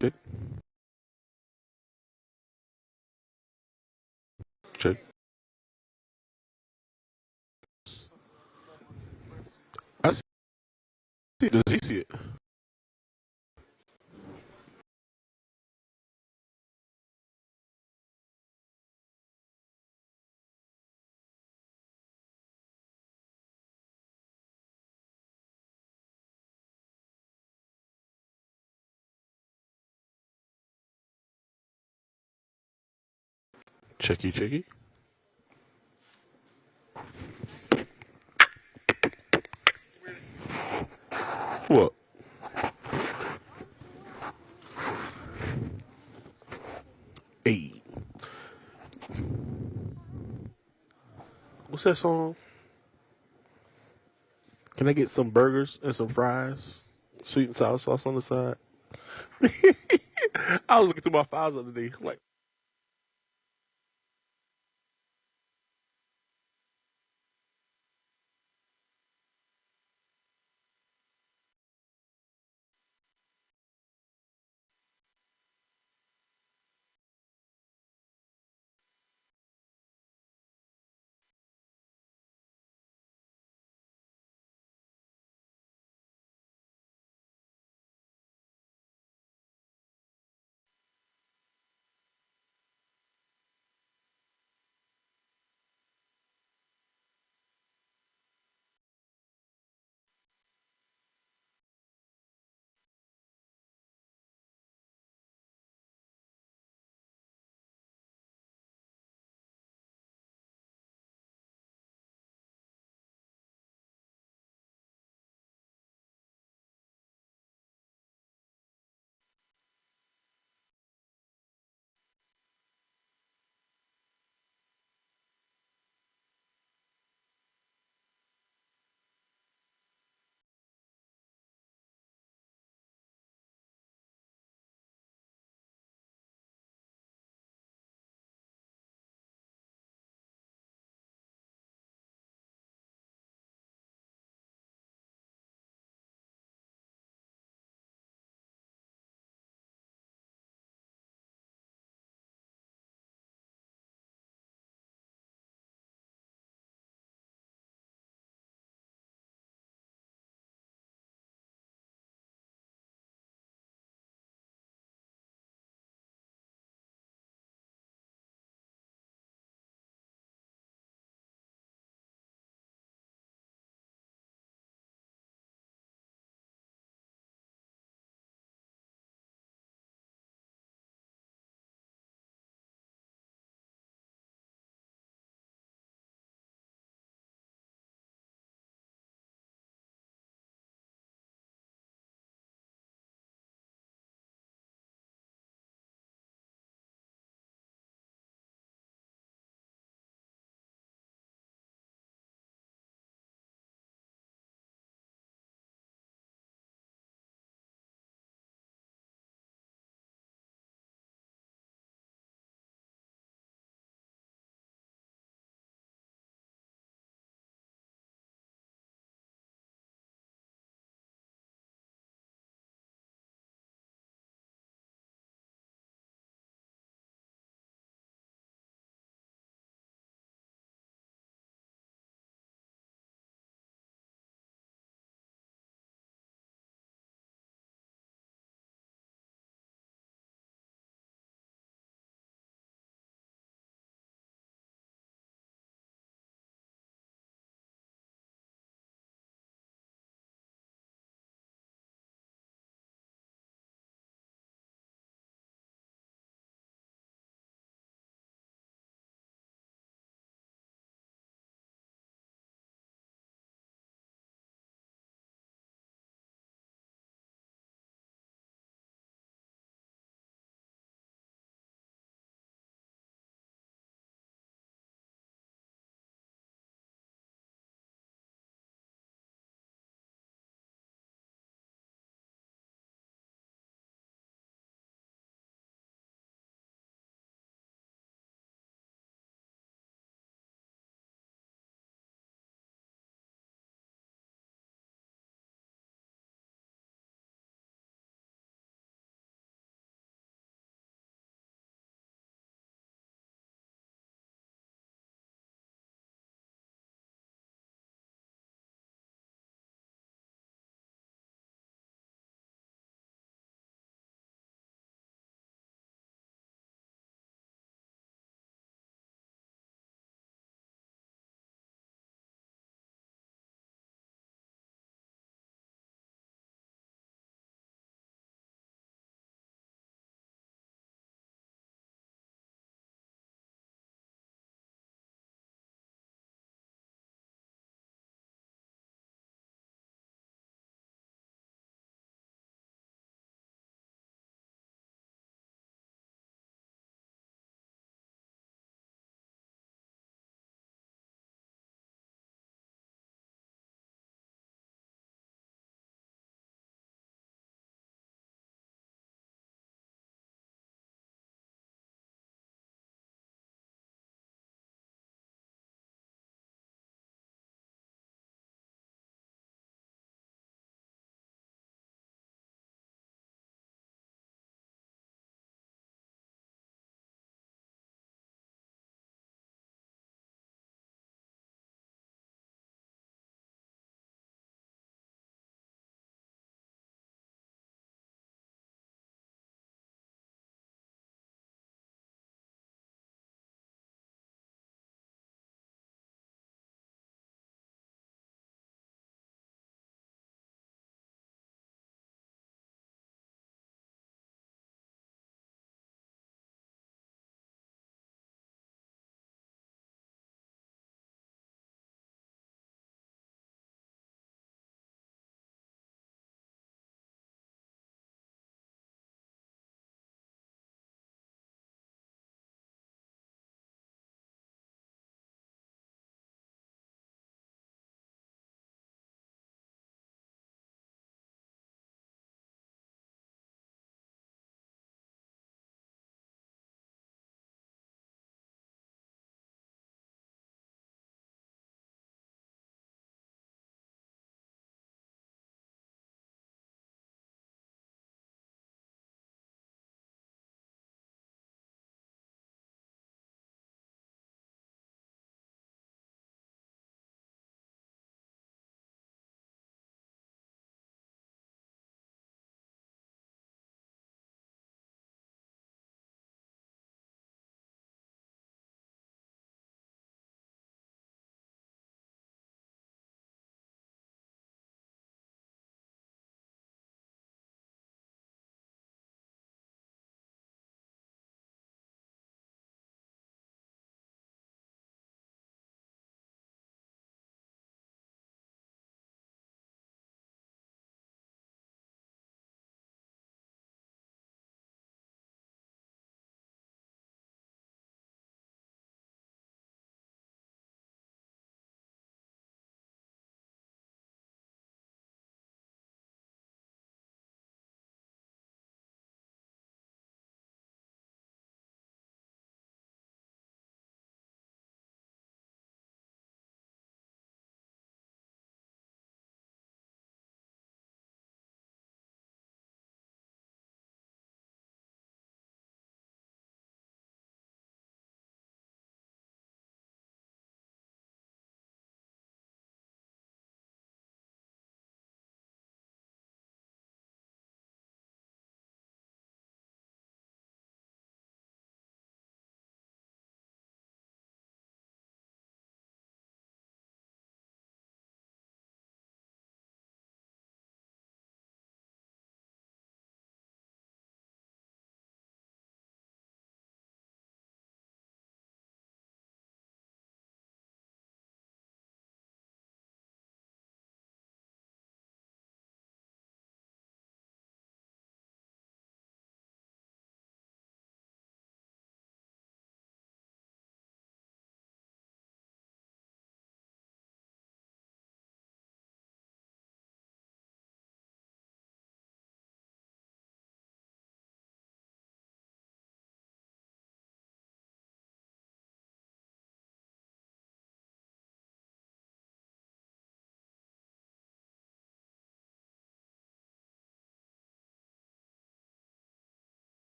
Check, check. I see it. Does he see it? Checky, checky. What? Hey, what's that song? Can I get some burgers and some fries? Sweet and sour sauce on the side. I was looking through my files the other day. Like,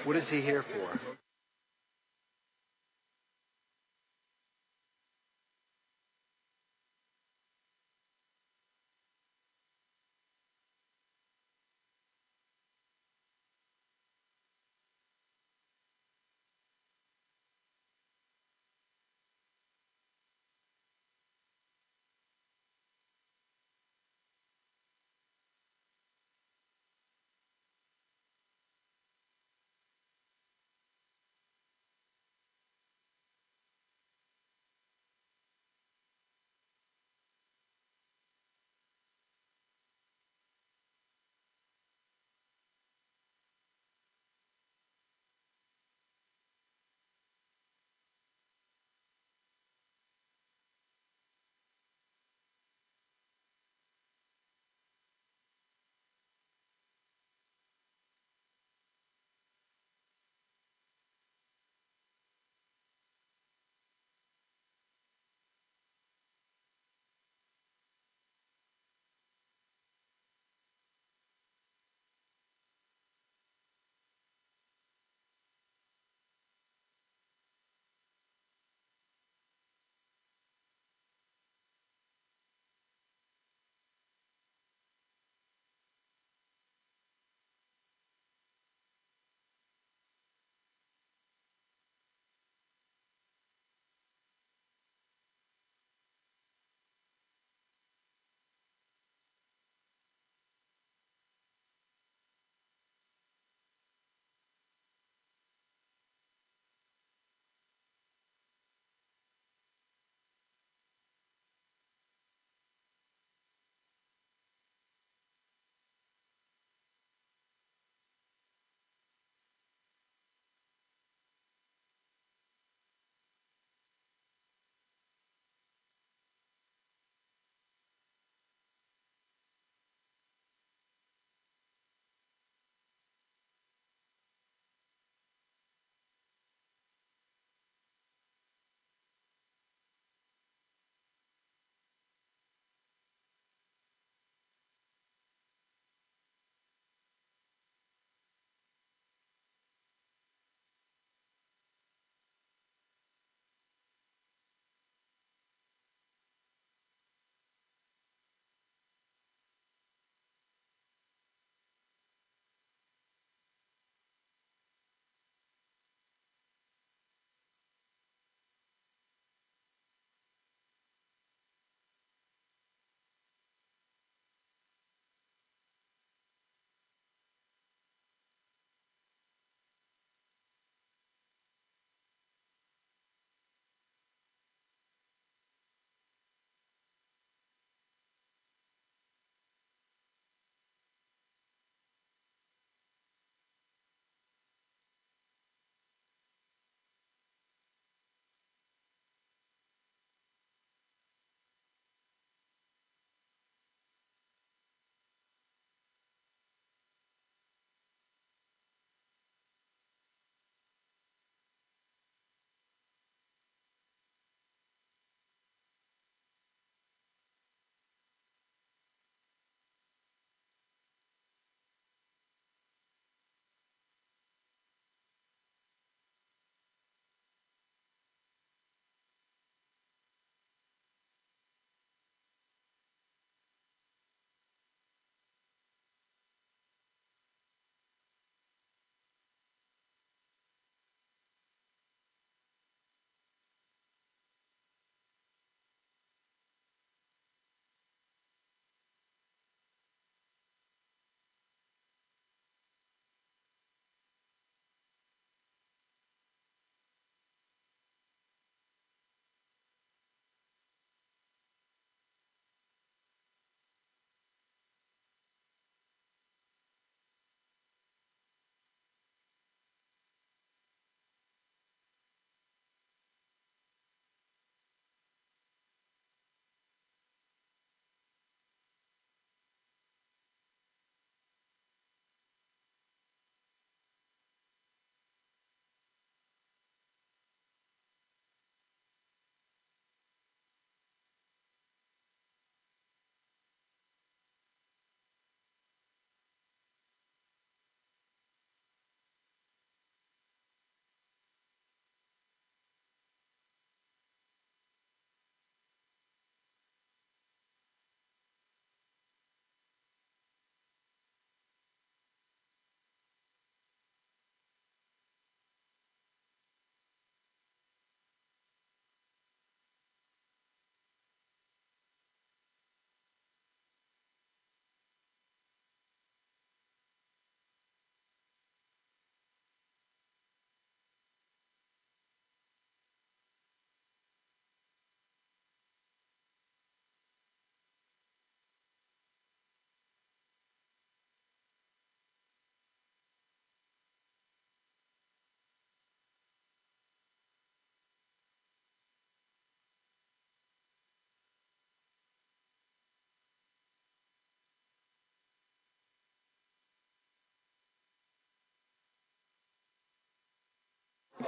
What is he here for?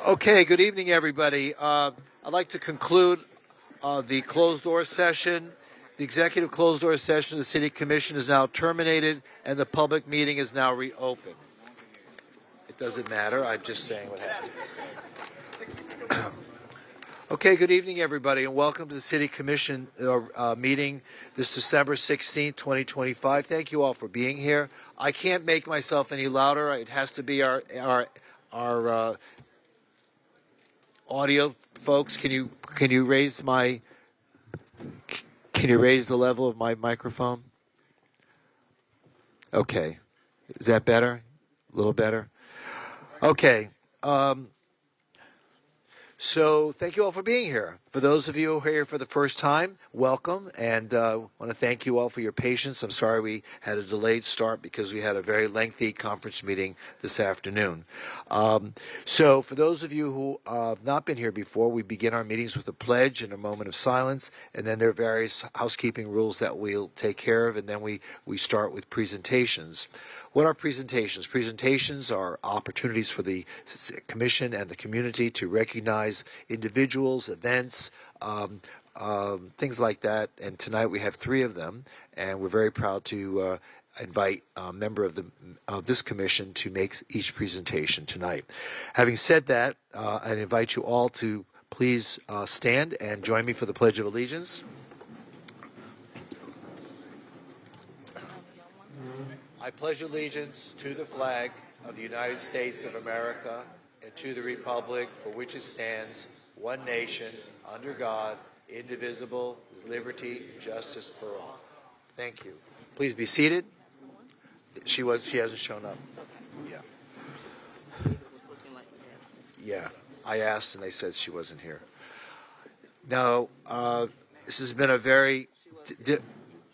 Okay, good evening, everybody. I'd like to conclude the closed-door session. The executive closed-door session of the City Commission is now terminated, and the public meeting is now reopened. It doesn't matter. I'm just saying what has to be said. Okay, good evening, everybody, and welcome to the City Commission meeting this December 16th, 2025. Thank you all for being here. I can't make myself any louder. It has to be our audio folks. Can you raise the level of my microphone? Okay. Is that better? A little better? Okay. So thank you all for being here. For those of you who are here for the first time, welcome, and want to thank you all for your patience. I'm sorry we had a delayed start because we had a very lengthy conference meeting this afternoon. So for those of you who have not been here before, we begin our meetings with a pledge and a moment of silence, and then there are various housekeeping rules that we'll take care of, and then we start with presentations. What are presentations? Presentations are opportunities for the Commission and the community to recognize individuals, events, things like that. And tonight we have 3 of them, and we're very proud to invite a member of this Commission to make each presentation tonight. Having said that, I invite you all to please stand and join me for the Pledge of Allegiance. I pledge allegiance to the flag of the United States of America and to the republic for which it stands, one nation, under God, indivisible, with liberty and justice for all. Thank you. Please be seated. She hasn't shown up. Yeah. I asked and they said she wasn't here. No, this has been a very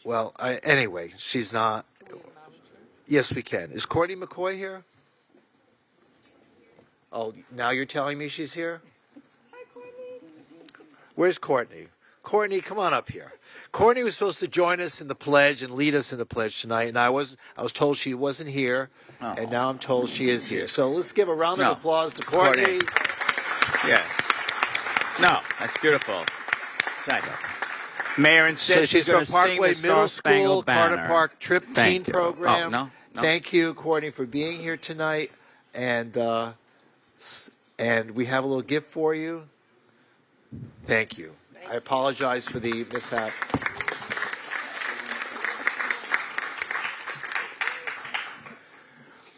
anyway, she's not. Yes, we can. Is Courtney McCoy here? Oh, now you're telling me she's here? Hi, Courtney. Where's Courtney? Courtney, come on up here. Courtney was supposed to join us in the pledge and lead us in the pledge tonight, and I was told she wasn't here, and now I'm told she is here. So let's give a round of applause to Courtney. Yes. No, that's beautiful. Nice. Mayor, instead so she's from Parkway Middle School, Carter Park Trip Teen Program. No. Thank you, Courtney, for being here tonight, and we have a little gift for you. Thank you. I apologize for the mishap.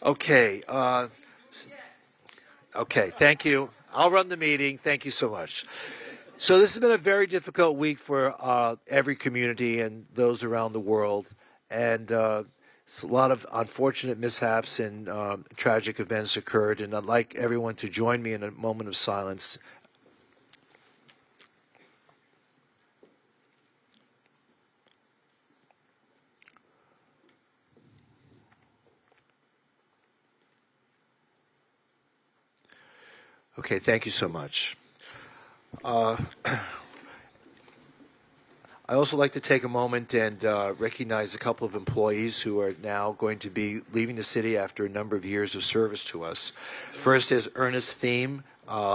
Okay. Okay. Thank you. I'll run the meeting. Thank you so much. So this has been a very difficult week for every community and those around the world, and a lot of unfortunate mishaps and tragic events occurred, and I'd like everyone to join me in a moment of silence. Okay, thank you so much. I also like to take a moment and recognize a couple of employees who are now going to be leaving the city after a number of years of service to us. First is Ernest Thiem,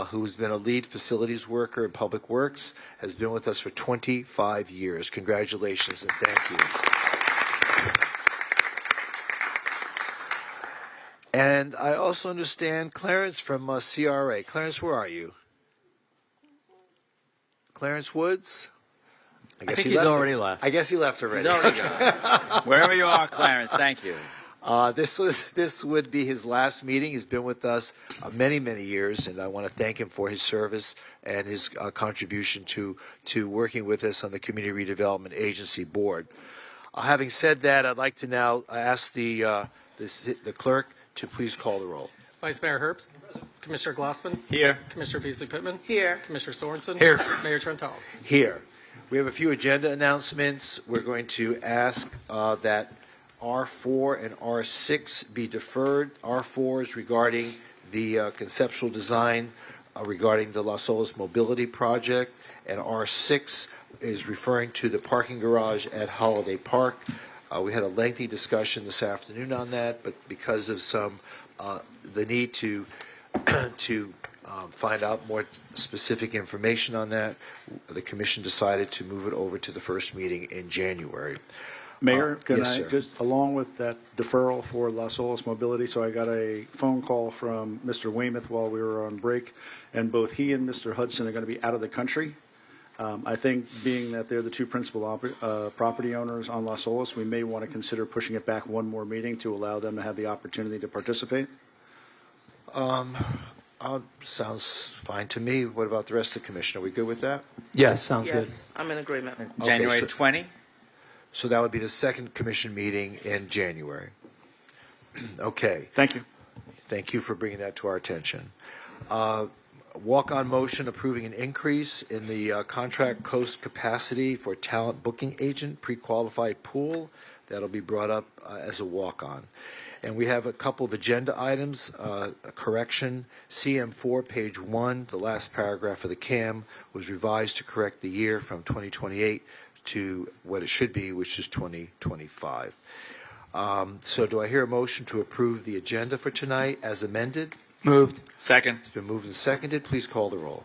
who's been a lead facilities worker in Public Works, has been with us for 25 years. Congratulations and thank you. And I also understand Clarence from CRA. Clarence, where are you? Clarence Woods? I think he's already left. I guess he left already. He's already gone. Wherever you are, Clarence, thank you. This would be his last meeting. He's been with us many, many years, and I want to thank him for his service and his contribution to working with us on the Community Redevelopment Agency Board. Having said that, I'd like to now ask the clerk to please call the roll. Vice Mayor Herbst. Commissioner Glassman. Here. Commissioner Beasley-Pittman. Here. Commissioner Sorensen. Here. Mayor Trentalis. Here. We have a few agenda announcements. We're going to ask that R4 and R6 be deferred. R4 is regarding the conceptual design regarding the Las Olas Mobility Project, and R6 is referring to the parking garage at Holiday Park. We had a lengthy discussion this afternoon on that, but because of some the need to find out more specific information on that, the commission decided to move it over to the first meeting in January. Mayor, can yes, I sir. just, along with that deferral for Las Olas Mobility, so I got a phone call from Mr. Weymouth while we were on break, and both he and Mr. Hudson are going to be out of the country. I think being that they're the two principal property owners on Las Olas, we may want to consider pushing it back one more meeting to allow them to have the opportunity to participate. Sounds fine to me. What about the rest of the commission? Are we good with that? Yes, sounds good. Yes, I'm in agreement. January so- 20? So that would be the second commission meeting in January. Okay. Thank you. Thank you for bringing that to our attention. Walk-on motion approving an increase in the contract coast capacity for talent booking agent pre-qualified pool. That'll be brought up as a walk-on. And we have a couple of agenda items. A correction, CM4, page 1, the last paragraph of the CAM was revised to correct the year from 2028 to what it should be, which is 2025. So do I hear a motion to approve the agenda for tonight as amended? Moved. Second. It's been moved and seconded. Please call the roll.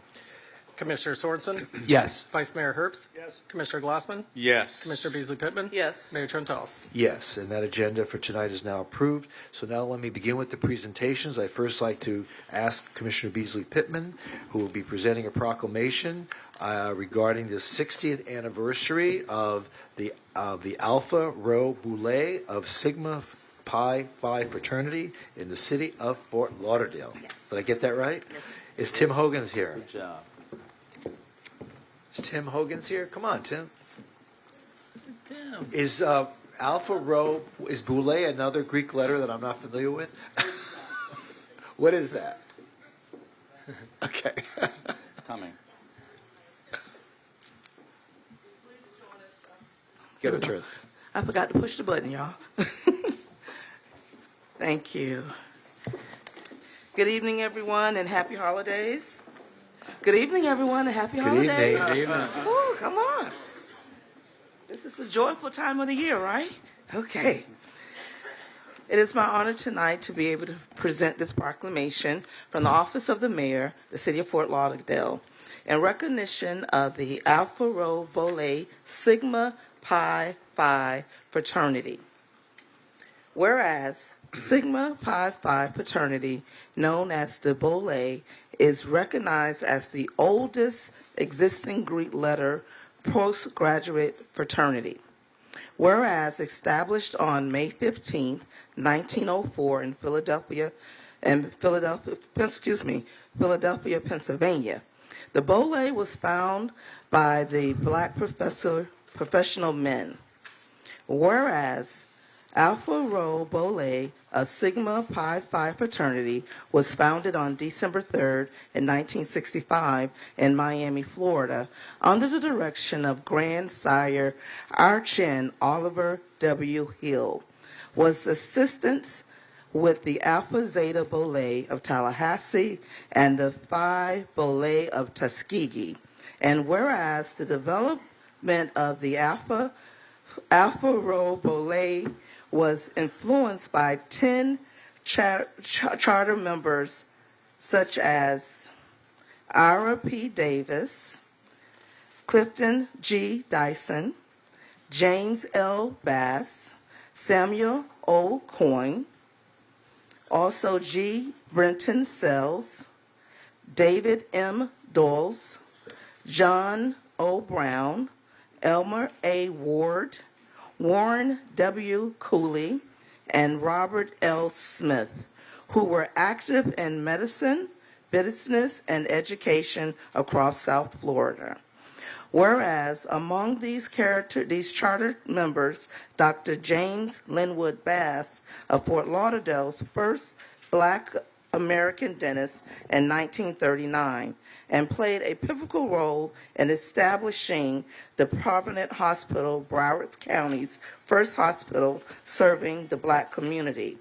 Commissioner Sorensen? Yes. Vice Mayor Herbst? Yes. Commissioner Glassman? Yes. Commissioner Beasley Pittman? Yes. Mayor Trentalis? Yes, and that agenda for tonight is now approved. So now let me begin with the presentations. I'd first like to ask Commissioner Beasley Pittman, who will be presenting a proclamation regarding the 60th anniversary of the Alpha Rho Boule of Sigma Pi Phi fraternity in the city of Fort Lauderdale. Yes. Did I get that right? Yes. Is Tim Hogan's here? Good job. Is Tim Hogan's here? Come on, Tim. Damn. Is Alpha Rho, is Boule another Greek letter that I'm not familiar with? What is that? Okay. It's coming. Get a turn. I forgot to push the button, y'all. Thank you. Good evening, everyone, and happy holidays. Good evening, everyone, and happy holidays. evening. Ooh, come on. This is a joyful time of the year, right? Okay. It is my honor tonight to be able to present this proclamation from the office of the mayor, the city of Fort Lauderdale, in recognition of the Alpha Rho Boule Sigma Pi Phi fraternity. Whereas Sigma Pi Phi fraternity, known as the Boule, is recognized as the oldest existing Greek letter postgraduate fraternity. Whereas established on May 15, 1904 in Philadelphia, Pennsylvania, the Boule was founded by the black professional men. Whereas Alpha Rho Boule, a Sigma Pi Phi fraternity, was founded on December 3rd in 1965 in Miami, Florida, under the direction of Grand Sire Archon Oliver W. Hill, was assistant with the Alpha Zeta Boule of Tallahassee and the Phi Boule of Tuskegee. And whereas the development of the Alpha Rho Boule was influenced by 10 charter members such as Ira P. Davis, Clifton G. Dyson, James L. Bass, Samuel O. Coyne, also G. Brenton Sells, David M. Dawes, John O. Brown, Elmer A. Ward, Warren W. Cooley, and Robert L. Smith, who were active in medicine, business, and education across South Florida. Whereas among these charter members, Dr. James Linwood Bass of Fort Lauderdale's first black American dentist in 1939, and played a pivotal role in establishing the Providence Hospital, Broward County's first hospital serving the black community.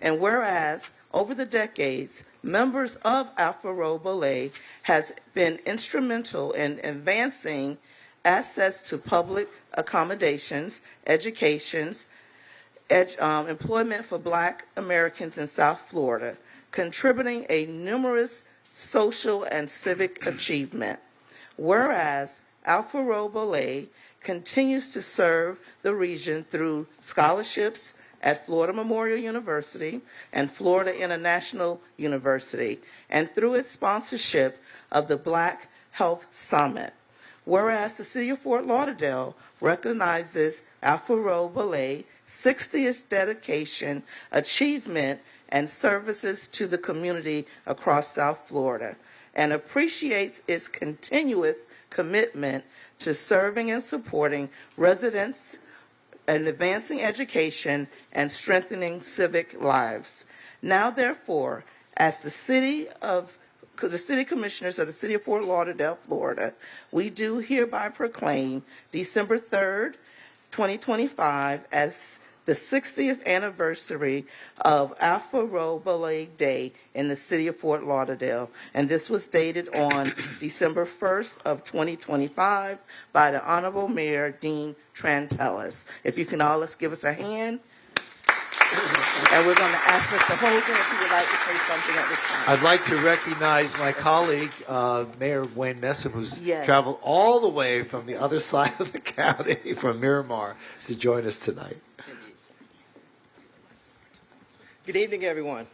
And whereas over the decades, members of Alpha Rho Boule has been instrumental in advancing access to public accommodations, educations, employment for black Americans in South Florida, contributing a numerous social, and civic achievement. Whereas Alpha Rho Belay continues to serve the region through scholarships at Florida Memorial University and Florida International University, and through its sponsorship of the Black Health Summit. Whereas the City of Fort Lauderdale recognizes Alpha Rho Belay 60th dedication, achievement, and services to the community across South Florida, and appreciates its continuous commitment to serving and supporting residents and advancing education and strengthening civic lives. Now, therefore, as the city commissioners of the City of Fort Lauderdale, Florida, we do hereby proclaim December 3rd, 2025 as the 60th anniversary of Alpha Rho Belay Day in the City of Fort Lauderdale. And this was dated on December 1st of 2025 by the Honorable Mayor Dean Trantellis. If you can all, let's give us a hand. And we're going to ask Mr. Hogan if he would like to say something at this time. I'd like to recognize my colleague, Mayor Wayne Messam, who's Yes. traveled all the way from the other side of the county, from Miramar, to join us tonight. Good evening, everyone.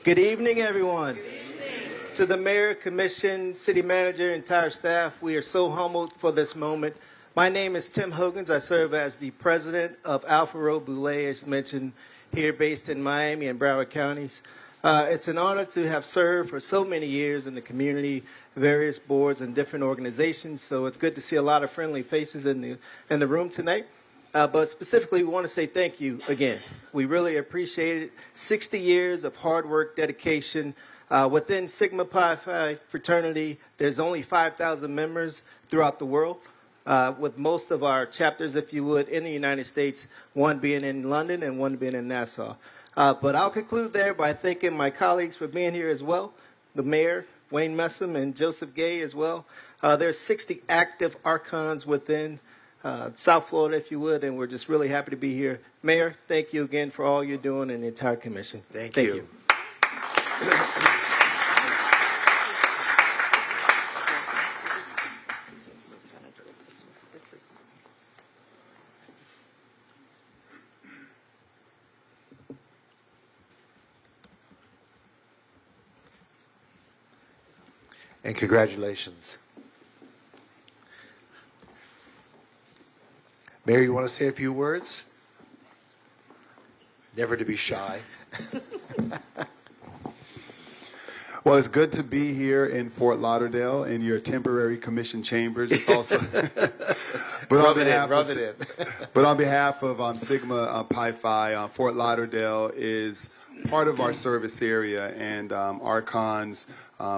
Good evening, everyone. Good evening. To the mayor, commission, city manager, entire staff, we are so humbled for this moment. My name is Tim Hogans. I serve as the president of Alpha Rho Belay, as mentioned, here based in Miami and Broward counties. It's an honor to have served for so many years in the community, various boards and different organizations. So it's good to see a lot of friendly faces in the room tonight. But specifically, we want to say thank you again. We really appreciate it. 60 years of hard work, dedication. Within Sigma Pi Phi fraternity, there's only 5,000 members throughout the world, with most of our chapters, if you would, in the United States, one being in London and one being in Nassau. But I'll conclude there by thanking my colleagues for being here as well, the mayor, Wayne Messam, and Joseph Gay as well. There's 60 active archons within South Florida, if you would, and we're just really happy to be here. Mayor, thank you again for all you're doing and the entire commission. Thank you. And congratulations. Mayor, you want to say a few words? Never to be shy. Well, it's good to be here in Fort Lauderdale in your temporary commission chambers. It's also, but on behalf of Sigma Pi Phi, Fort Lauderdale is part of our service area, and archons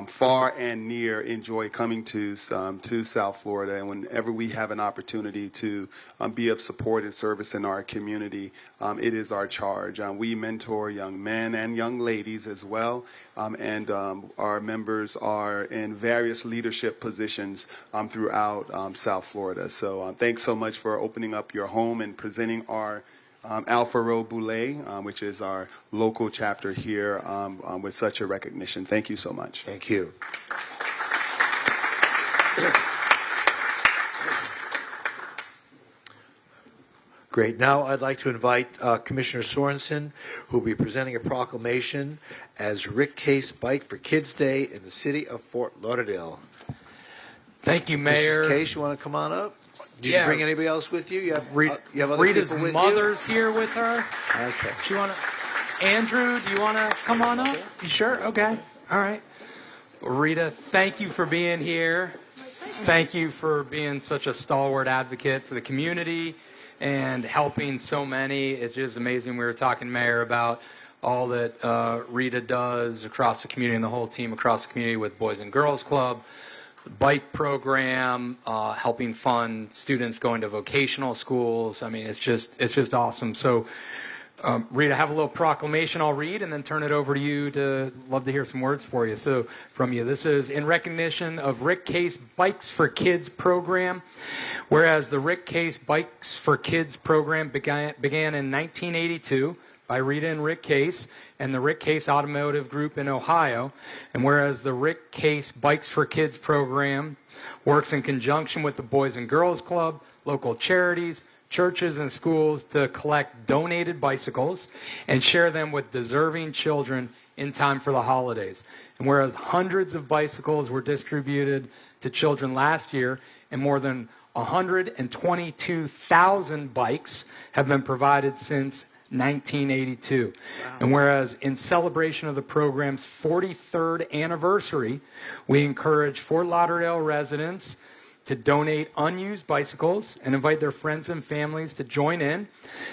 far and near enjoy coming to South Florida. And whenever we have an opportunity to be of support and service in our community, it is our charge. We mentor young men and young ladies as well, and our members are in various leadership positions throughout South Florida. So thanks so much for opening up your home and presenting our Alpha Rho Belay, which is our local chapter here, with such a recognition. Thank you so much. Thank you. Great. Now I'd like to invite Commissioner Sorensen, who will be presenting a proclamation as Rick Case Bike for Kids Day in the city of Fort Lauderdale. Thank you, Mayor. Mrs. Case, you want to come on up? Did Yeah. you bring anybody else with you? You have other Rita's people with mother's here with her. you? Okay. Do you want to? Andrew, do you want to come on up? You sure? Okay. All right. Rita, thank you for being here. Thank you for being such a stalwart advocate for the community and helping so many. It's just amazing. We were talking, Mayor, about all that Rita does across the community and the whole team across the community with Boys and Girls Club, the bike program, helping fund students going to vocational schools. I mean, it's just awesome. So, Rita, I have a little proclamation I'll read and then turn it over to you. To love to hear some words for you. So, from you, this is in recognition of Rick Case Bikes for Kids program. Whereas the Rick Case Bikes for Kids program began in 1982. by Rita and Rick Case and the Rick Case Automotive Group in Ohio. And whereas the Rick Case Bikes for Kids program works in conjunction with the Boys and Girls Club, local charities, churches, and schools to collect donated bicycles and share them with deserving children in time for the holidays. And whereas hundreds of bicycles were distributed to children last year, and more than 122,000 bikes have been provided since 1982. Wow. And whereas in celebration of the program's 43rd anniversary, we encourage Fort Lauderdale residents to donate unused bicycles and invite their friends and families to join in,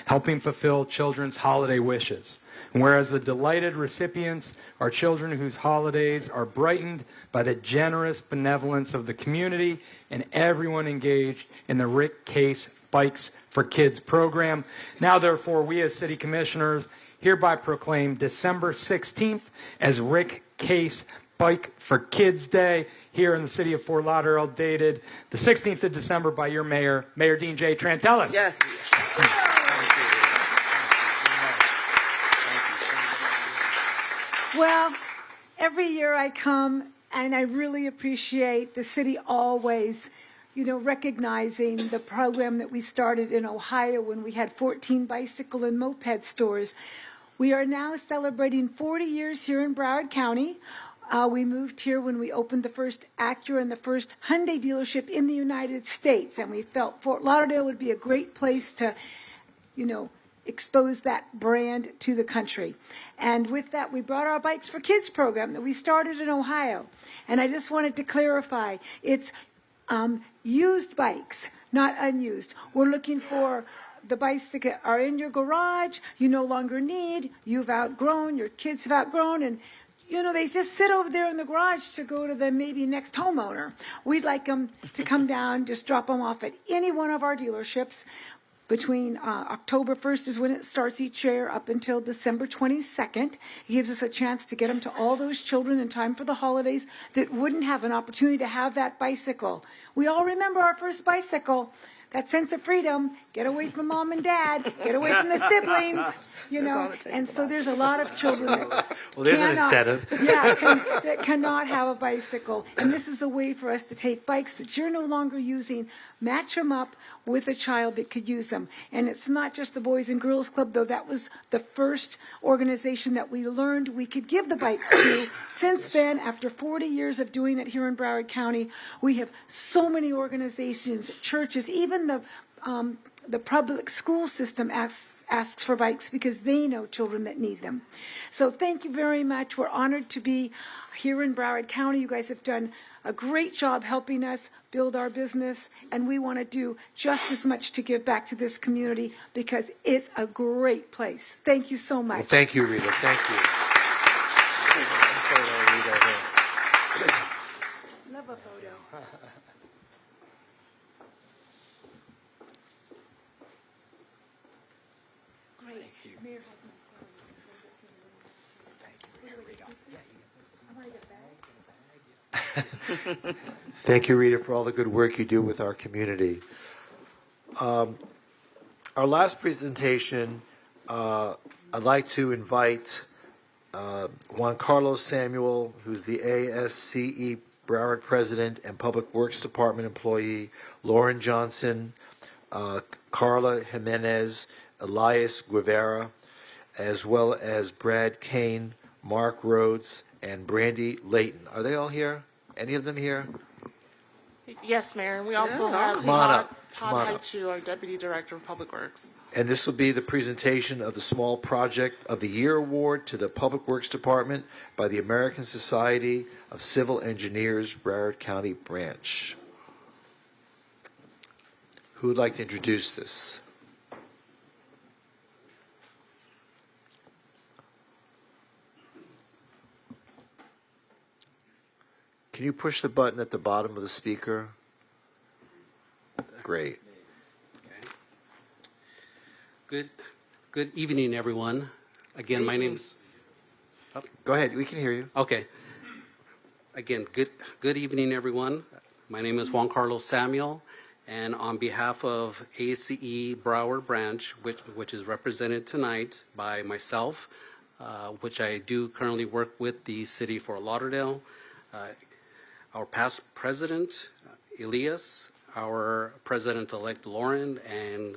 helping fulfill children's holiday wishes. And whereas the delighted recipients are children whose holidays are brightened by the generous benevolence of the community and everyone engaged in the Rick Case Bikes for Kids program. Now, therefore, we as City Commissioners hereby proclaim December 16th as Rick Case Bike for Kids Day here in the city of Fort Lauderdale, dated the 16th of December by your mayor, Mayor Dean J. Trantellis. Yes. Well, every year I come, and I really appreciate the city always, recognizing the program that we started in Ohio when we had 14 bicycle and moped stores. We are now celebrating 40 years here in Broward County. We moved here when we opened the first Acura and the first Hyundai dealership in the United States, and we felt Fort Lauderdale would be a great place to, expose that brand to the country. And with that, we brought our Bikes for Kids program that we started in Ohio. And I just wanted to clarify, it's used bikes, not unused. We're looking for the bikes that are in your garage, you no longer need, you've outgrown, your kids have outgrown, and they just sit over there in the garage to go to the maybe next homeowner. We'd like them to come down, just drop them off at any one of our dealerships. Between October 1st is when it starts each year up until December 22nd. It gives us a chance to get them to all those children in time for the holidays that wouldn't have an opportunity to have that bicycle. We all remember our first bicycle. That sense of freedom, get away from mom and dad, get away from the siblings, and so there's a lot of children that there's an incentive. that cannot have a bicycle. And this is a way for us to take bikes that you're no longer using, match them up with a child that could use them. And it's not just the Boys and Girls Club, though that was the first organization that we learned we could give the bikes to. Since then, after 40 years of doing it here in Broward County, we have so many organizations, churches, even the public school system asks for bikes because they know children that need them. So thank you very much. We're honored to be here in Broward County. You guys have done a great job helping us build our business, and we want to do just as much to give back to this community because it's a great place. Thank you so much. Well, thank you, Rita. Thank you. Love a photo. Great. Mayor hasn't Thank you, Rita, for all the good work you do with our community. Our last presentation, I'd like to invite Juan Carlos Samuel, who's the ASCE Broward President and Public Works Department employee, Lauren Johnson, Carla Jimenez, Elias Guevara, as well as Brad Kane, Mark Rhodes, and Brandy Layton. Are they all here? Any of them here? Yes, Mayor. And we also have Come on up. Todd Haichu, our Deputy Director of Public Works. And this will be the presentation of the Small Project of the Year Award to the Public Works Department by the American Society of Civil Engineers, Broward County Branch. Who would like to introduce this? Can you push the button at the bottom of the speaker? Great. Good evening, everyone. Again, my name's... Go ahead, we can hear you. Okay. Again, good evening, everyone. My name is Juan Carlos Samuel, And on behalf of ACE Broward Branch, which is represented tonight by myself, which I do currently work with the City of Fort Lauderdale, our past president, Elias, our president-elect, Lauren, and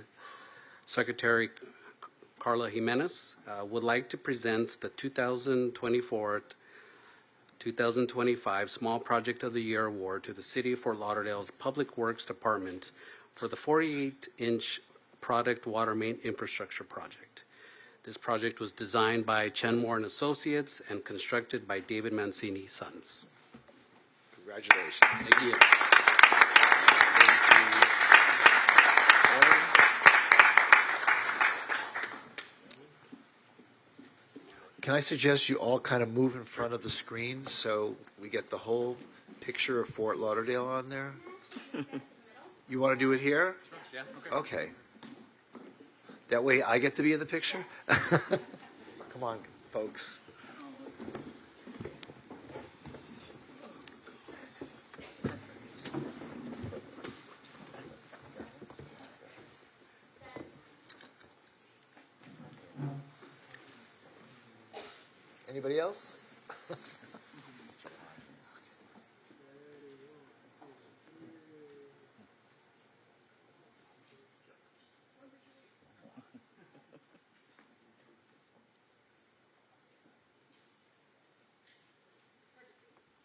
Secretary Carla Jimenez, would like to present the 2024-2025 Small Project of the Year Award to the City of Fort Lauderdale's Public Works Department for the 48-inch product water main infrastructure project. This project was designed by Chenmore and Associates and constructed by David Mancini Sons. Congratulations. Thank you. Can I suggest you all kind of move in front of the screen so we get the whole picture of Fort Lauderdale on there? You want to do it here? Yeah, Okay. That way I get to be in the picture? Come on, folks. Anybody else?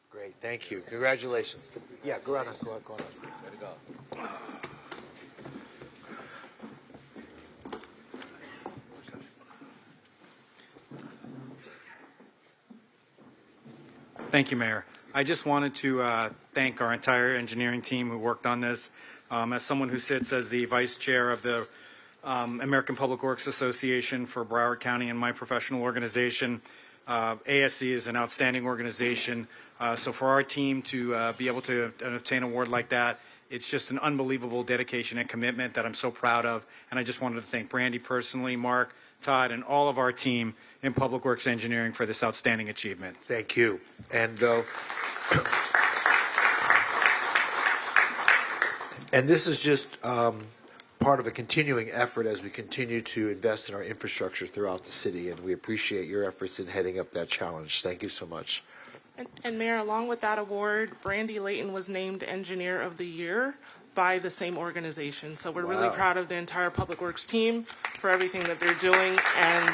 Great, thank you. Congratulations. Yeah, go on. Way to go. Thank you, Mayor. I just wanted to thank our entire engineering team who worked on this. As someone who sits as the vice chair of the American Public Works Association for Broward County and my professional organization, ASC is an outstanding organization. So for our team to be able to obtain an award like that, it's just an unbelievable dedication and commitment that I'm so proud of. And I just wanted to thank Brandy personally, Mark, Todd, and all of our team in Public Works Engineering for this outstanding achievement. Thank you. And this is just part of a continuing effort as we continue to invest in our infrastructure throughout the city, and we appreciate your efforts in heading up that challenge. Thank you so much. And Mayor, along with that award, Brandy Layton was named Engineer of the Year by the same organization. So we're really proud of the entire Public Works team for everything that they're doing and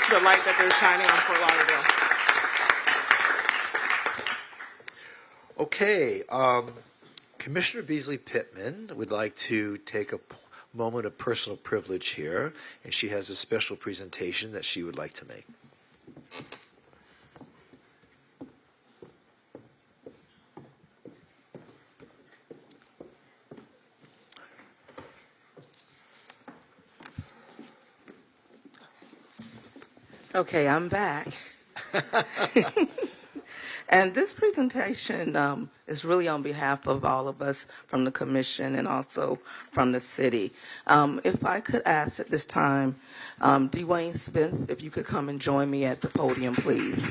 the light that they're shining on Fort Lauderdale. Okay, Commissioner Beasley Pittman would like to take a moment of personal privilege here, and she has a special presentation that she would like to make. Okay, I'm back. And this presentation is really on behalf of all of us from the commission and also from the city. If I could ask at this time, Dwayne Spence, if you could come and join me at the podium, please.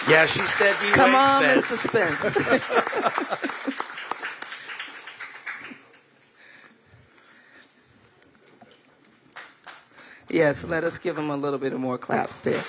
Yeah, she said Dwayne Come on, Spence. Mr. Spence. Yes, let us give him a little bit more claps there.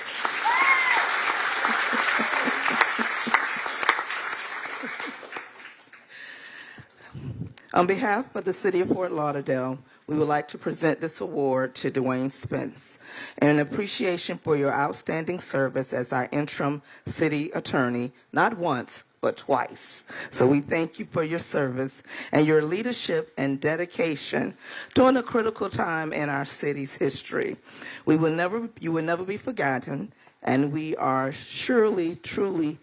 On behalf of the City of Fort Lauderdale, we would like to present this award to Dwayne Spence in appreciation for your outstanding service as our interim city attorney, not once, but twice. So we thank you for your service and your leadership and dedication during a critical time in our city's history. You will never be forgotten, and we are surely, truly,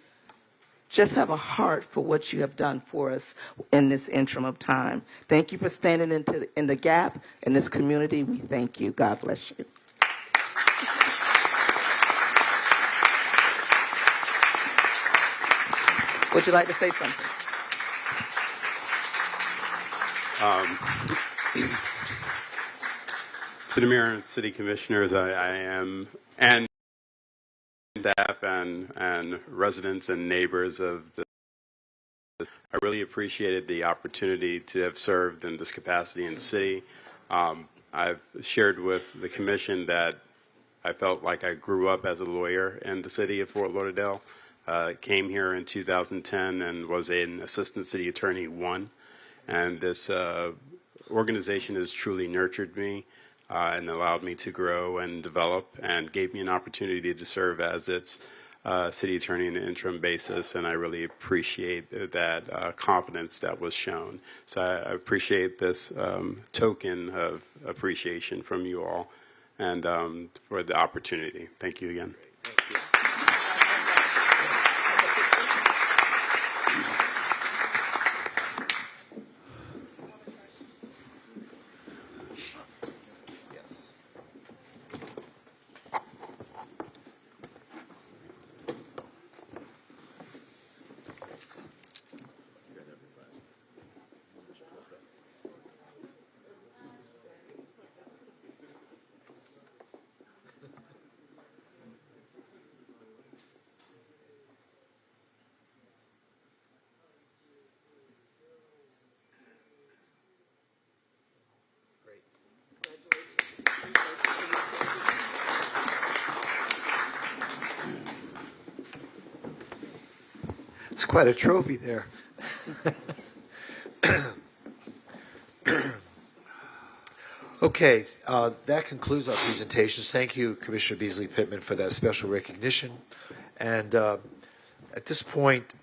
just have a heart for what you have done for us in this interim of time. Thank you for standing in the gap in this community. We thank you. God bless you. Would you like to say something? City Mayor and City Commissioners, I am, and staff and residents and neighbors of the, I really really appreciated the opportunity to have served in this capacity in the city. I've shared with the commission that I felt like I grew up as a lawyer in the city of Fort Lauderdale. Came here in 2010 and was an assistant city attorney 1. And this organization has truly nurtured me and allowed me to grow and develop and gave me an opportunity to serve as its city attorney on an interim basis. And I really appreciate that confidence that was shown. So I appreciate this token of appreciation from you all and for the opportunity. Thank you again. Thank you. It's quite a trophy there. Okay, that concludes our presentations. Thank you, Commissioner Beasley Pittman, for that special recognition. And at this point,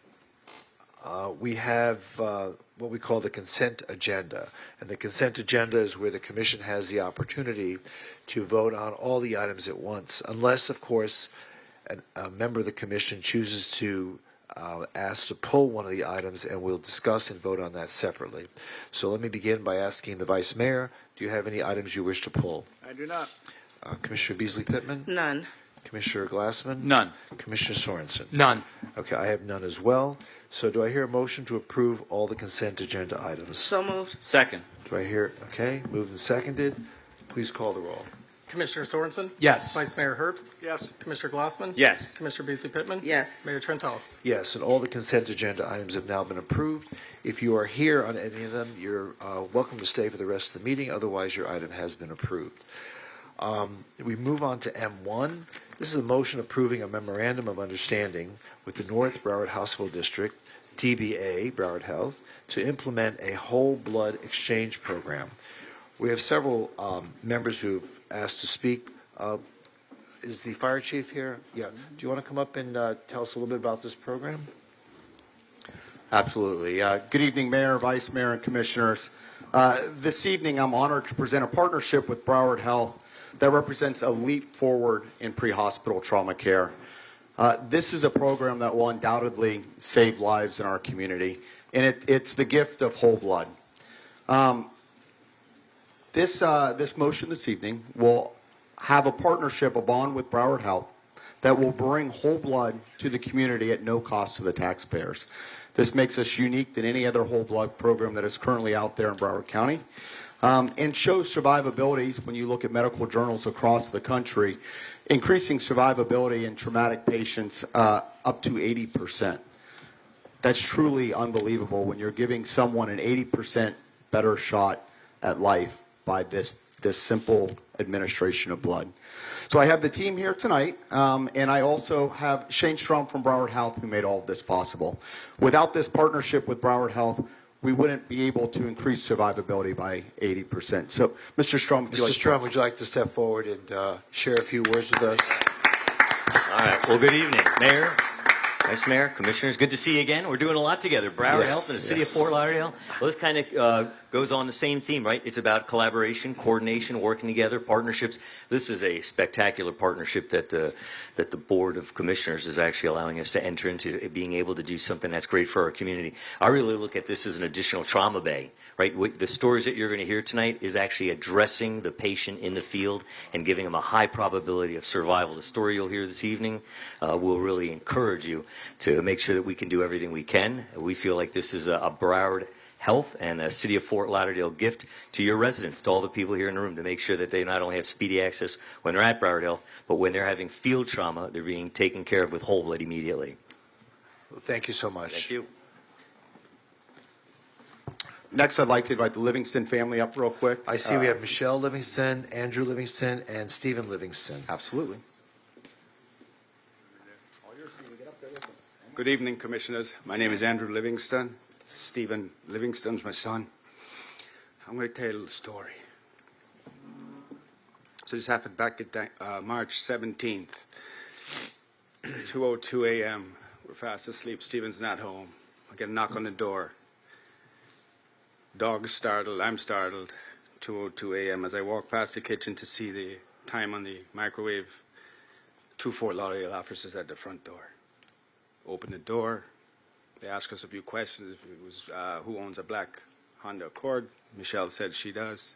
we have what we call the consent agenda. And the consent agenda is where the commission has the opportunity to vote on all the items at once, unless, of course, a member of the commission chooses to ask to pull one of the items, and we'll discuss and vote on that separately. So let me begin by asking the Vice Mayor, do you have any items you wish to pull? I do not. Commissioner Beasley Pittman? None. Commissioner Glassman? None. Commissioner Sorensen? None. Okay, I have none as well. So do I hear a motion to approve all the consent agenda items? So moved. Second. Do I hear, okay, moved and seconded. Please call the roll. Commissioner Sorensen? Yes. Vice Mayor Herbst? Yes. Commissioner Glassman? Yes. Commissioner Beasley Pittman? Yes. Mayor Trentalles? Yes, and all the consent agenda items have now been approved. If you are here on any of them, you're welcome to stay for the rest of the meeting. Otherwise, your item has been approved. We move on to M1. This is a motion approving a memorandum of understanding with the North Broward Hospital District, DBA, Broward Health, to implement a whole blood exchange program. We have several members who've asked to speak. Is the fire chief here? Yeah. Do you want to come up and tell us a little bit about this program? Absolutely. Good evening, Mayor, Vice Mayor, and Commissioners. This evening, I'm honored to present a partnership with Broward Health that represents a leap forward in pre-hospital trauma care. This is a program that will undoubtedly save lives in our community, and it's the gift of whole blood. This motion this evening will have a partnership, a bond with Broward Health, that will bring whole blood to the community at no cost to the taxpayers. This makes us unique than any other whole blood program that is currently out there in Broward County, and shows survivability when you look at medical journals across the country, increasing survivability in traumatic patients up to 80%. That's truly unbelievable when you're giving someone an 80% better shot at life by this simple administration of blood. So I have the team here tonight, and I also have Shane Strom from Broward Health, who made all of this possible. Without this partnership with Broward Health, we wouldn't be able to increase survivability by 80%. So, Mr. Strom, Mr. Strom, would you like to step forward and share a few words with us? All right. Well, good evening, Mayor, Vice Mayor, Commissioners. Good to see you again. We're doing a lot together. Broward Health and the City of Fort Lauderdale. Well, this kind of goes on the same theme, right? It's about collaboration, coordination, working together, partnerships. This is a spectacular partnership that the Board of Commissioners is actually allowing us to enter into, being able to do something that's great for our community. I really look at this as an additional trauma bay, right? The stories that you're going to hear tonight is actually addressing the patient in the field and giving them a high probability of survival. The story you'll hear this evening will really encourage you to make sure that we can do everything we can. We feel like this is a Broward Health and a City of Fort Lauderdale gift to your residents, to all the people here in the room, to make sure that they not only have speedy access when they're at Broward Health, but when they're having field trauma, they're being taken care of with whole blood immediately. Well, thank you so much. Thank you. Next, I'd like to invite the Livingston family up real quick. I see we have Michelle Livingston, Andrew Livingston, and Stephen Livingston. Absolutely. Good evening, Commissioners. My name is Andrew Livingston. Stephen Livingston's my son. I'm going to tell you a little story. So this happened back at March 17th, 2:02 a.m. We're fast asleep. Stephen's not home. I get a knock on the door. Dog is startled. I'm startled. 2:02 a.m. As I walk past the kitchen to see the time on the microwave, 2 Fort Lauderdale officers at the front door. Open the door. They ask us a few questions. If it was who owns a black Honda Accord. Michelle said she does.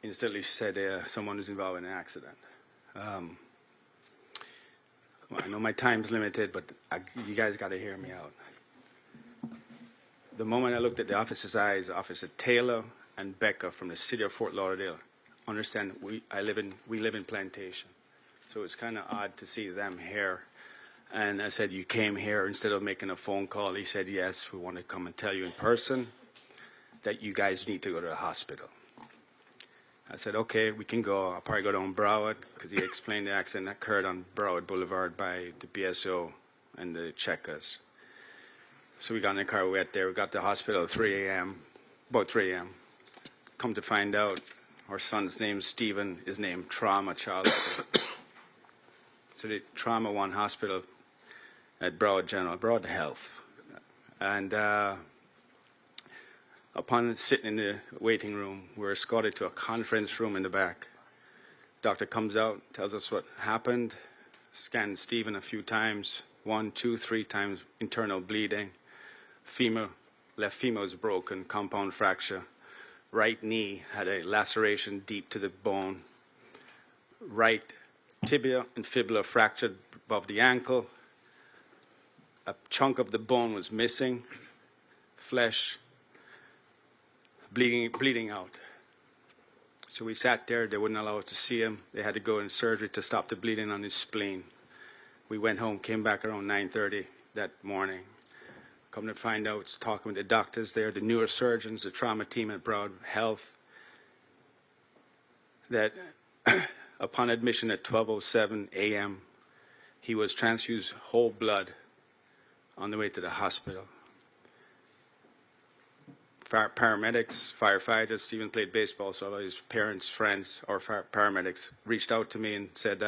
Instantly, she said someone was involved in an accident. Well, I know my time's limited, but you guys got to hear me out. The moment I looked at the officer's eyes, Officer Taylor and Becca from the city of Fort Lauderdale, understand we live in Plantation, so it's kind of odd to see them here. And I said, you came here instead of making a phone call. He said, yes, we want to come and tell you in person that you guys need to go to the hospital. I said, okay, we can go. I'll probably go down Broward, because he explained the accident that occurred on Broward Boulevard by the BSO and the Checkers. So we got in the car, we went there, we got to the hospital at 3 a.m., about 3 a.m. Come to find out, our son's name is Stephen, is named Trauma Child. So the Trauma 1 Hospital at Broward Health. And upon sitting in the waiting room, we're escorted to a conference room in the back. Doctor comes out, tells us what happened, scanned Stephen a few times, 1, 2, 3 times internal bleeding. Left femur was broken, compound fracture. Right knee had a laceration deep to the bone. Right tibia and fibula fractured above the ankle. A chunk of the bone was missing. Flesh bleeding out. So we sat there. They wouldn't allow us to see him. They had to go in surgery to stop the bleeding on his spleen. We went home, came back around 9:30 that morning. Come to find out, talking with the doctors there, the neurosurgeons, the trauma team at Broward Health, that upon admission at 12:07 a.m., he was transfused whole blood on the way to the hospital. Paramedics, firefighters, Stephen played baseball, so all his parents, friends, or paramedics reached out to me and said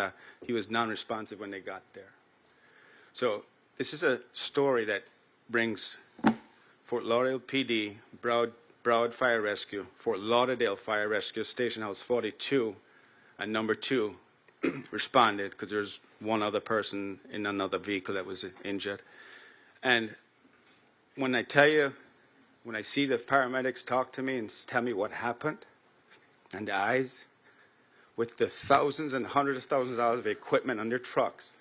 he was non-responsive when they got there. So this is a story that brings Fort Lauderdale PD, Broward Fire Rescue, Fort Lauderdale Fire Rescue, Station House 42, and number 2 responded because there's one other person in another vehicle that was injured. And when I see the paramedics talk to me and tell me what happened, and the eyes, with the thousands and hundreds of thousands of dollars of equipment on their trucks,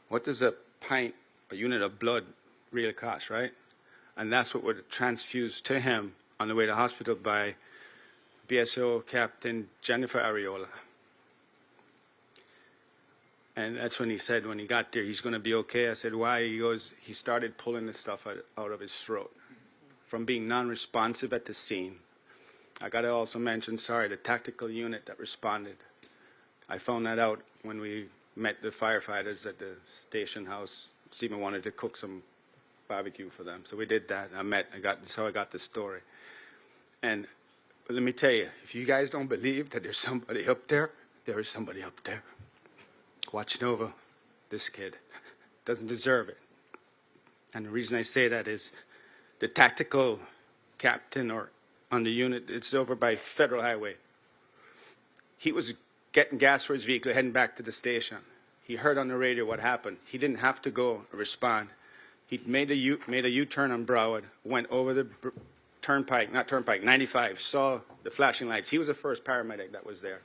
what does a unit of blood really cost, right? And that's what was transfused to him on the way to the hospital by BSO Captain Jennifer Areola. And that's when he said, when he got there, he's going to be okay. I said, why? He goes, he started pulling the stuff out of his throat from being non-responsive at the scene. I got to also mention, the tactical unit that responded. I found that out when we met the firefighters at the station house. Stephen wanted to cook some barbecue for them, so we did that. That's how I got the story. And let me tell you, if you guys don't believe that there's somebody up there, there is somebody up there watching over this kid. Doesn't deserve it. And the reason I say that is the tactical captain or on the unit, it's over by Federal Highway. He was getting gas for his vehicle, heading back to the station. He heard on the radio what happened. He didn't have to go respond. He made a U-turn on Broward, went over the turnpike, 95, saw the flashing lights. He was the first paramedic that was there.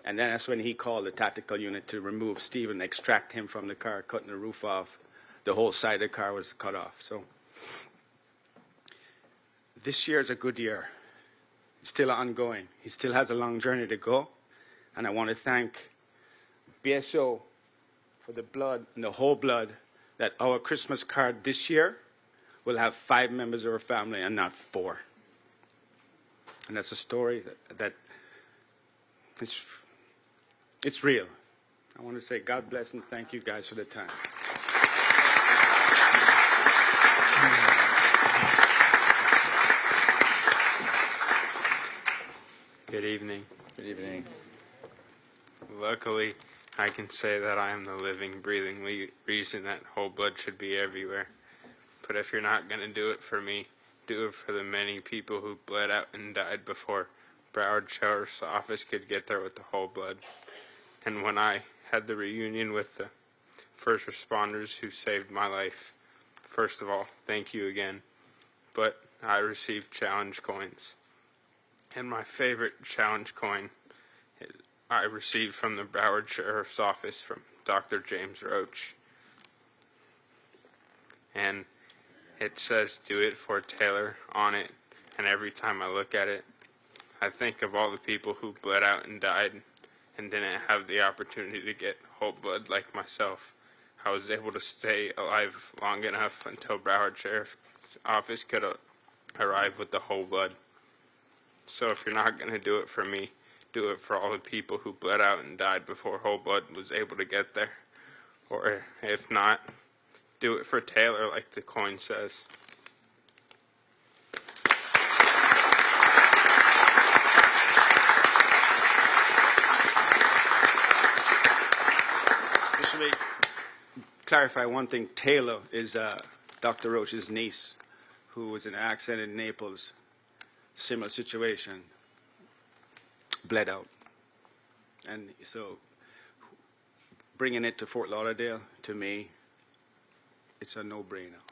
And then that's when he called the tactical unit to remove Stephen, extract him from the car, cutting the roof off. The whole side of the car was cut off. So this year is a good year. It's still ongoing. He still has a long journey to go. And I want to thank BSO for the blood and the whole blood that our Christmas card this year will have 5 members of her family and not 4. And that's a story that it's real. I want to say God bless and thank you guys for the time. Good evening. Good evening. Luckily, I can say that I am the living, breathing reason that whole blood should be everywhere. But if you're not going to do it for me, do it for the many people who bled out and died before Broward Sheriff's Office could get there with the whole blood. And when I had the reunion with the first responders who saved my life, first of all, thank you again. But I received challenge coins. And my favorite challenge coin I received from the Broward Sheriff's Office from Dr. James Roach. And it says, "Do it for Taylor" on it. And every time I look at it, I think of all the people who bled out and died and didn't have the opportunity to get whole blood like myself. I was able to stay alive long enough until Broward Sheriff's Office could arrive with the whole blood. So if you're not going to do it for me, do it for all the people who bled out and died before whole blood was able to get there. Or if not, do it for Taylor like the coin says. Just to clarify one thing, Taylor is Dr. Roach's niece, who was in an accident in Naples. Similar situation, bled out. And so bringing it to Fort Lauderdale, to me, it's a no-brainer.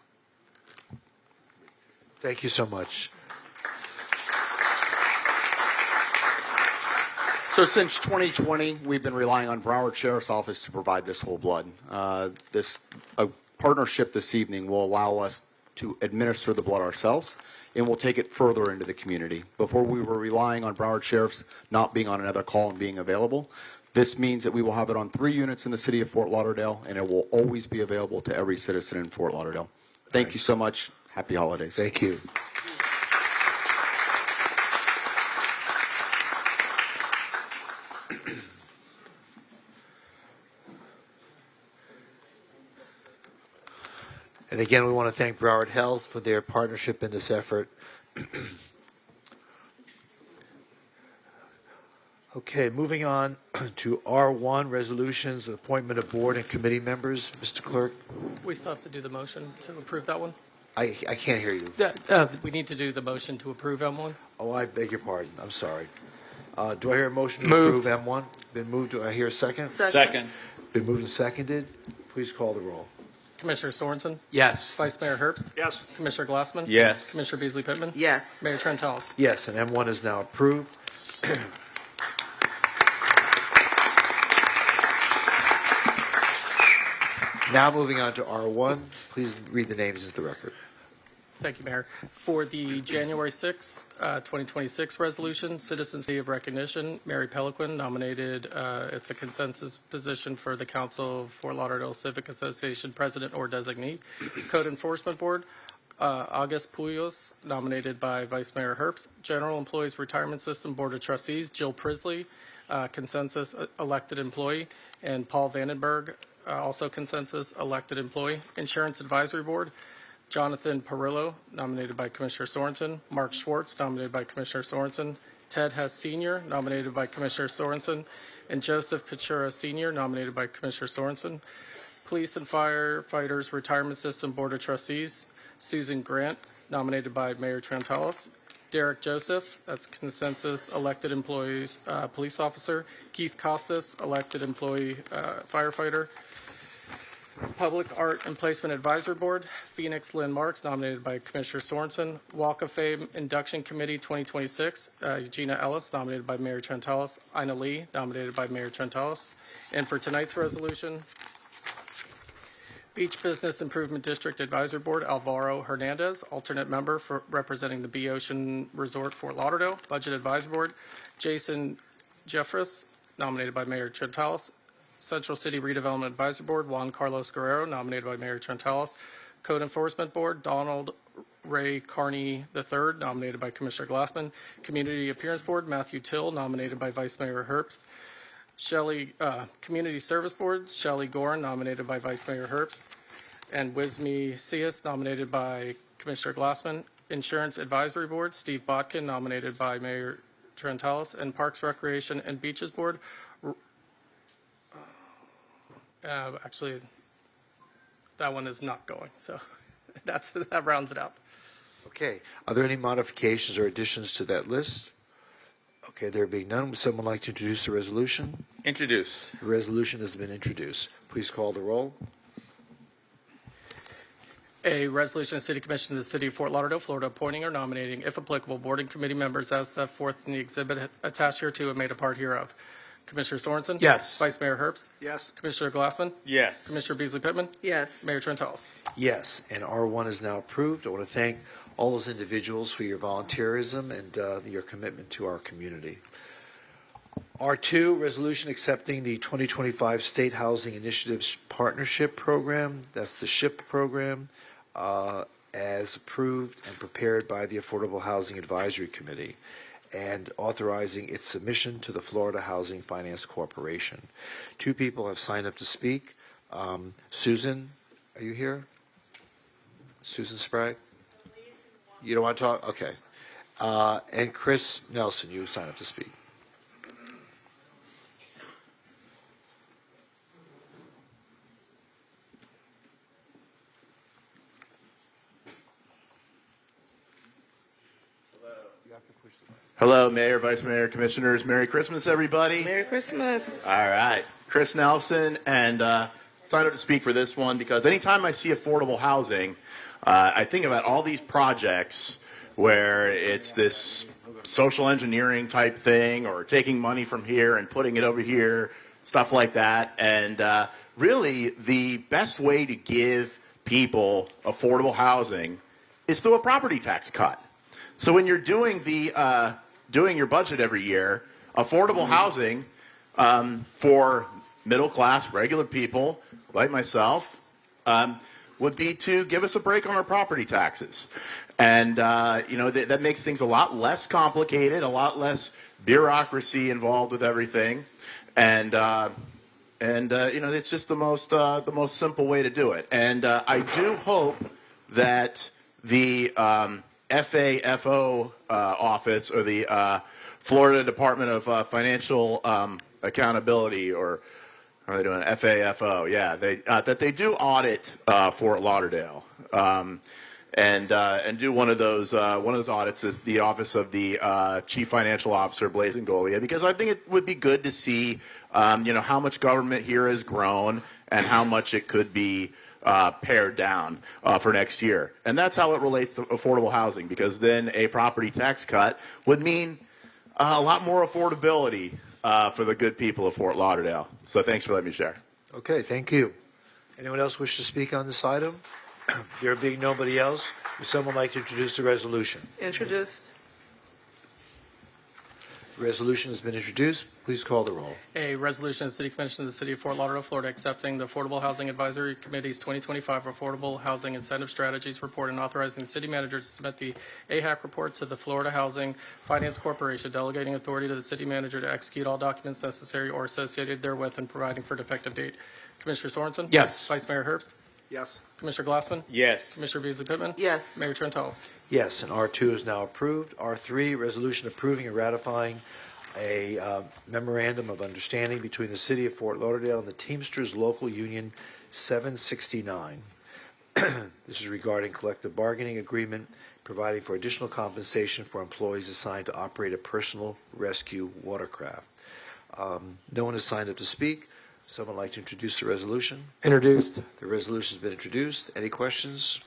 Thank you so much. So since 2020, we've been relying on Broward Sheriff's Office to provide this whole blood. This partnership this evening will allow us to administer the blood ourselves, and we'll take it further into the community. Before, we were relying on Broward Sheriff's not being on another call and being available. This means that we will have it on 3 units in the city of Fort Lauderdale, and it will always be available to every citizen in Fort Lauderdale. Thank you so much. Happy holidays. Thank you. And again, we want to thank Broward Health for their partnership in this effort. Okay, moving on to R1 resolutions, appointment of board and committee members. Mr. Clerk, We still have to do the motion to approve that one. I can't hear you. We need to do the motion to approve M1. Oh, I beg your pardon. I'm sorry. Do I hear a motion to Moved. approve M1? Been moved. Do I hear a second? Second. Been moved and seconded. Please call the roll. Commissioner Sorensen? Yes. Vice Mayor Herbst? Yes. Commissioner Glassman? Yes. Commissioner Beasley Pittman? Yes. Mayor Trentalis? Yes, and M1 is now approved. Now moving on to R1. Please read the names into the record. Thank you, Mayor. For the January 6, 2026 resolution, Citizens Day of Recognition, Mary Peliquin nominated, it's a consensus position for the Council of Fort Lauderdale Civic Association President or Designee. Code Enforcement Board, August Puyos, nominated by Vice Mayor Herbst. General Employees Retirement System Board of Trustees, Jill Prisley, consensus elected employee, and Paul Vandenberg, also consensus elected employee. Insurance Advisory Board, Jonathan Perillo, nominated by Commissioner Sorensen. Mark Schwartz, nominated by Commissioner Sorensen. Ted Hess Sr., nominated by Commissioner Sorensen. And Joseph Pachura Sr., nominated by Commissioner Sorensen. Police and Firefighters Retirement System Board of Trustees, Susan Grant, nominated by Mayor Trentalis. Derek Joseph, that's consensus elected employees, police officer. Keith Costas, elected employee, firefighter. Public Art and Placement Advisory Board, Phoenix Lynn Marks, nominated by Commissioner Sorensen. Walk of Fame Induction Committee 2026, Eugenia Ellis, nominated by Mayor Trentalis. Ina Lee, nominated by Mayor Trentalis. And for tonight's resolution, Beach Business Improvement District Advisory Board, Alvaro Hernandez, alternate member for representing the Bee Ocean Resort, Fort Lauderdale. Budget Advisory Board, Jason Jeffress, nominated by Mayor Trentalis. Central City Redevelopment Advisory Board, Juan Carlos Guerrero, nominated by Mayor Trentalis. Code Enforcement Board, Donald Ray Carney III, nominated by Commissioner Glassman. Community Appearance Board, Matthew Till, nominated by Vice Mayor Herbst. Community Service Board, Shelley Gorin, nominated by Vice Mayor Herbst. And Wisme Cias, nominated by Commissioner Glassman. Insurance Advisory Board, Steve Botkin, nominated by Mayor Trentalis. And Parks, Recreation, and Beaches Board, actually, that one is not going, so that rounds it out. Okay. Are there any modifications or additions to that list? Okay, there being none, would someone like to introduce the resolution? Introduced. The resolution has been introduced. Please call the roll. A resolution of the City Commission of the City of Fort Lauderdale, Florida, appointing or nominating, if applicable, board and committee members as set forth in the exhibit attached hereto and made a part hereof. Commissioner Sorensen? Yes. Vice Mayor Herbst? Yes. Commissioner Glassman? Yes. Commissioner Beasley Pittman? Yes. Mayor Trentalis? Yes, and R1 is now approved. I want to thank all those individuals for your volunteerism and your commitment to our community. R2, resolution accepting the 2025 State Housing Initiatives Partnership Program, that's the SHIP program, as approved and prepared by the Affordable Housing Advisory Committee, and authorizing its submission to the Florida Housing Finance Corporation. Two people have signed up to speak. Susan, are you here? Susan Sprague? You don't want to talk? Okay. And Chris Nelson, you signed up to speak. Hello, Mayor, Vice Mayor, Commissioners. Merry Christmas, everybody. Merry Christmas. All right. Chris Nelson, and signed up to speak for this one because anytime I see affordable housing, I think about all these projects where it's this social engineering type thing or taking money from here and putting it over here, stuff like that. And really, the best way to give people affordable housing is through a property tax cut. So when you're doing doing your budget every year, affordable housing for middle class, regular people like myself would be to give us a break on our property taxes. And, that makes things a lot less complicated, a lot less bureaucracy involved with everything. And it's just the most simple way to do it. And I do hope that the FAFO office, or the Florida Department of Financial Accountability, or are they doing FAFO? Yeah, that they do audit Fort Lauderdale, and do one of those audits is the office of the Chief Financial Officer, Blazing Golia, because I think it would be good to see how much government here has grown and how much it could be pared down for next year. And that's how it relates to affordable housing, because then a property tax cut would mean a lot more affordability for the good people of Fort Lauderdale. So thanks for letting me share. Okay, thank you. Anyone else wish to speak on this item? There being nobody else, would someone like to introduce the resolution? Introduced. The resolution has been introduced. Please call the roll. A resolution of the City Commission of the City of Fort Lauderdale, Florida, accepting the Affordable Housing Advisory Committee's 2025 Affordable Housing Incentive Strategies Report and authorizing the city manager to submit the AHAC report to the Florida Housing Finance Corporation, delegating authority to the city manager to execute all documents necessary or associated therewith and providing for an effective date. Commissioner Sorensen? Yes. Vice Mayor Herbst? Yes. Commissioner Glassman? Yes. Commissioner Beasley Pittman? Yes. Mayor Trentalis? Yes, and R2 is now approved. R3, resolution approving and ratifying a memorandum of understanding between the City of Fort Lauderdale and the Teamsters Local Union 769. This is regarding collective bargaining agreement, providing for additional compensation for employees assigned to operate a personal rescue watercraft. No one has signed up to speak. Someone like to introduce the resolution? Introduced. The resolution has been introduced. Any questions?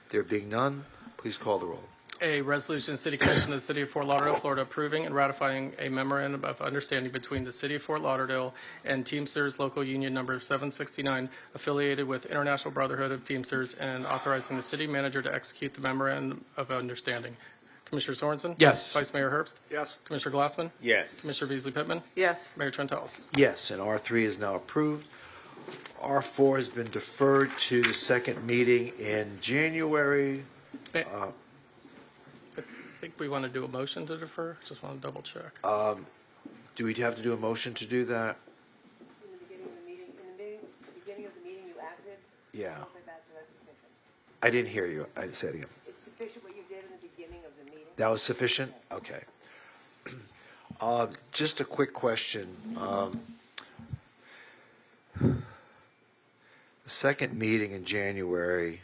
There being none, please call the roll. A resolution of the City Commission of the City of Fort Lauderdale, Florida, approving and ratifying a memorandum of understanding between the City of Fort Lauderdale and Teamsters Local Union Number 769, affiliated with International Brotherhood of Teamsters, and authorizing the city manager to execute the memorandum of understanding. Commissioner Sorensen? Yes. Vice Mayor Herbst? Yes. Commissioner Glassman? Yes. Commissioner Beasley Pittman? Yes. Mayor Trentalis? Yes, and R3 is now approved. R4 has been deferred to the second meeting in January. I think we want to do a motion to defer. Just want to double check. Do we have to do a motion to do that? Yeah. I didn't hear you. I said it again. It's sufficient what you did in the beginning of the meeting. That was sufficient? Okay. Just a quick question. The second meeting in January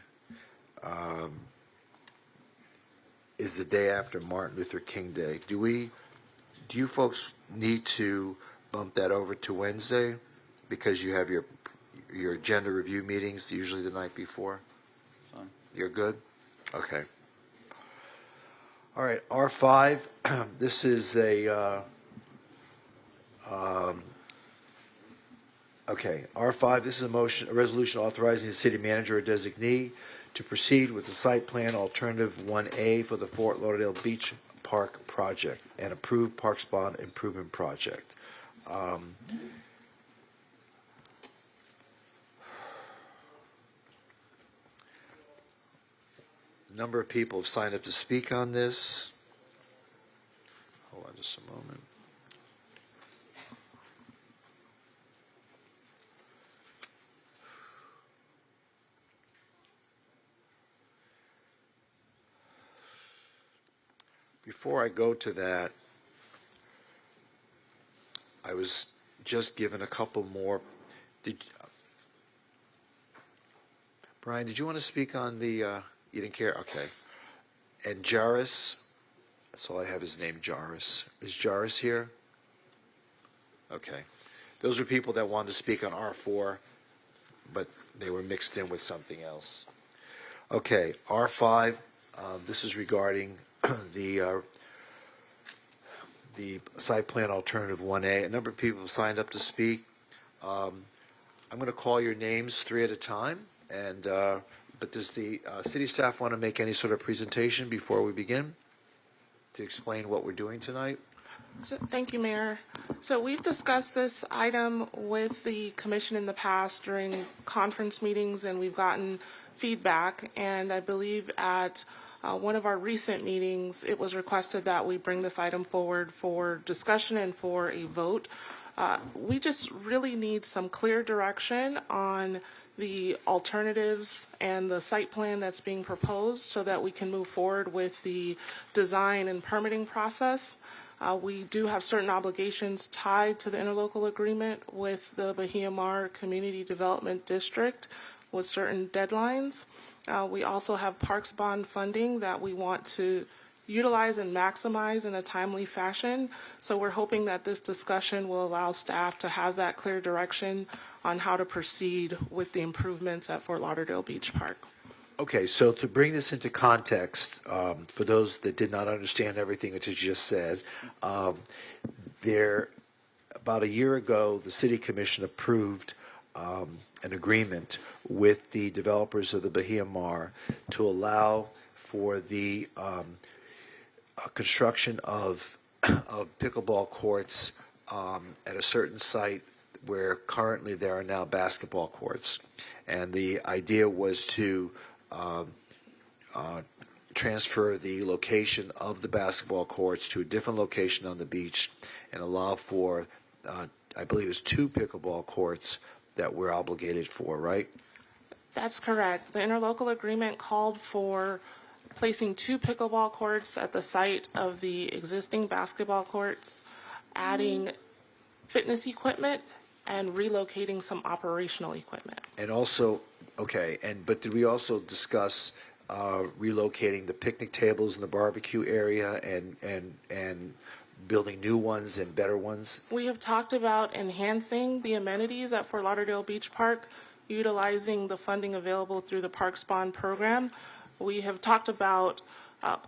is the day after Martin Luther King Day. Do you folks need to bump that over to Wednesday because you have your agenda review meetings usually the night before? Fine. You're good? Okay. All right, R5, this is a, R5, this is a resolution authorizing the city manager or designee to proceed with the site plan alternative 1A for the Fort Lauderdale Beach Park project and approved Parks Bond improvement project. Number of people have signed up to speak on this. Hold on just a moment. Before I go to that, I was just given a couple more. Brian, did you want to speak on the... You didn't care? Okay. And Jairus, that's all I have his name, Jairus. Is Jairus here? Okay. Those are people that wanted to speak on R4, but they were mixed in with something else. Okay, R5, this is regarding the site plan alternative 1A. A number of people have signed up to speak. I'm going to call your names three at a time, and but does the city staff want to make any sort of presentation before we begin to explain what we're doing tonight? So, thank you, Mayor. So we've discussed this item with the commission in the past during conference meetings, and we've gotten feedback. And I believe at one of our recent meetings, it was requested that we bring this item forward for discussion and for a vote. We just really need some clear direction on the alternatives and the site plan that's being proposed so that we can move forward with the design and permitting process. We do have certain obligations tied to the interlocal agreement with the Bahia Mar Community Development District with certain deadlines. We also have Parks Bond funding that we want to utilize and maximize in a timely fashion. So we're hoping that this discussion will allow staff to have that clear direction on how to proceed with the improvements at Fort Lauderdale Beach Park. Okay, so to bring this into context, for those that did not understand everything that you just said, about a year ago, the City Commission approved an agreement with the developers of the Bahia Mar to allow for the construction of pickleball courts at a certain site where currently there are now basketball courts. And the idea was to transfer the location of the basketball courts to a different location on the beach and allow for, I believe it's 2 pickleball courts that we're obligated for, right? That's correct. The interlocal agreement called for placing 2 pickleball courts at the site of the existing basketball courts, adding fitness equipment, and relocating some operational equipment. And also, but did we also discuss relocating the picnic tables in the barbecue area and building new ones and better ones? We have talked about enhancing the amenities at Fort Lauderdale Beach Park, utilizing the funding available through the Parks Bond program. We have talked about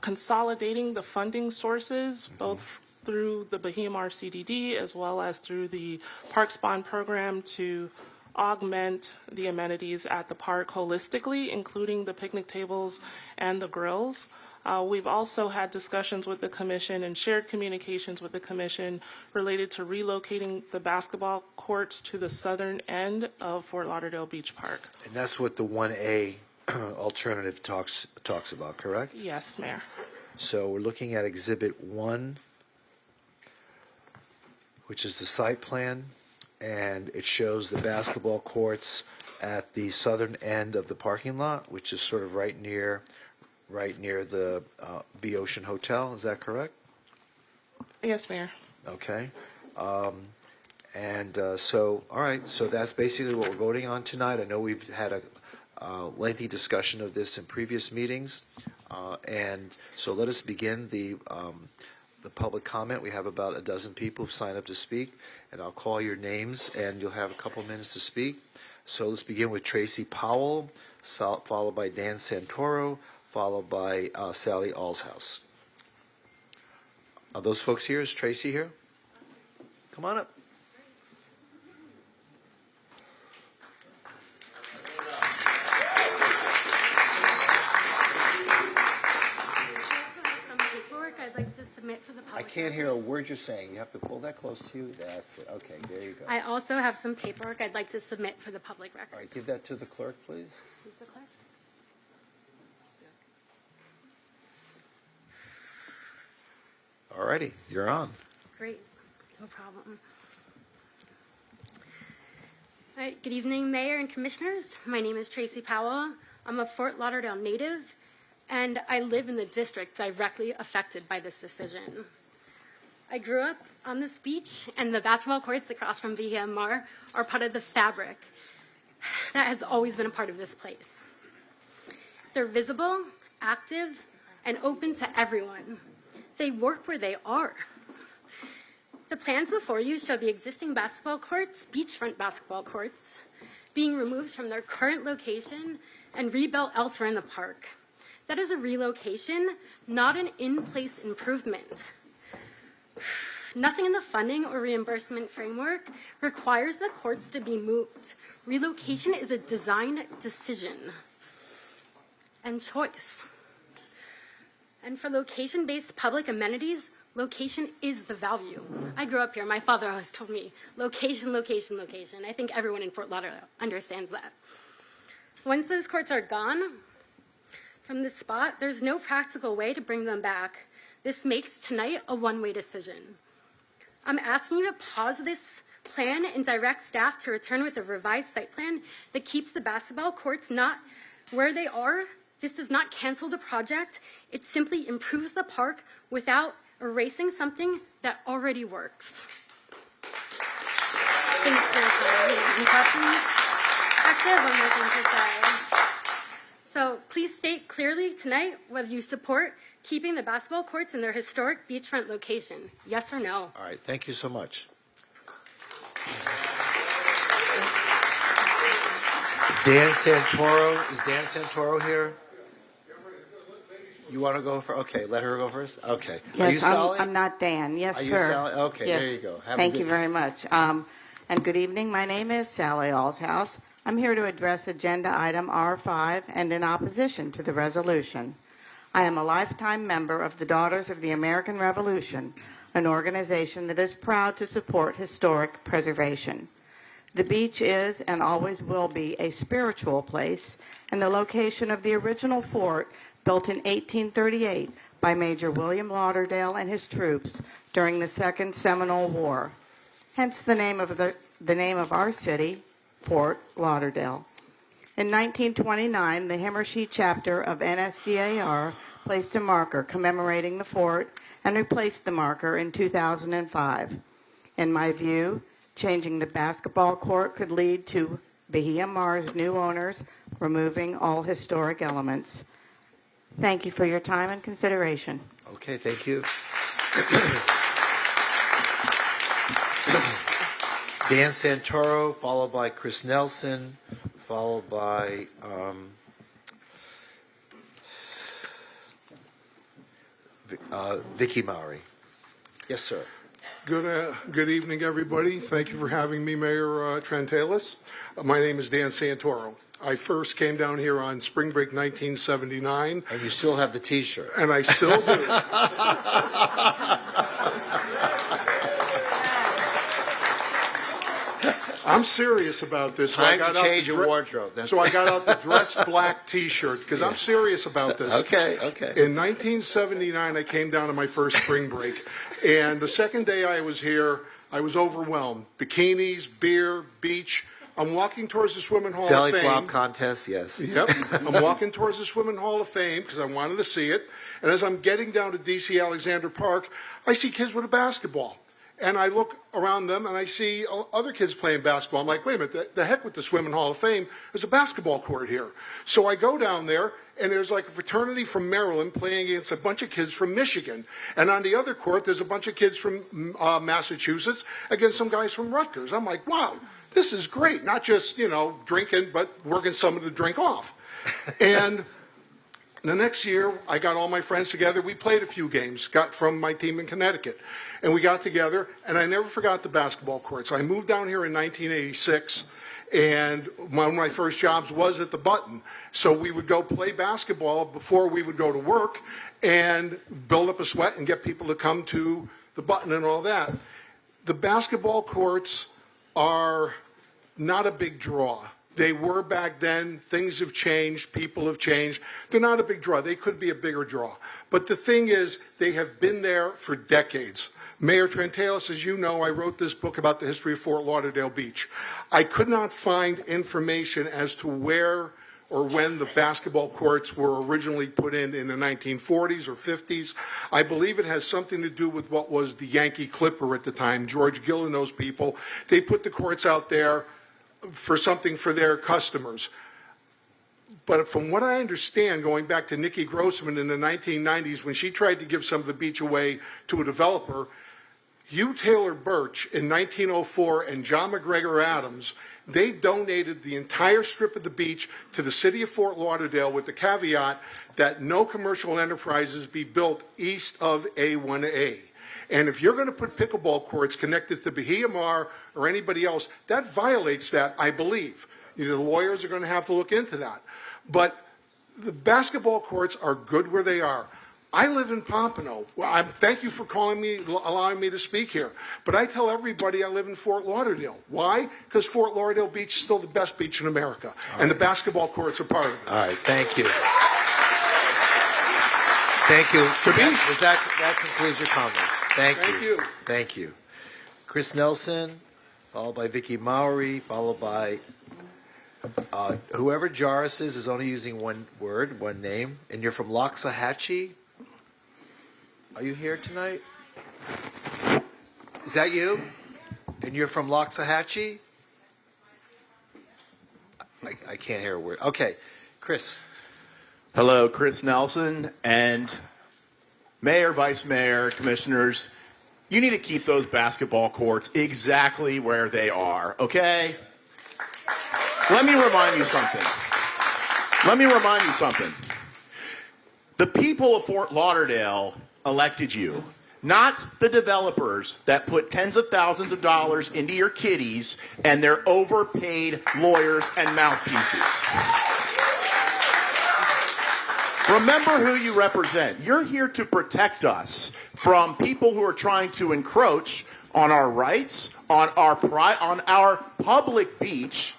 consolidating the funding sources, both through the Bahia Mar CDD as well as through the Parks Bond program to augment the amenities at the park holistically, including the picnic tables and the grills. We've also had discussions with the commission and shared communications with the commission related to relocating the basketball courts to the southern end of Fort Lauderdale Beach Park. And that's what the 1A alternative talks about, correct? Yes, Mayor. So we're looking at Exhibit 1, which is the site plan, and it shows the basketball courts at the southern end of the parking lot, which is sort of right near the B Ocean Hotel. Is that correct? Yes, Mayor. Okay. All right. So that's basically what we're voting on tonight. I know we've had a lengthy discussion of this in previous meetings, and so let us begin the public comment. We have about a dozen people who've signed up to speak, and I'll call your names, and you'll have a couple minutes to speak. So let's begin with Tracy Powell, followed by Dan Santoro, followed by Sally Allshouse. Are those folks here? Is Tracy here? Come on up. I'd like to submit for the public. I can't hear a word you're saying. You have to pull that close to you. That's it. Okay, there you go. I also have some paperwork I'd like to submit for the public record. All right, give that to the clerk, please. Who's the clerk? All righty, you're on. Great, no problem. All right, good evening, Mayor and Commissioners. My name is Tracy Powell. I'm a Fort Lauderdale native, and I live in the district directly affected by this decision. I grew up on this beach, and the basketball courts across from VMR are part of the fabric that has always been a part of this place. They're visible, active, and open to everyone. They work where they are. The plans before you show the existing basketball courts, beachfront basketball courts, being removed from their current location and rebuilt elsewhere in the park. That is a relocation, not an in-place improvement. Nothing in the funding or reimbursement framework requires the courts to be moved. Relocation is a design decision and choice. And for location-based public amenities, location is the value. I grew up here. My father always told me, location, location, location. I think everyone in Fort Lauderdale understands that. Once those courts are gone from this spot, there's no practical way to bring them back. This makes tonight a one-way decision. I'm asking you to pause this plan and direct staff to return with a revised site plan that keeps the basketball courts not where they are. This does not cancel the project. It simply improves the park without erasing something that already works. Thanks for your time. Any questions? Actually, I have one more thing to say. So please state clearly tonight whether you support keeping the basketball courts in their historic beachfront location. Yes or no? All right, thank you so much. Dan Santoro, is Dan Santoro here? You want to go for? Okay, let her go first. Okay. Yes, Are you Sally? I'm not Dan. Yes, Are you sir. Sally? Okay, yes. there you go. Have a Thank good- you very much. And good evening. My name is Sally Allshouse. I'm here to address agenda item R5 and in opposition to the resolution. I am a lifetime member of the Daughters of the American Revolution, an organization that is proud to support historic preservation. The beach is and always will be a spiritual place, and the location of the original fort built in 1838 by Major William Lauderdale and his troops during the Second Seminole War. Hence the name of our city, Fort Lauderdale. In 1929, the Himmershey chapter of NSDAR placed a marker commemorating the fort and replaced the marker in 2005. In my view, changing the basketball court could lead to Bahia Mar's new owners removing all historic elements. Thank you for your time and consideration. Okay, thank you. Dan Santoro, followed by Chris Nelson, followed by Vicky Mowry. Yes, sir. Good evening, everybody. Thank you for having me, Mayor Trentalis. My name is Dan Santoro. I first came down here on spring break 1979. And you still have the T-shirt. And I still do. I'm serious about this. Time to change your wardrobe. So I got out the dress black T-shirt because I'm serious about this. Okay. In 1979, I came down on my first spring break. And the second day I was here, I was overwhelmed. Bikinis, beer, beach. I'm walking towards the Swimming Hall Belly of Fame. flop contest, yes. Yep. I'm walking towards the Swimming Hall of Fame because I wanted to see it. And as I'm getting down to D.C. Alexander Park, I see kids with a basketball. And I look around them and I see other kids playing basketball. I'm like, wait a minute, the heck with the Swimming Hall of Fame. There's a basketball court here. So I go down there and there's like a fraternity from Maryland playing against a bunch of kids from Michigan. And on the other court, there's a bunch of kids from Massachusetts against some guys from Rutgers. I'm like, wow, this is great. Not just, drinking, but working someone to drink off. And the next year, I got all my friends together. We played a few games, got from my team in Connecticut. And we got together, and I never forgot the basketball courts. I moved down here in 1986, and one of my first jobs was at the Button. So we would go play basketball before we would go to work and build up a sweat and get people to come to the Button and all that. The basketball courts are not a big draw. They were back then. Things have changed. People have changed. They're not a big draw. They could be a bigger draw. But the thing is, they have been there for decades. Mayor Trantalis, as you know, I wrote this book about the history of Fort Lauderdale Beach. I could not find information as to where or when the basketball courts were originally put in the 1940s or 50s. I believe it has something to do with what was the Yankee Clipper at the time, George Gill and those people. They put the courts out there for something for their customers. But from what I understand, going back to Nikki Grossman in the 1990s, when she tried to give some of the beach away to a developer, Hugh Taylor Birch in 1904 and John McGregor Adams, they donated the entire strip of the beach to the city of Fort Lauderdale with the caveat that no commercial enterprises be built east of A1A. And if you're going to put pickleball courts connected to Bahia Mar or anybody else, that violates that, I believe. The lawyers are going to have to look into that. But the basketball courts are good where they are. I live in Pompano. Well, thank you for allowing me to speak here. But I tell everybody I live in Fort Lauderdale. Why? Because Fort Lauderdale Beach is still the best beach in America. And the basketball courts are part of it. All right, thank you. Thank you. That concludes your comments. Thank you. Chris Nelson, followed by Vicky Mowry, followed by whoever Jarvis is only using one word, one name. And you're from Loxahatchee? Are you here tonight? Is that you? And you're from Loxahatchee? I can't hear a word. Okay, Chris. Hello, Chris Nelson, and Mayor, Vice Mayor, Commissioners, you need to keep those basketball courts exactly where they are, okay? Let me remind you something. The people of Fort Lauderdale elected you, not the developers that put tens of thousands of dollars into your kitties and their overpaid lawyers and mouthpieces. Remember who you represent. You're here to protect us from people who are trying to encroach on our rights, on our public beach.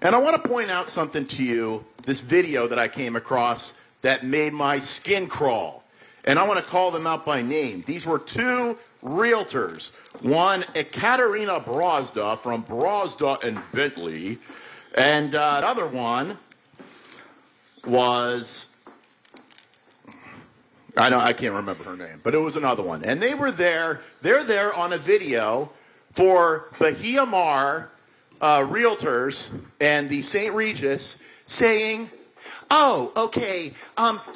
And I want to point out something to you, this video that I came across that made my skin crawl. And I want to call them out by name. These were two realtors. One, Ekaterina Brozda from Brozda and Bentley. And the other one was, I can't remember her name, but it was another one. And they were there, they're there on a video for Bahia Mar realtors and the St. Regis saying, oh, okay,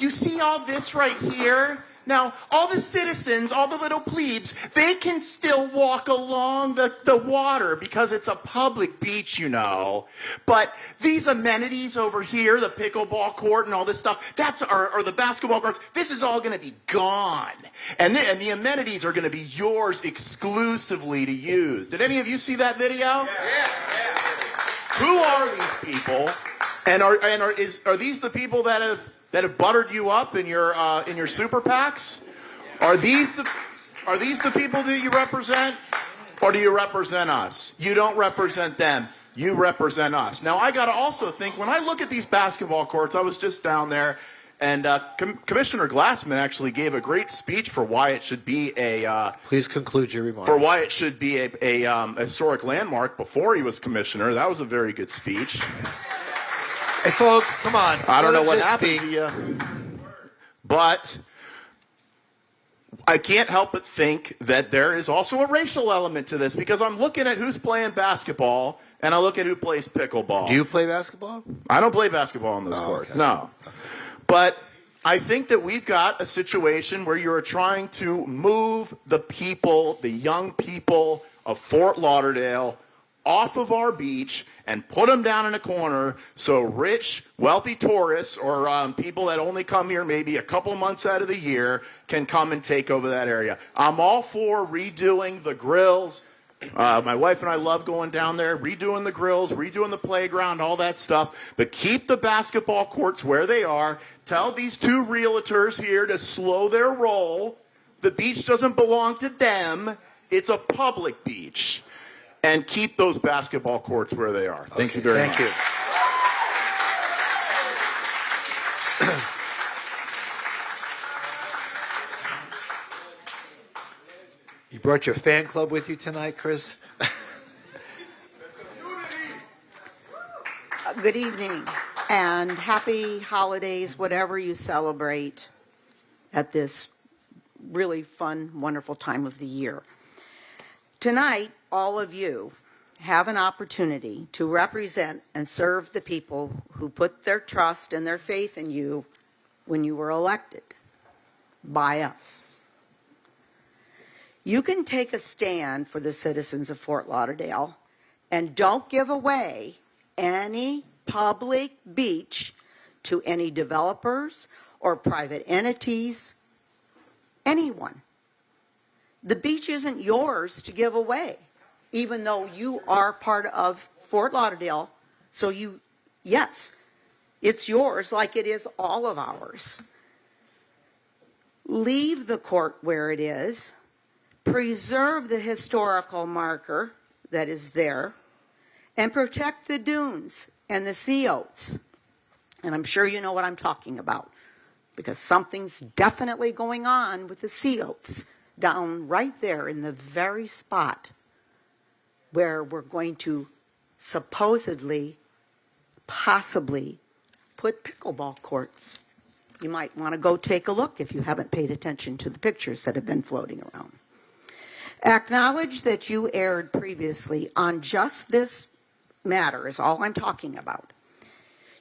you see all this right here? Now, all the citizens, all the little plebes, they can still walk along the water because it's a public beach, you know. But these amenities over here, the pickleball court and all this stuff, or the basketball courts, this is all going to be gone. And the amenities are going to be yours exclusively to use. Did any of you see that video? Yeah. Who are these people? And are these the people that have buttered you up in your super PACs? Are these the people that you represent, or do you represent us? You don't represent them. You represent us. Now I got to also think, when I look at these basketball courts, I was just down there, and Commissioner Glassman actually gave a great speech for why it should be a. Please conclude your remarks. For why it should be a historic landmark before he was commissioner. That was a very good speech. Hey, folks, come on. I don't know what happened to you, but I can't help but think that there is also a racial element to this, because I'm looking at who's playing basketball and I look at who plays pickleball. Do you play basketball? I don't play basketball on those courts, no. But I think that we've got a situation where you're trying to move the people, the young people of Fort Lauderdale, off of our beach and put them down in a corner so rich, wealthy tourists or people that only come here maybe a couple months out of the year can come and take over that area. I'm all for redoing the grills. My wife and I love going down there, redoing the grills, redoing the playground, all that stuff. But keep the basketball courts where they are. Tell these two realtors here to slow their roll. The beach doesn't belong to them. It's a public beach. And keep those basketball courts where they are. Thank you very much. Thank you. You brought your fan club with you tonight, Chris? Good evening and happy holidays, whatever you celebrate at this really fun, wonderful time of the year. Tonight, all of you have an opportunity to represent and serve the people who put their trust and their faith in you when you were elected by us. You can take a stand for the citizens of Fort Lauderdale and don't give away any public beach to any developers or private entities, anyone. The beach isn't yours to give away, even though you are part of Fort Lauderdale. So yes, it's yours like it is all of ours. Leave the court where it is. Preserve the historical marker that is there, and protect the dunes and the sea oats. And I'm sure you know what I'm talking about, because something's definitely going on with the sea oats down right there in the very spot where we're going to supposedly, possibly put pickleball courts. You might want to go take a look if you haven't paid attention to the pictures that have been floating around. Acknowledge that you erred previously on just this matter is all I'm talking about.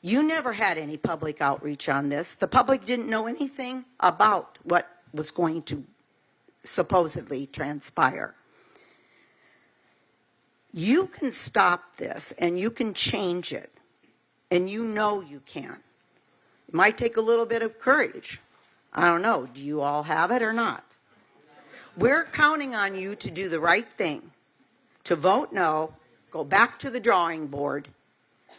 You never had any public outreach on this. The public didn't know anything about what was going to supposedly transpire. You can stop this and you can change it, and you know you can. It might take a little bit of courage. I don't know. Do you all have it or not? We're counting on you to do the right thing, to vote no, go back to the drawing board,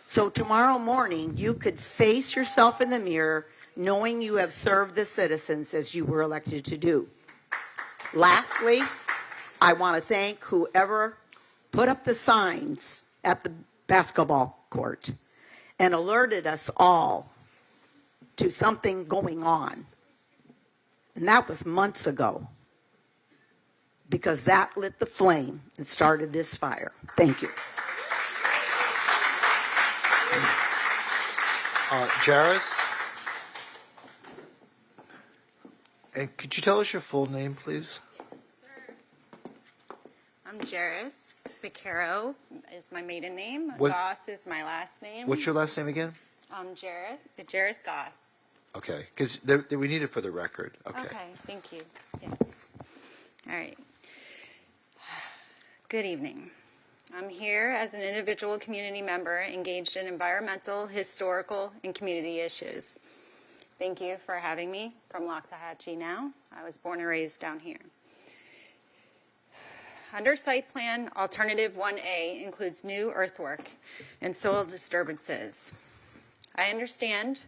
so tomorrow morning you could face yourself in the mirror knowing you have served the citizens as you were elected to do. Lastly, I want to thank whoever put up the signs at the basketball court and alerted us all to something going on. And that was months ago, because that lit the flame and started this fire. Thank you. Jairus? And could you tell us your full name, please? I'm Jairus. Beccaro is my maiden name. What- Goss is my last name. What's your last name again? Jairus Goss. Okay, because we need it for the record. Okay. Thank you. Yes. All right. Good evening. I'm here as an individual community member engaged in environmental, historical, and community issues. Thank you for having me from Loxahatchee now. I was born and raised down here. Under Site Plan Alternative 1A includes new earthwork and soil disturbances. I understand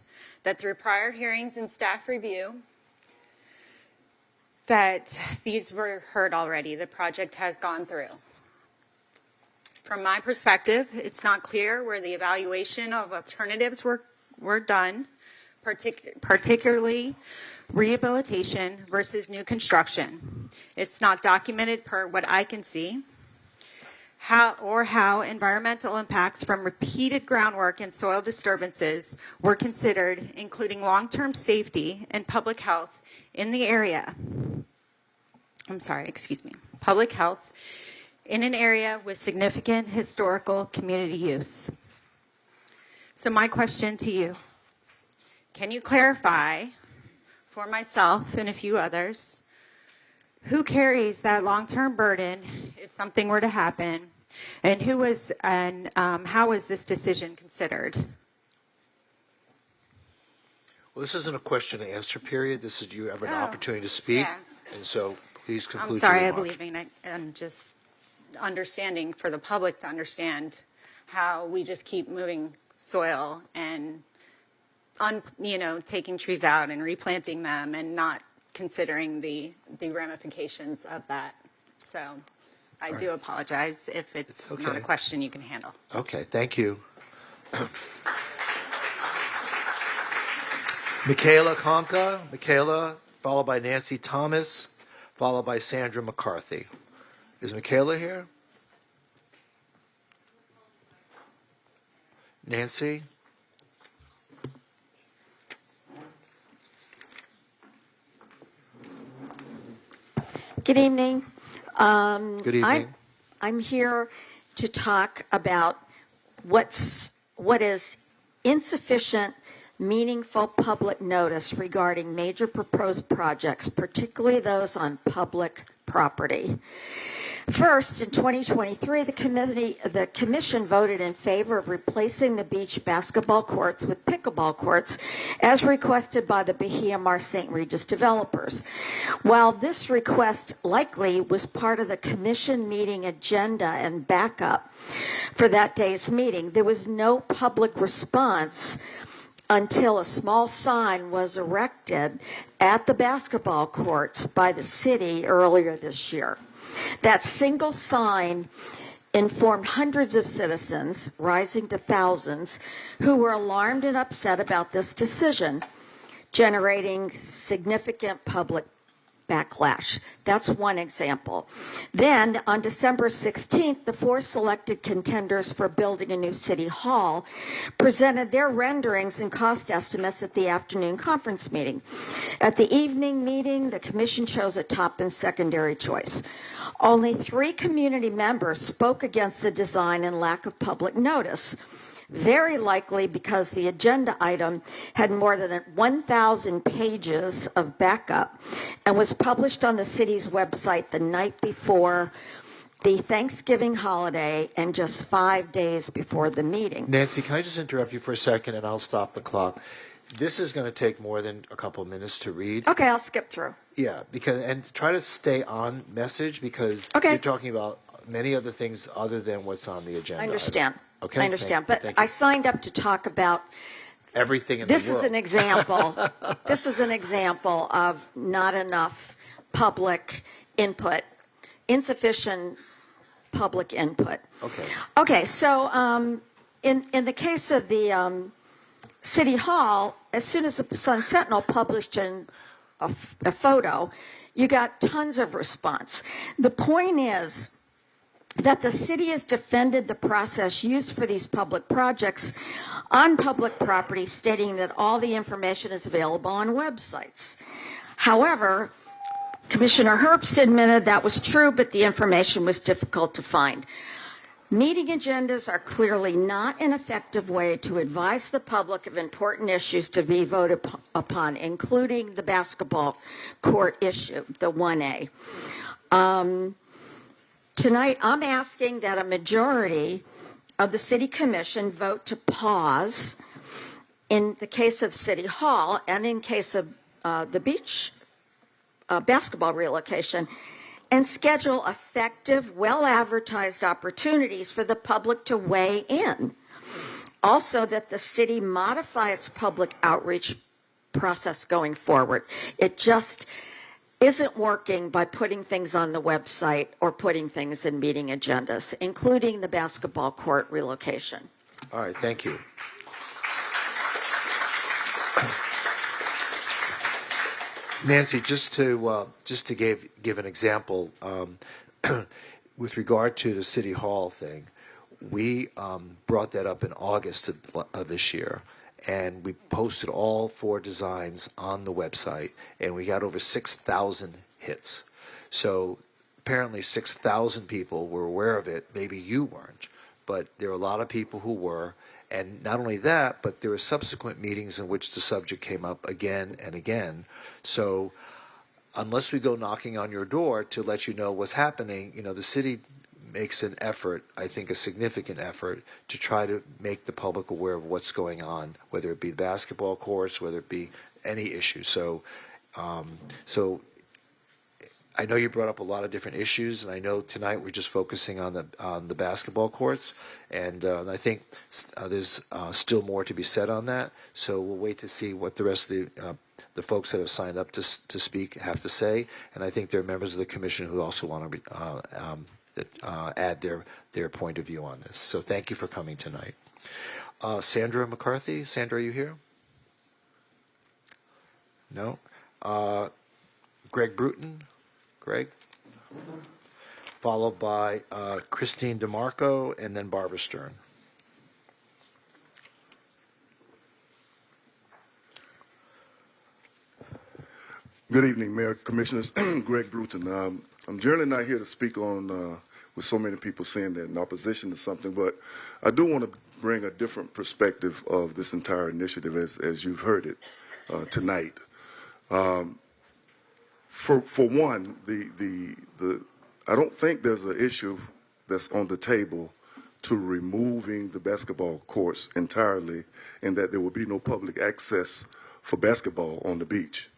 that through prior hearings and staff review, that these were heard already. The project has gone through. From my perspective, it's not clear where the evaluation of alternatives were done, particularly rehabilitation versus new construction. It's not documented per what I can see, how environmental impacts from repeated groundwork and soil disturbances were considered, including long-term safety and public health in the area. Public health in an area with significant historical community use. So my question to you, can you clarify for myself and a few others, who carries that long-term burden if something were to happen, and how was this decision considered? Well, this isn't a question and answer period. This is you have an opportunity to speak, and so please conclude. I'm sorry, your I remarks. believe I'm just understanding for the public to understand how we just keep moving soil and taking trees out and replanting them and not considering the ramifications of that. So I do apologize if it's not a question you can handle. Okay, thank you. Michaela Conca, followed by Nancy Thomas, followed by Sandra McCarthy. Is Michaela here? Nancy? Good evening. Good evening. I'm here to talk about what is insufficient, meaningful public notice regarding major proposed projects, particularly those on public property. First, in 2023, the commission voted in favor of replacing the beach basketball courts with pickleball courts as requested by the Bahia Mar St. Regis developers. While this request likely was part of the commission meeting agenda and backup for that day's meeting, there was no public response until a small sign was erected at the basketball courts by the city earlier this year. That single sign informed hundreds of citizens, rising to thousands, who were alarmed and upset about this decision, generating significant public backlash. That's one example. Then, on December 16th, the 4 selected contenders for building a new city hall presented their renderings and cost estimates at the afternoon conference meeting. At the evening meeting, the commission chose a top and secondary choice. Only 3 community members spoke against the design and lack of public notice, very likely because the agenda item had more than 1,000 pages of backup and was published on the city's website the night before the Thanksgiving holiday and just 5 days before the meeting. Nancy, can I just interrupt you for a second and I'll stop the clock? This is going to take more than a couple of minutes to read. Okay, I'll skip through. Yeah, and try to stay on message because you're talking about many other things other than what's on the agenda. I understand. Okay, I understand. thank But you. I signed up to talk about Everything in this the world. is an example. This is an example of not enough public input, insufficient public input. Okay. Okay, so in the case of the City Hall, as soon as the Sun Sentinel published a photo, you got tons of response. The point is that the city has defended the process used for these public projects on public property, stating that all the information is available on websites. However, Commissioner Herbst admitted that was true, but the information was difficult to find. Meeting agendas are clearly not an effective way to advise the public of important issues to be voted upon, including the basketball court issue, the 1A. Tonight, I'm asking that a majority of the City Commission vote to pause in the case of City Hall and in case of the beach basketball relocation, and schedule effective, well-advertised opportunities for the public to weigh in. Also, that the city modify its public outreach process going forward. It just isn't working by putting things on the website or putting things in meeting agendas, including the basketball court relocation. All right, thank you. Nancy, just to give an example, with regard to the City Hall thing, we brought that up in August of this year, and we posted all 4 designs on the website, and we got over 6,000 hits. So apparently 6,000 people were aware of it. Maybe you weren't, but there were a lot of people who were. And not only that, but there were subsequent meetings in which the subject came up again and again. So unless we go knocking on your door to let you know what's happening, the city makes an effort, I think a significant effort, to try to make the public aware of what's going on, whether it be basketball courts, whether it be any issue. So I know you brought up a lot of different issues, and I know tonight we're just focusing on the basketball courts, and I think there's still more to be said on that. So we'll wait to see what the rest of the folks that have signed up to speak have to say, and I think there are members of the commission who also want to add their point of view on this. So thank you for coming tonight. Sandra McCarthy. Sandra, are you here? No. Greg Bruton. Greg, followed by Christine DeMarco, and then Barbara Stern. Good evening, Mayor, Commissioners. Greg Bruton. I'm generally not here to speak on, with so many people saying they're in opposition to something, but I do want to bring a different perspective of this entire initiative as you've heard it tonight. For one, I don't think there's an issue that's on the table to removing the basketball courts entirely, and that there will be no public access for basketball on the beach.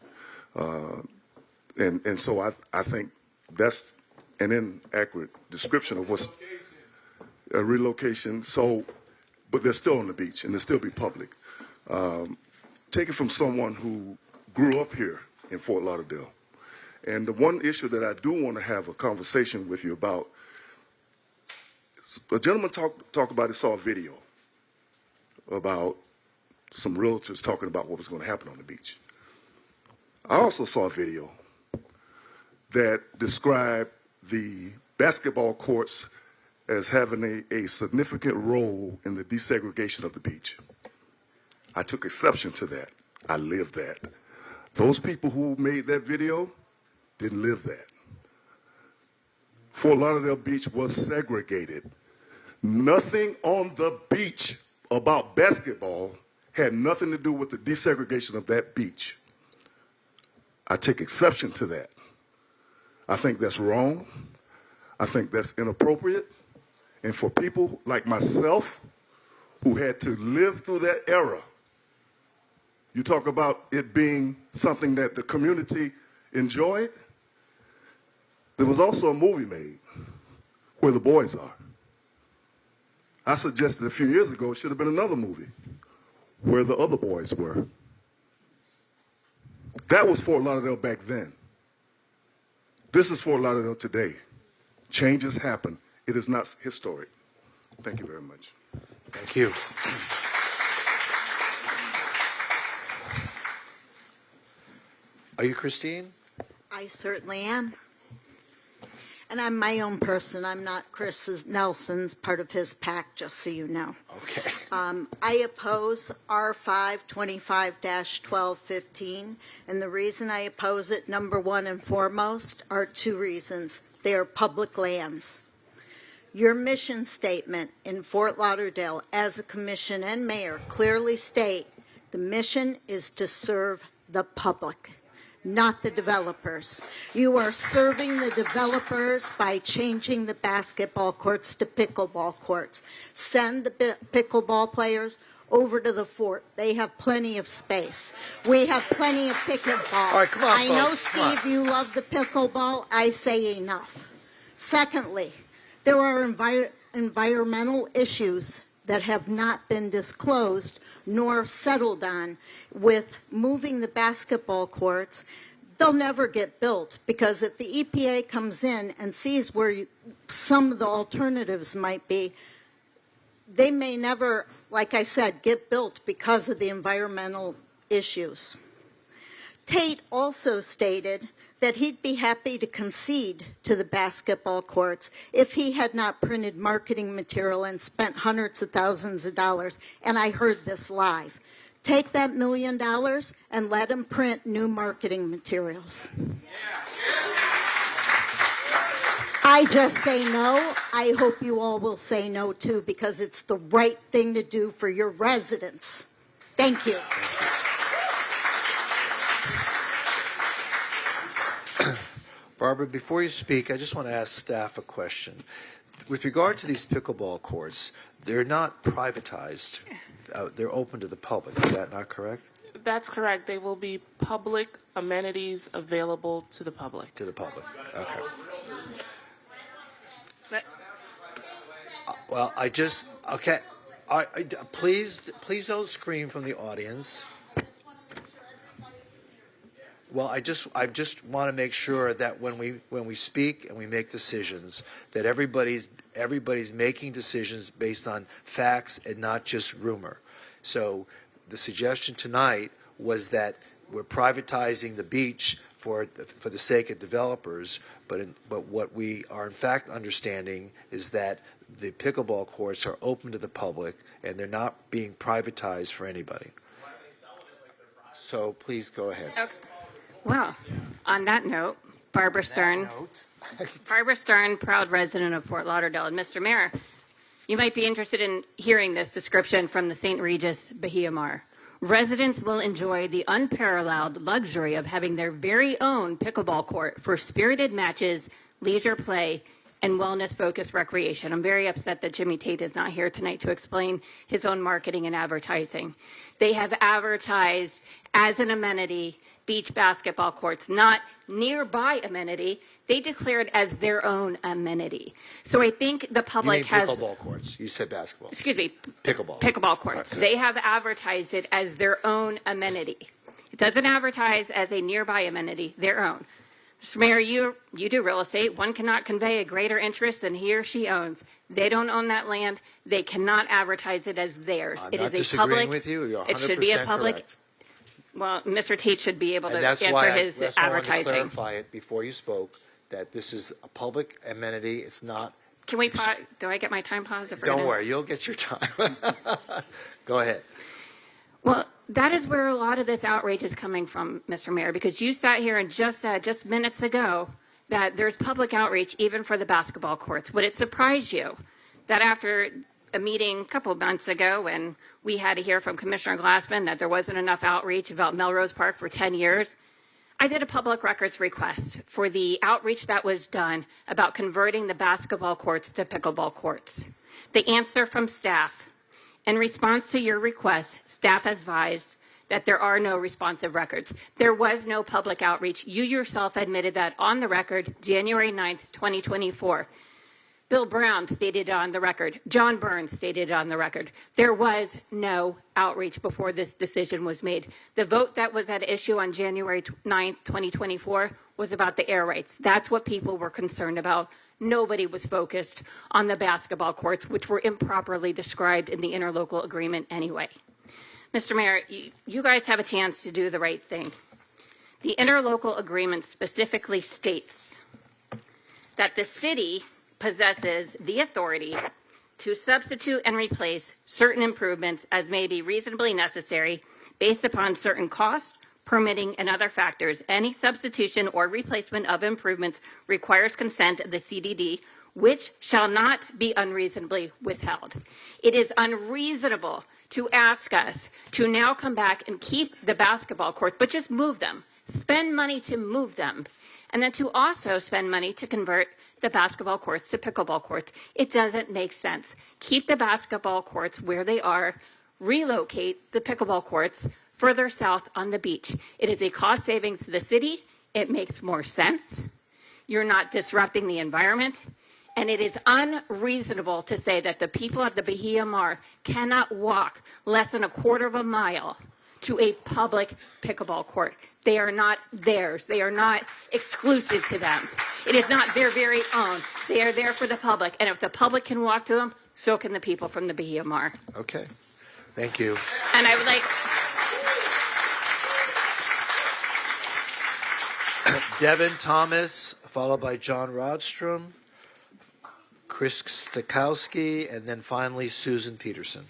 And so I think that's an inaccurate description of what's a relocation. So, but they're still on the beach and they'll still be public. Take it from someone who grew up here in Fort Lauderdale. And the one issue that I do want to have a conversation with you about, a gentleman talked about it, saw a video about some realtors talking about what was going to happen on the beach. I also saw a video that described the basketball courts as having a significant role in the desegregation of the beach. I took exception to that. I lived that. Those people who made that video didn't live that. Fort Lauderdale Beach was segregated. Nothing on the beach about basketball had nothing to do with the desegregation of that beach. I take exception to that. I think that's wrong. I think that's inappropriate. And for people like myself who had to live through that era, you talk about it being something that the community enjoyed. There was also a movie made, Where the Boys Are. I suggested a few years ago it should have been another movie, Where the Other Boys Were. That was Fort Lauderdale back then. This is Fort Lauderdale today. Changes happen. It is not historic. Thank you very much. Thank you. Are you Christine? I certainly am. And I'm my own person. I'm not Chris Nelson's part of his pack, just so you know. Okay. I oppose R5 25-1215. And the reason I oppose it, number one and foremost, are 2 reasons. They are public lands. Your mission statement in Fort Lauderdale as a commission and mayor clearly state the mission is to serve the public, not the developers. You are serving the developers by changing the basketball courts to pickleball courts. Send the pickleball players over to the fort. They have plenty of space. We have plenty of pickleball. All right, come on, I know, folks, come Steve, you love the pickleball. I say enough. Secondly, there are environmental issues that have not been disclosed nor settled on with moving the basketball courts, they'll never get built, because if the EPA comes in and sees where some of the alternatives might be, they may never, like I said, get built because of the environmental issues. Tate also stated that he'd be happy to concede to the basketball courts if he had not printed marketing material and spent hundreds of thousands of dollars, and I heard this live. Take that $1 million and let him print new marketing materials. I just say no. I hope you all will say no too, because it's the right thing to do for your residents. Thank you. Barbara, before you speak, I just want to ask staff a question. With regard to these pickleball courts, they're not privatized. They're open to the public. Is that not correct? That's correct. They will be public amenities available to the public. To the public. Okay. Well, okay. Please don't scream from the audience. Well, I just want to make sure that when we speak and we make decisions, that everybody's making decisions based on facts and not just rumor. So the suggestion tonight was that we're privatizing the beach for the sake of developers, but what we are in fact understanding is that the pickleball courts are open to the public and they're not being privatized for anybody. So please go ahead. Okay. Well, on that note, Barbara Stern, proud resident of Fort Lauderdale. And Mr. Mayor, you might be interested in hearing this description from the St. Regis Bahia Mar. Residents will enjoy the unparalleled luxury of having their very own pickleball court for spirited matches, leisure play, and wellness-focused recreation. I'm very upset that Jimmy Tate is not here tonight to explain his own marketing and advertising. They have advertised as an amenity beach basketball courts, not nearby amenity. They declared as their own amenity. So I think the public has pickleball courts. You said basketball. Excuse me. Pickleball courts. Okay. They have advertised it as their own amenity. It doesn't advertise as a nearby amenity, their own. Mr. Mayor, you do real estate. One cannot convey a greater interest than he or she owns. They don't own that land. They cannot advertise it as theirs. I'm it not is disagreeing a public. with you. You're 100% it should be a public. Correct. Well, Mr. Tate should be able to And that's answer why his that's why I wanted to advertising. clarify it before you spoke that this is a public amenity. It's not. Can we pause? Do I get my time paused? Don't worry, you'll get your time. Go ahead. Well, that is where a lot of this outrage is coming from, Mr. Mayor, because you sat here and just said just minutes ago that there's public outreach even for the basketball courts. Would it surprise you that after a meeting a couple of months ago when we had to hear from Commissioner Glassman that there wasn't enough outreach about Melrose Park for 10 years, I did a public records request for the outreach that was done about converting the basketball courts to pickleball courts. The answer from staff, in response to your request, staff advised that there are no responsive records. There was no public outreach. You yourself admitted that on the record, January 9th, 2024. Bill Brown stated on the record. John Burns stated on the record. There was no outreach before this decision was made. The vote that was at issue on January 9th, 2024 was about the air rights. That's what people were concerned about. Nobody was focused on the basketball courts, which were improperly described in the interlocal agreement anyway. Mr. Mayor, you guys have a chance to do the right thing. The interlocal agreement specifically states that the city possesses the authority to substitute and replace certain improvements as may be reasonably necessary based upon certain costs, permitting, and other factors. Any substitution or replacement of improvements requires consent of the CDD, which shall not be unreasonably withheld. It is unreasonable to ask us to now come back and keep the basketball courts, but just move them, spend money to move them, and then to also spend money to convert the basketball courts to pickleball courts. It doesn't make sense. Keep the basketball courts where they are, relocate the pickleball courts further south on the beach. It is a cost savings to the city. It makes more sense. You're not disrupting the environment. And it is unreasonable to say that the people at the Bahia Mar cannot walk less than a quarter of a mile to a public pickleball court. They are not theirs. They are not exclusive to them. It is not their very own. They are there for the public. And if the public can walk to them, so can the people from the Bahia Mar. Okay. Thank you. And I would like... Devin Thomas, followed by John Rodstrom, Chris Stakowski, and then finally Susan Peterson.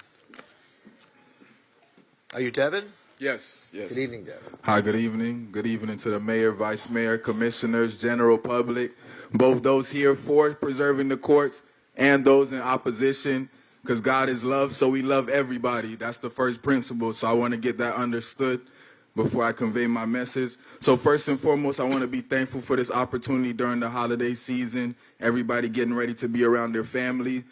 Are you Devin? Yes. Good evening, Devin. Hi, good evening. Good evening to the mayor, vice mayor, commissioners, general public, both those here for preserving the courts and those in opposition, because God is love, so we love everybody. That's the first principle, so I want to get that understood before I convey my message. So first and foremost, I want to be thankful for this opportunity during the holiday season, everybody getting ready to be around their family.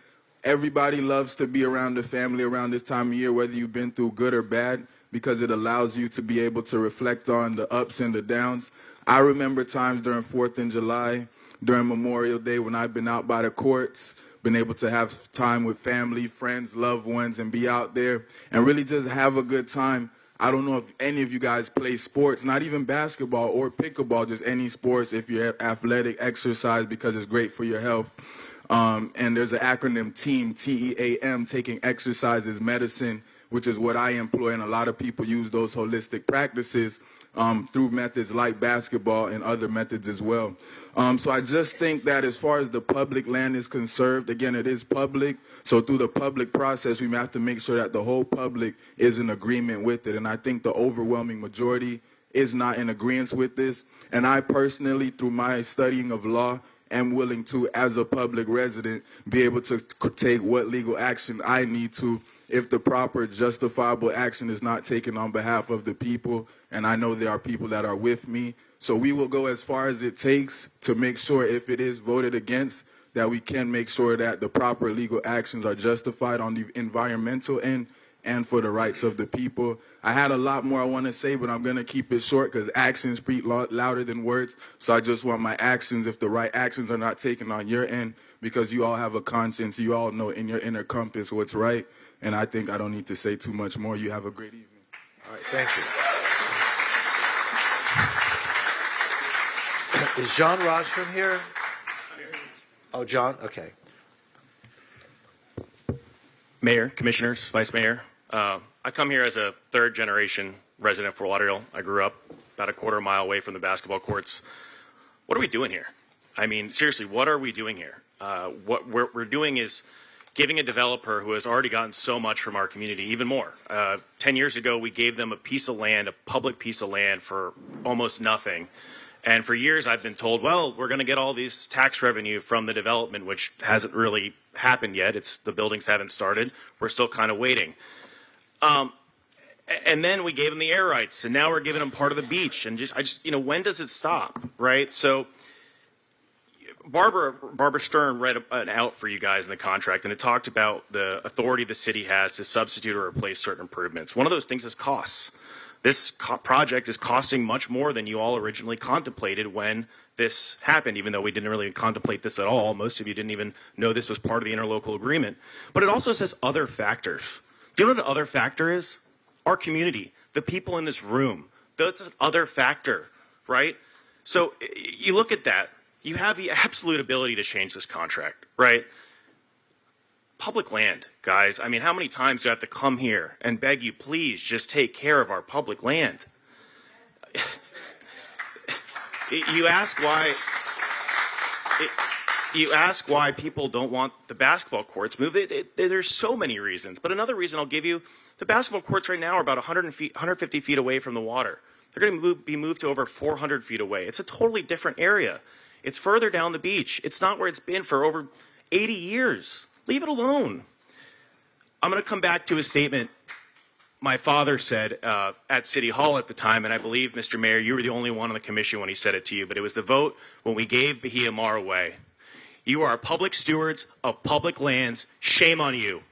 Everybody loves to be around the family around this time of year, whether you've been through good or bad, because it allows you to be able to reflect on the ups and the downs. I remember times during 4th of July, during Memorial Day, when I've been out by the courts, been able to have time with family, friends, loved ones, and be out there and really just have a good time. I don't know if any of you guys play sports, not even basketball or pickleball, just any sports if you're athletic, exercise, because it's great for your health. And there's an acronym TEAM, T-E-A-M, taking exercise as medicine, which is what I employ, and a lot of people use those holistic practices through methods like basketball and other methods as well. So I just think that as far as the public land is concerned, again, it is public. So through the public process, we have to make sure that the whole public is in agreement with it. And I think the overwhelming majority is not in agreement with this. And I personally, through my studying of law, am willing to, as a public resident, be able to take what legal action I need to if the proper justifiable action is not taken on behalf of the people. And I know there are people that are with me. So we will go as far as it takes to make sure, if it is voted against, that we can make sure that the proper legal actions are justified on the environmental end and for the rights of the people. I had a lot more I want to say, but I'm going to keep it short because actions speak louder than words. So I just want my actions, if the right actions are not taken on your end, because you all have a conscience, you all know in your inner compass what's right. And I think I don't need to say too much more. You have a great evening. All right, thank you. Is John Rodstrom here? Oh, John? Okay. Mayor, commissioners, vice mayor. I come here as a third-generation resident for Lauderdale. I grew up about a quarter mile away from the basketball courts. What are we doing here? I mean, seriously, what are we doing here? What we're doing is giving a developer who has already gotten so much from our community even more. 10 years ago, we gave them a piece of land, a public piece of land, for almost nothing. And for years, I've been told, well, we're going to get all these tax revenue from the development, which hasn't really happened yet. The buildings haven't started. We're still kind of waiting. And then we gave them the air rights, and now we're giving them part of the beach. And when does it stop, right? So Barbara Stern read an out for you guys in the contract, and it talked about the authority the city has to substitute or replace certain improvements. One of those things is costs. This project is costing much more than you all originally contemplated when this happened, even though we didn't really contemplate this at all. Most of you didn't even know this was part of the interlocal agreement. But it also says other factors. Do you know what an other factor is? Our community, the people in this room. That's an other factor, right? So you look at that. You have the absolute ability to change this contract, right? Public land, guys. I mean, how many times do I have to come here and beg you, please just take care of our public land? You ask why people don't want the basketball courts moved. There's so many reasons. But another reason I'll give you, the basketball courts right now are about 150 feet away from the water. They're going to be moved to over 400 feet away. It's a totally different area. It's further down the beach. It's not where it's been for over 80 years. Leave it alone. I'm going to come back to a statement my father said at City Hall at the time, and I believe, Mr. Mayor, you were the only one on the commission when he said it to you, but it was the vote when we gave Bahia Mar away. You are public stewards of public lands. Shame on you.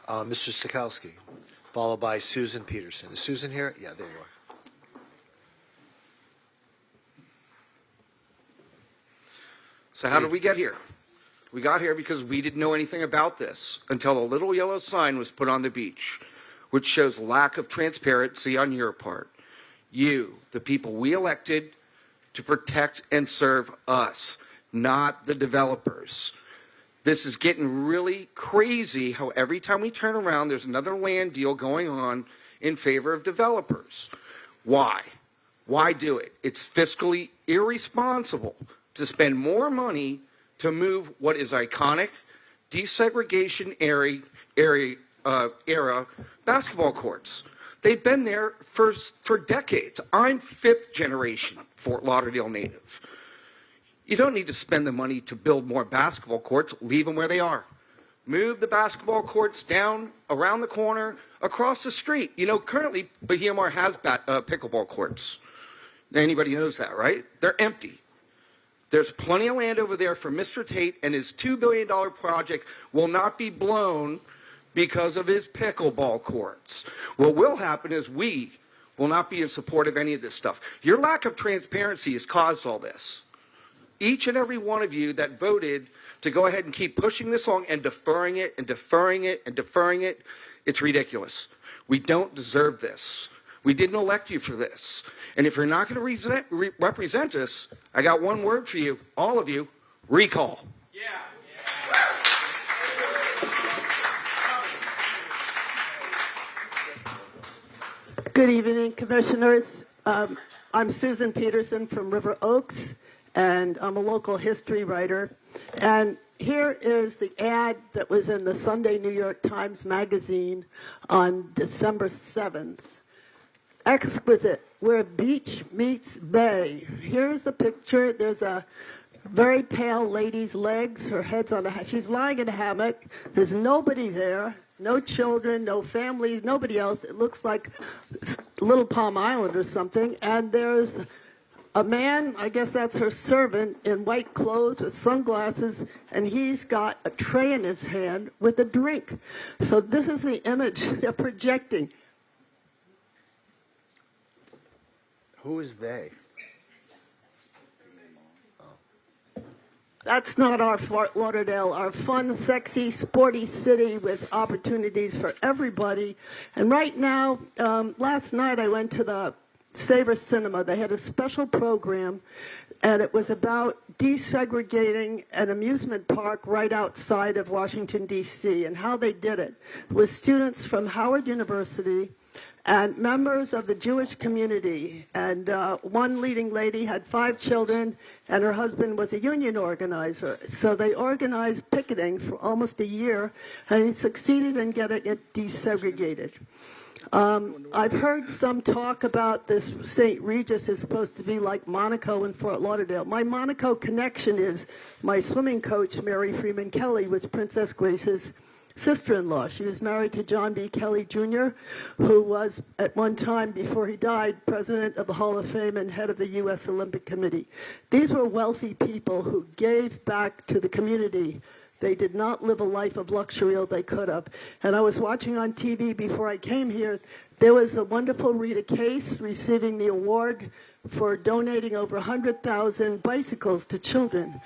Mr. Stakowski. followed by Susan Peterson. Is Susan here? Yeah, there you are. So how did we get here? We got here because we didn't know anything about this until a little yellow sign was put on the beach, which shows lack of transparency on your part. You, the people we elected to protect and serve us, not the developers. This is getting really crazy how every time we turn around, there's another land deal going on in favor of developers. Why? Why do it? It's fiscally irresponsible to spend more money to move what is iconic desegregation era basketball courts. They've been there for decades. I'm fifth generation Fort Lauderdale native. You don't need to spend the money to build more basketball courts. Leave them where they are. Move the basketball courts down around the corner, across the street. You know, currently, Bahia Mar has pickleball courts. Anybody knows that, right? They're empty. There's plenty of land over there for Mr. Tate, and his $2 billion project will not be blown because of his pickleball courts. What will happen is we will not be in support of any of this stuff. Your lack of transparency has caused all this. Each and every one of you that voted to go ahead and keep pushing this along and deferring it and deferring it and deferring it, it's ridiculous. We don't deserve this. We didn't elect you for this. And if you're not going to represent us, I got one word for you, all of you, recall. Good evening, Commissioners. I'm Susan Peterson from River Oaks, and I'm a local history writer. And here is the ad that was in the Sunday New York Times Magazine on December 7th. Exquisite, where beach meets bay. Here's the picture. There's a very pale lady's legs. Her head's on she's lying in a hammock. There's nobody there. No children, no family, nobody else. It looks like Little Palm Island or something. And there's a man, I guess that's her servant, in white clothes with sunglasses, and he's got a tray in his hand with a drink. So this is the image they're projecting. Who is they? That's not our Fort Lauderdale, our fun, sexy, sporty city with opportunities for everybody. And right now, last night I went to the Savor Cinema. They had a special program, and it was about desegregating an amusement park right outside of Washington, D.C., and how they did it. It was students from Howard University and members of the Jewish community. And one leading lady had 5 children, and her husband was a union organizer. So they organized picketing for almost a year, and he succeeded in getting it desegregated. I've heard some talk about this St. Regis is supposed to be like Monaco and Fort Lauderdale. My Monaco connection is my swimming coach, Mary Freeman Kelly, was Princess Grace's sister-in-law. She was married to John B. Kelly Jr., who was at one time, before he died, president of the Hall of Fame and head of the U.S. Olympic Committee. These were wealthy people who gave back to the community. They did not live a life of luxury, or they could have. And I was watching on TV before I came here. There was the wonderful Rita Case receiving the award for donating over 100,000 bicycles to children.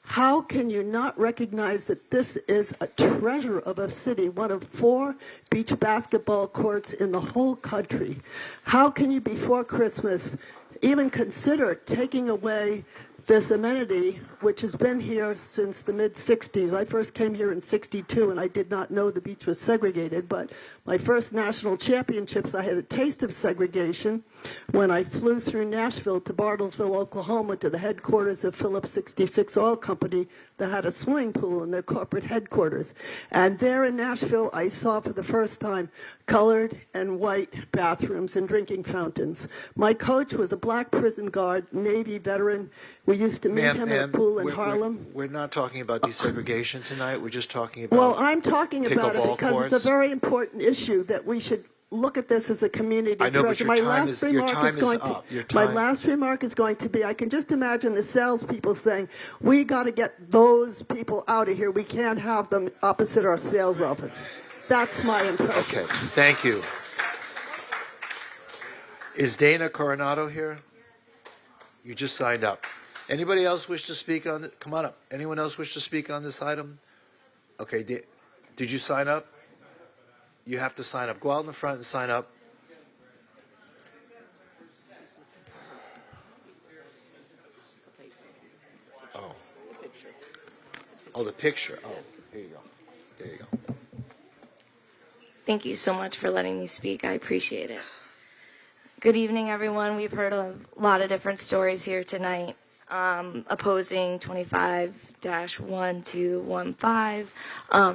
How can you not recognize that this is a treasure of a city, one of 4 beach basketball courts in the whole country? How can you, before Christmas, even consider taking away this amenity, which has been here since the mid-'60s. I first came here in '62, and I did not know the beach was segregated, but my first national championships, I had a taste of segregation when I flew through Nashville to Bartlesville, Oklahoma, to the headquarters of Phillips 66 Oil Company that had a swimming pool in their corporate headquarters. And there in Nashville, I saw for the first time colored and white bathrooms and drinking fountains. My coach was a black prison guard, Navy veteran. We used to meet him at a pool in Harlem. We're not talking about desegregation tonight. We're just talking about Well, I'm talking about it because courts. it's a very important issue that we should look at this as a community I know, but treasure. your time is up. My last remark is going to be, I can just imagine the salespeople saying, we got to get those people out of here. We can't have them opposite our sales office. That's my impression. Okay, thank you. Is Dana Coronado here? You just signed up. Anybody else wish to speak on it? Come on up. Anyone else wish to speak on this item? Okay, did you sign up? You have to sign up. Go out in the front and sign up. Oh. Oh, the picture. Oh, here you go. There you go. Thank you so much for letting me speak. I appreciate it. Good evening, everyone. We've heard a lot of different stories here tonight, opposing 25-1215,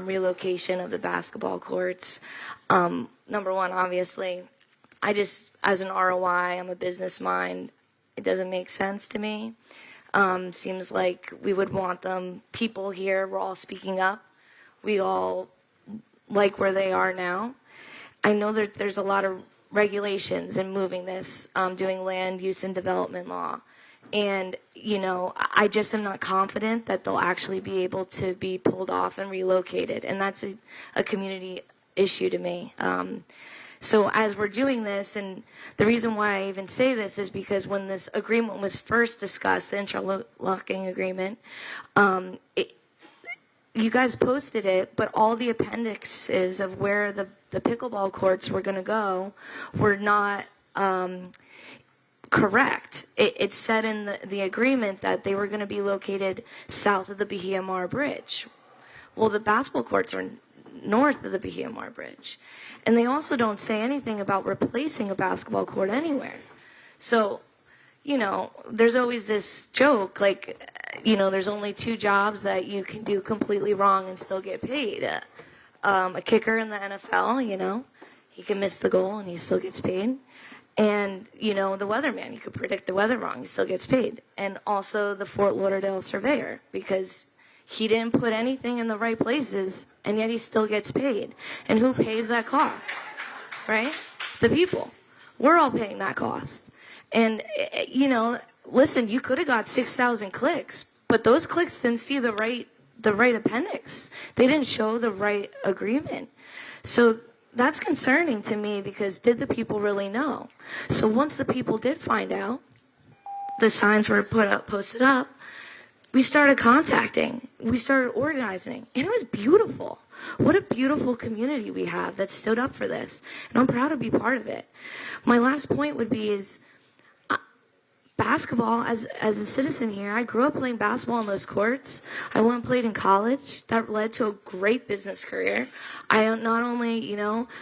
relocation of the basketball courts. Number one, obviously, as an ROI, I'm a business mind. It doesn't make sense to me. Seems like we would want them. People here, we're all speaking up. We all like where they are now. I know that there's a lot of regulations in moving this, doing land use and development law. And, I just am not confident that they'll actually be able to be pulled off and relocated. And that's a community issue to me. So as we're doing this, and the reason why I even say this is because when this agreement was first discussed, the interlocking agreement, you guys posted it, but all the appendixes of where the pickleball courts were going to go were not correct. It said in the agreement that they were going to be located south of the Bahia Mar Bridge. Well, the basketball courts are north of the Bahia Mar Bridge. And they also don't say anything about replacing a basketball court anywhere. So, there's always this joke, like, there's only two jobs that you can do completely wrong and still get paid. A kicker in the NFL, he can miss the goal and he still gets paid. And, the weatherman, you could predict the weather wrong, he still gets paid. And also the Fort Lauderdale surveyor, because he didn't put anything in the right places, and yet he still gets paid. And who pays that cost? Right? The people. We're all paying that cost. And, listen, you could have got 6,000 clicks, but those clicks didn't see the right appendix. They didn't show the right agreement. So that's concerning to me, because did the people really know? So once the people did find out, the signs were posted up, we started contacting, we started organizing, and it was beautiful. What a beautiful community we have that stood up for this, and I'm proud to be part of it. My last point would be is basketball, as a citizen here, I grew up playing basketball on those courts. I went and played in college. That led to a great business career. I not only,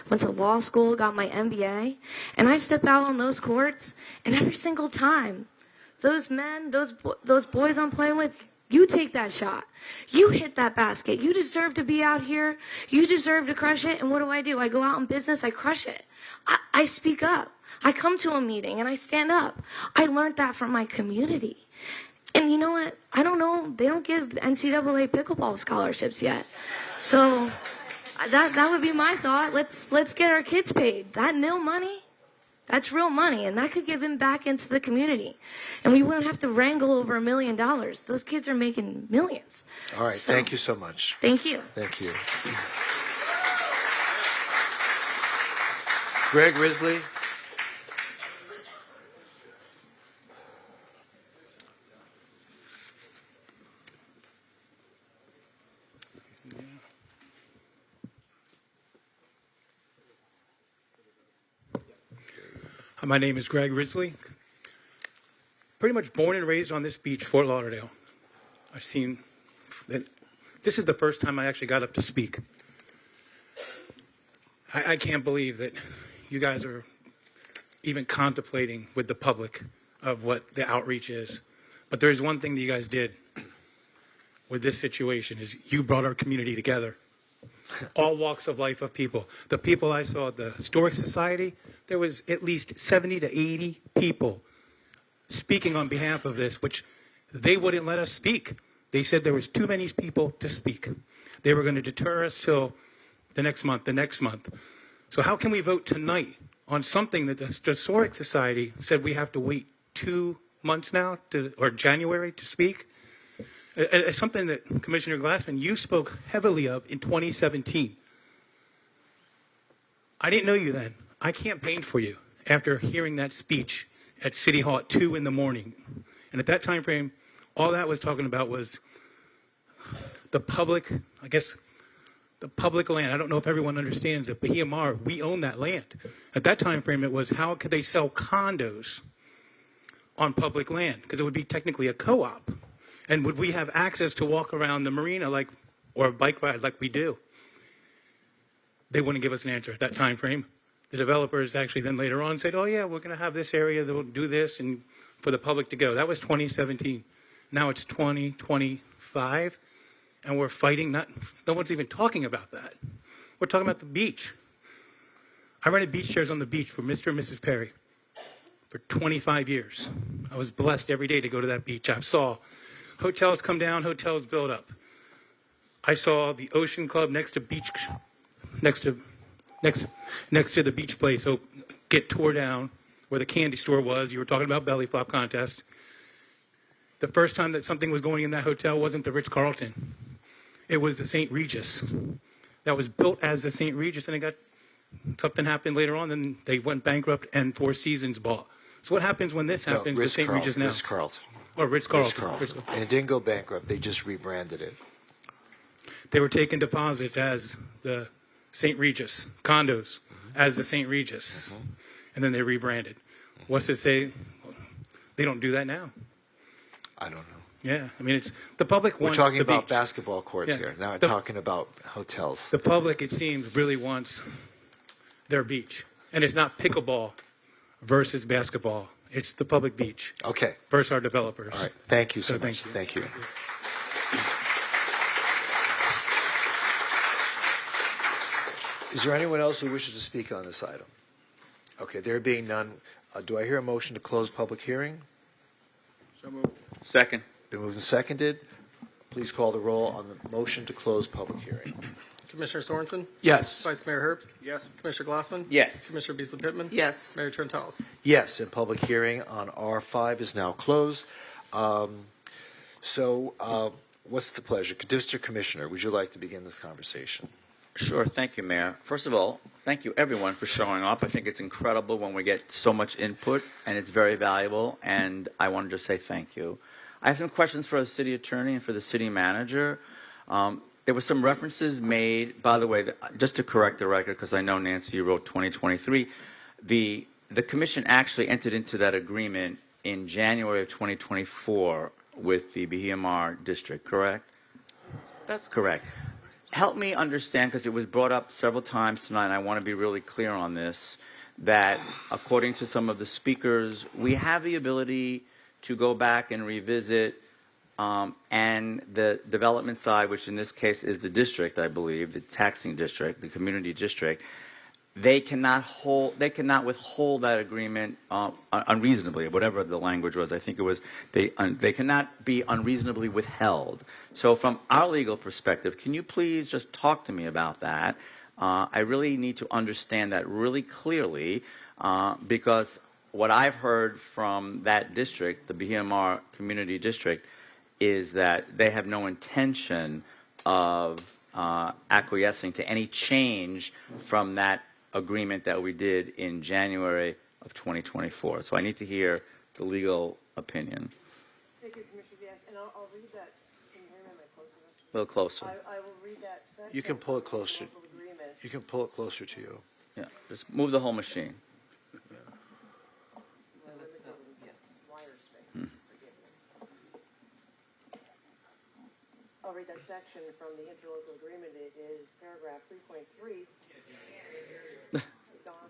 went to law school, got my MBA, and I step out on those courts, and every single time, those men, those boys I'm playing with, you take that shot. You hit that basket. You deserve to be out here. You deserve to crush it. And what do? I go out in business. I crush it. I speak up. I come to a meeting and I stand up. I learned that from my community. And you know what? I don't know. They don't give NCAA pickleball scholarships yet. So that would be my thought. Let's get our kids paid. That nil money, that's real money, and that could give them back into the community. And we wouldn't have to wrangle over $1 million. Those kids are making millions. All right. Thank you so much. Thank you. Thank you. Greg Risley. My name is Greg Risley. Pretty much born and raised on this beach, Fort Lauderdale. I've seen that. This is the first time I actually got up to speak. I can't believe that you guys are even contemplating with the public of what the outreach is. But there is one thing that you guys did with this situation is you brought our community together. All walks of life of people. The people I saw at the Historic Society, there was at least 70 to 80 people speaking on behalf of this, which they wouldn't let us speak. They said there was too many people to speak. They were going to deter us till the next month. So how can we vote tonight on something that the Historic Society said we have to wait 2 months now or January to speak? It's something that Commissioner Glassman, you spoke heavily of in 2017. I didn't know you then. I campaigned for you after hearing that speech at City Hall at 2 in the morning. And at that time frame, all that was talking about was the public, I guess, the public land. I don't know if everyone understands that Bahia Mar, we own that land. At that time frame, it was how could they sell condos on public land? Because it would be technically a co-op. And would we have access to walk around the marina or a bike ride like we do? They wouldn't give us an answer at that time frame. The developers actually then later on said, oh yeah, we're going to have this area that will do this and for the public to go. That was 2017. Now it's 2025 and we're fighting. No one's even talking about that. We're talking about the beach. I rented beach chairs on the beach for Mr. and Mrs. Perry for 25 years. I was blessed every day to go to that beach. I saw hotels come down, hotels build up. I saw the Ocean Club next to the beach place get tore down where the candy store was. You were talking about belly flop contest. The first time that something was going in that hotel wasn't the Ritz-Carlton. It was the St. Regis. That was built as the St. Regis, and something happened later on, and they went bankrupt, and Four Seasons bought. So what happens when this happens to St. Regis now? Ritz-Carlton. Or Ritz-Carlton. And it didn't go bankrupt. They just rebranded it. They were taking deposits as the St. Regis, condos as the St. Regis, and then they rebranded. What's it say? They don't do that now. I don't know. Yeah, I mean, it's the public wants. We're talking the about beach. basketball courts Yeah. here. Now I'm talking about hotels. The public, it seems, really wants their beach, and it's not pickleball versus basketball. It's the public beach. Okay. Versus our developers. All right. Thank you so much. Thank you. Is there anyone else who wishes to speak on this item? Okay, there being none, do I hear a motion to close public hearing? So moved. Second. Been moved and seconded. Please call the roll on the motion to close public hearing. Commissioner Sorensen? Yes. Vice Mayor Herbst? Yes. Commissioner Glassman? Yes. Commissioner Beasley Pittman? Yes. Mayor Trentalis? Yes, and public hearing on R5 is now closed. What's the pleasure? District Commissioner, would you like to begin this conversation? Sure. Thank you, Mayor. First of all, thank you everyone for showing up. I think it's incredible when we get so much input, and it's very valuable, and I wanted to say thank you. I have some questions for the city attorney and for the city manager. There were some references made, by the way, just to correct the record, because I know, Nancy, you wrote 2023. The commission actually entered into that agreement in January of 2024 with the Bahia Mar district, correct? That's correct. Help me understand, because it was brought up several times tonight, and I want to be really clear on this, that according to some of the speakers, we have the ability to go back and revisit and the development side, which in this case is the district, I believe, the taxing district, the community district, they cannot withhold that agreement unreasonably, whatever the language was. I think it was they cannot be unreasonably withheld. So from our legal perspective, can you please just talk to me about that? I really need to understand that really clearly because what I've heard from that district, the Bahia Mar Community District, is that they have no intention of acquiescing to any change from that agreement that we did in January of 2024. So I need to hear the legal opinion. Thank you, Commissioner Diaz, and I'll read that. Can you hear me? Am I close enough? A little closer. I will read that section. You can pull it of the closer. local agreement. You can pull it closer to you. Yeah, just move the whole machine. I'll read that section from the interlocal agreement. It is paragraph 3.3. It's on.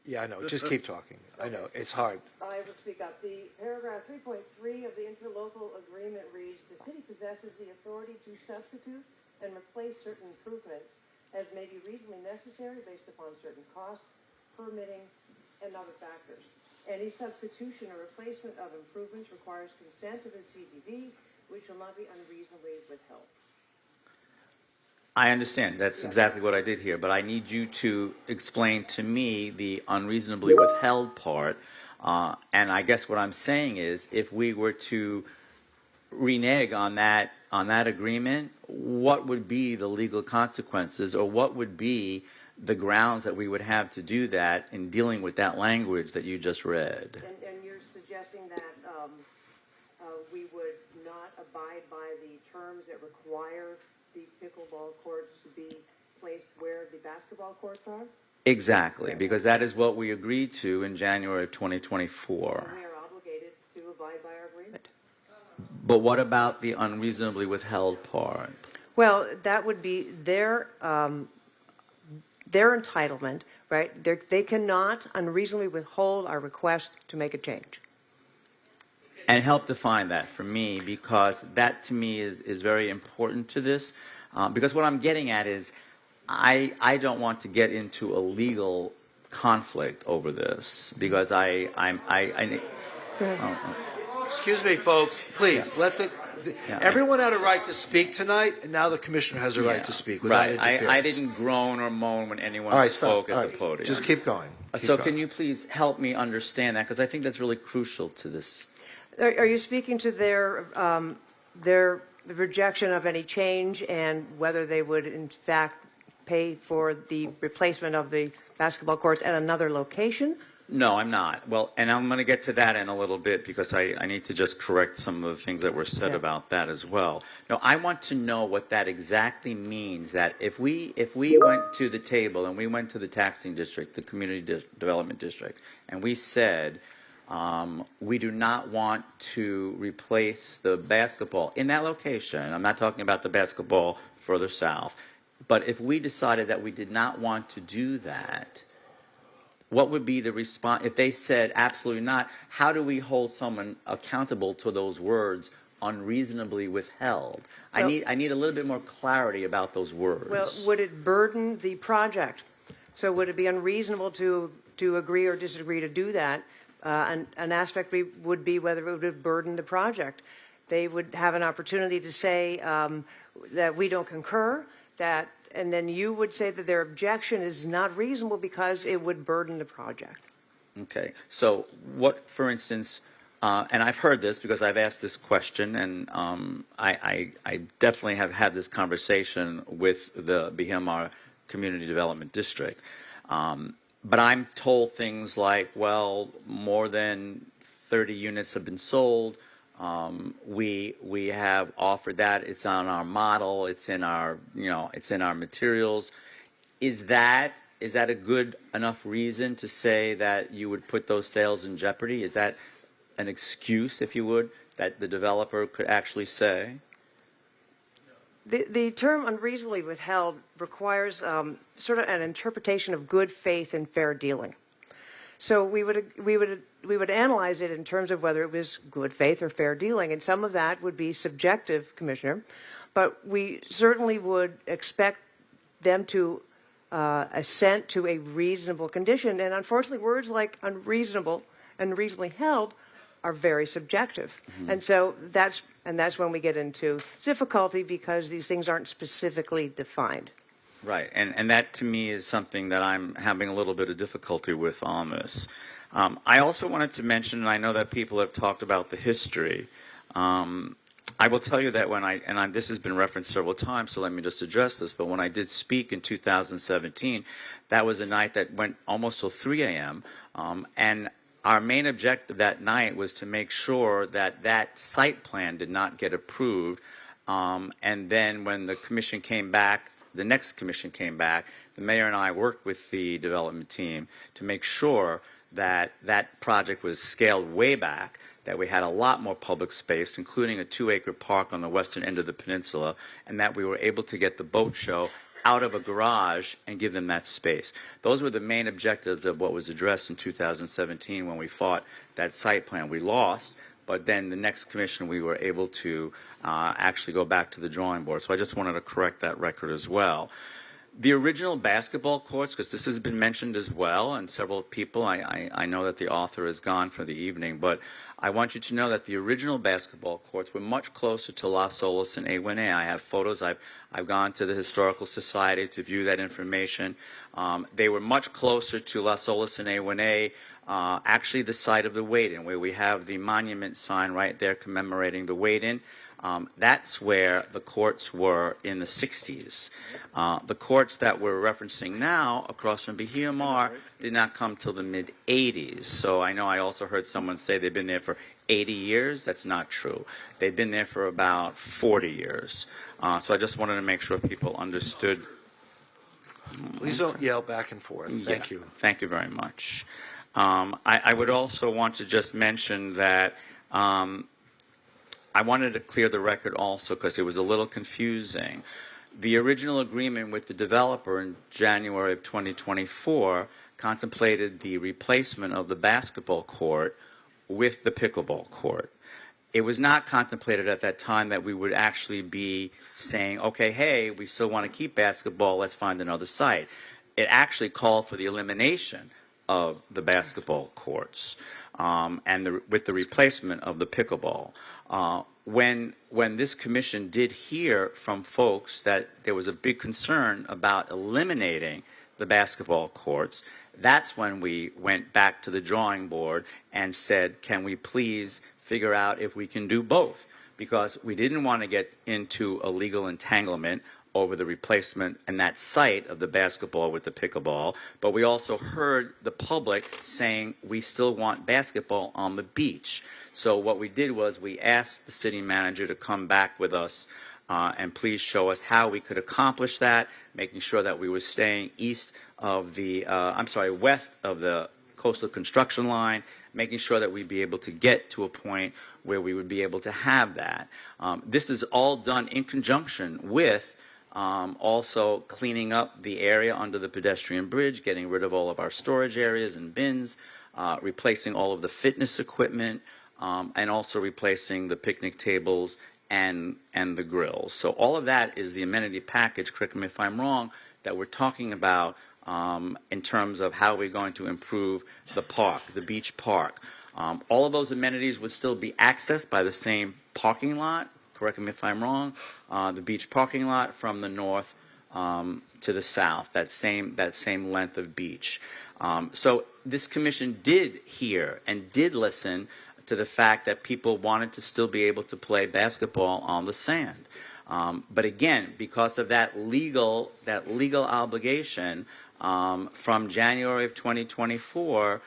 Yeah, I know. Just keep talking. I know. It's hard. I will speak up. The paragraph 3.3 of the interlocal agreement reads, the city possesses the authority to substitute and replace certain improvements as may be reasonably necessary based upon certain costs, permitting, and other factors. Any substitution or replacement of improvements requires consent of the CBD, which will not be unreasonably withheld. I understand. That's exactly what I did here. But I need you to explain to me the unreasonably withheld part. And I guess what I'm saying is, if we were to renege on that agreement, what would be the legal consequences, or what would be the grounds that we would have to do that in dealing with that language that you just read. And you're suggesting that we would not abide by the terms that require the pickleball courts to be placed where the basketball courts are? Exactly, because that is what we agreed to in January of 2024. And we are obligated to abide by our agreement. But what about the unreasonably withheld part? Well, that would be their entitlement, right? They cannot unreasonably withhold our request to make a change. And help define that for me, because that to me is very important to this. Because what I'm getting at is I don't want to get into a legal conflict over this, because Excuse me, folks. Please let everyone had a right to speak tonight, and now the commissioner has a right to speak without right. interference. I didn't groan or moan when anyone All right, spoke stop. at All the right. podium. Just keep going. So can you please help me understand that? Because I think that's really crucial to this. Are you speaking to their rejection of any change and whether they would in fact pay for the replacement of the basketball courts at another location? No, I'm not. Well, and I'm going to get to that in a little bit, because I need to just correct some of the things that were said about that as well. No, I want to know what that exactly means, that if we went to the table and we went to the taxing district, the community development district, and we said, we do not want to replace the basketball in that location. I'm not talking about the basketball further south. But if we decided that we did not want to do that, what would be the response? If they said absolutely not, how do we hold someone accountable to those words, unreasonably withheld? I need a little bit more clarity about those words. Well, would it burden the project? So would it be unreasonable to agree or disagree to do that? An aspect would be whether it would burden the project. They would have an opportunity to say that we don't concur, and then you would say that their objection is not reasonable because it would burden the project. Okay. So what, for instance, and I've heard this because I've asked this question, and I definitely have had this conversation with the BMR Community Development District. But I'm told things like, well, more than 30 units have been sold. We have offered that. It's on our model. It's in our, it's in our materials. Is that a good enough reason to say that you would put those sales in jeopardy? Is that an excuse, if you would, that the developer could actually say? The term unreasonably withheld requires sort of an interpretation of good faith and fair dealing. So we would analyze it in terms of whether it was good faith or fair dealing, and some of that would be subjective, Commissioner, but we certainly would expect them to assent to a reasonable condition. And unfortunately, words like unreasonable and reasonably held are very subjective. Mm-hmm. And so that's when we get into difficulty, because these things aren't specifically defined. Right, and that to me is something that I'm having a little bit of difficulty with on this. I also wanted to mention, and I know that people have talked about the history. I will tell you that this has been referenced several times, so let me just address this, but when I did speak in 2017, that was a night that went almost till 3 a.m., and our main objective that night was to make sure that that site plan did not get approved, and then when the commission came back, the next commission came back, the mayor and I worked with the development team to make sure that that project was scaled way back, that we had a lot more public space, including a 2-acre park on the western end of the peninsula, and that we were able to get the boat show out of a garage and give them that space. Those were the main objectives of what was addressed in 2017 when we fought that site plan. We lost, but then the next commission we were able to actually go back to the drawing board. So I just wanted to correct that record as well. The original basketball courts, because this has been mentioned as well, and several people, I know that the author is gone for the evening, but I want you to know that the original basketball courts were much closer to Las Olas and A1A. I have photos. I've gone to the Historical Society to view that information. They were much closer to Las Olas and A1A, actually the site of the wade-in, where we have the monument sign right there commemorating the wade-in. That's where the courts were in the 60s. The courts that we're referencing now across from Bahia Mar did not come till the mid-80s. So I know I also heard someone say they've been there for 80 years. That's not true. They've been there for about 40 years. So I just wanted to make sure people understood. Please don't yell back and forth. Thank you. Thank you very much. I would also want to just mention that I wanted to clear the record also because it was a little confusing. The original agreement with the developer in January of 2024 contemplated the replacement of the basketball court with the pickleball court. It was not contemplated at that time that we would actually be saying, okay, hey, we still want to keep basketball, let's find another site. It actually called for the elimination of the basketball courts with the replacement of the pickleball. When this commission did hear from folks that there was a big concern about eliminating the basketball courts, that's when we went back to the drawing board and said, can we please figure out if we can do both? Because we didn't want to get into a legal entanglement over the replacement and that site of the basketball with the pickleball, but we also heard the public saying we still want basketball on the beach. So what we did was we asked the city manager to come back with us and please show us how we could accomplish that, making sure that we were staying west of the coastal construction line, making sure that we'd be able to get to a point where we would be able to have that. This is all done in conjunction with also cleaning up the area under the pedestrian bridge, getting rid of all of our storage areas and bins, replacing all of the fitness equipment, and also replacing the picnic tables and the grills. So all of that is the amenity package, correct me if I'm wrong, that we're talking about in terms of how we're going to improve the park, the beach park. All of those amenities would still be accessed by the same parking lot, correct me if I'm wrong, the beach parking lot from the north to the south, that same length of beach. So this commission did hear and did listen to the fact that people wanted to still be able to play basketball on the sand. But again, because of that legal obligation from January of 2024,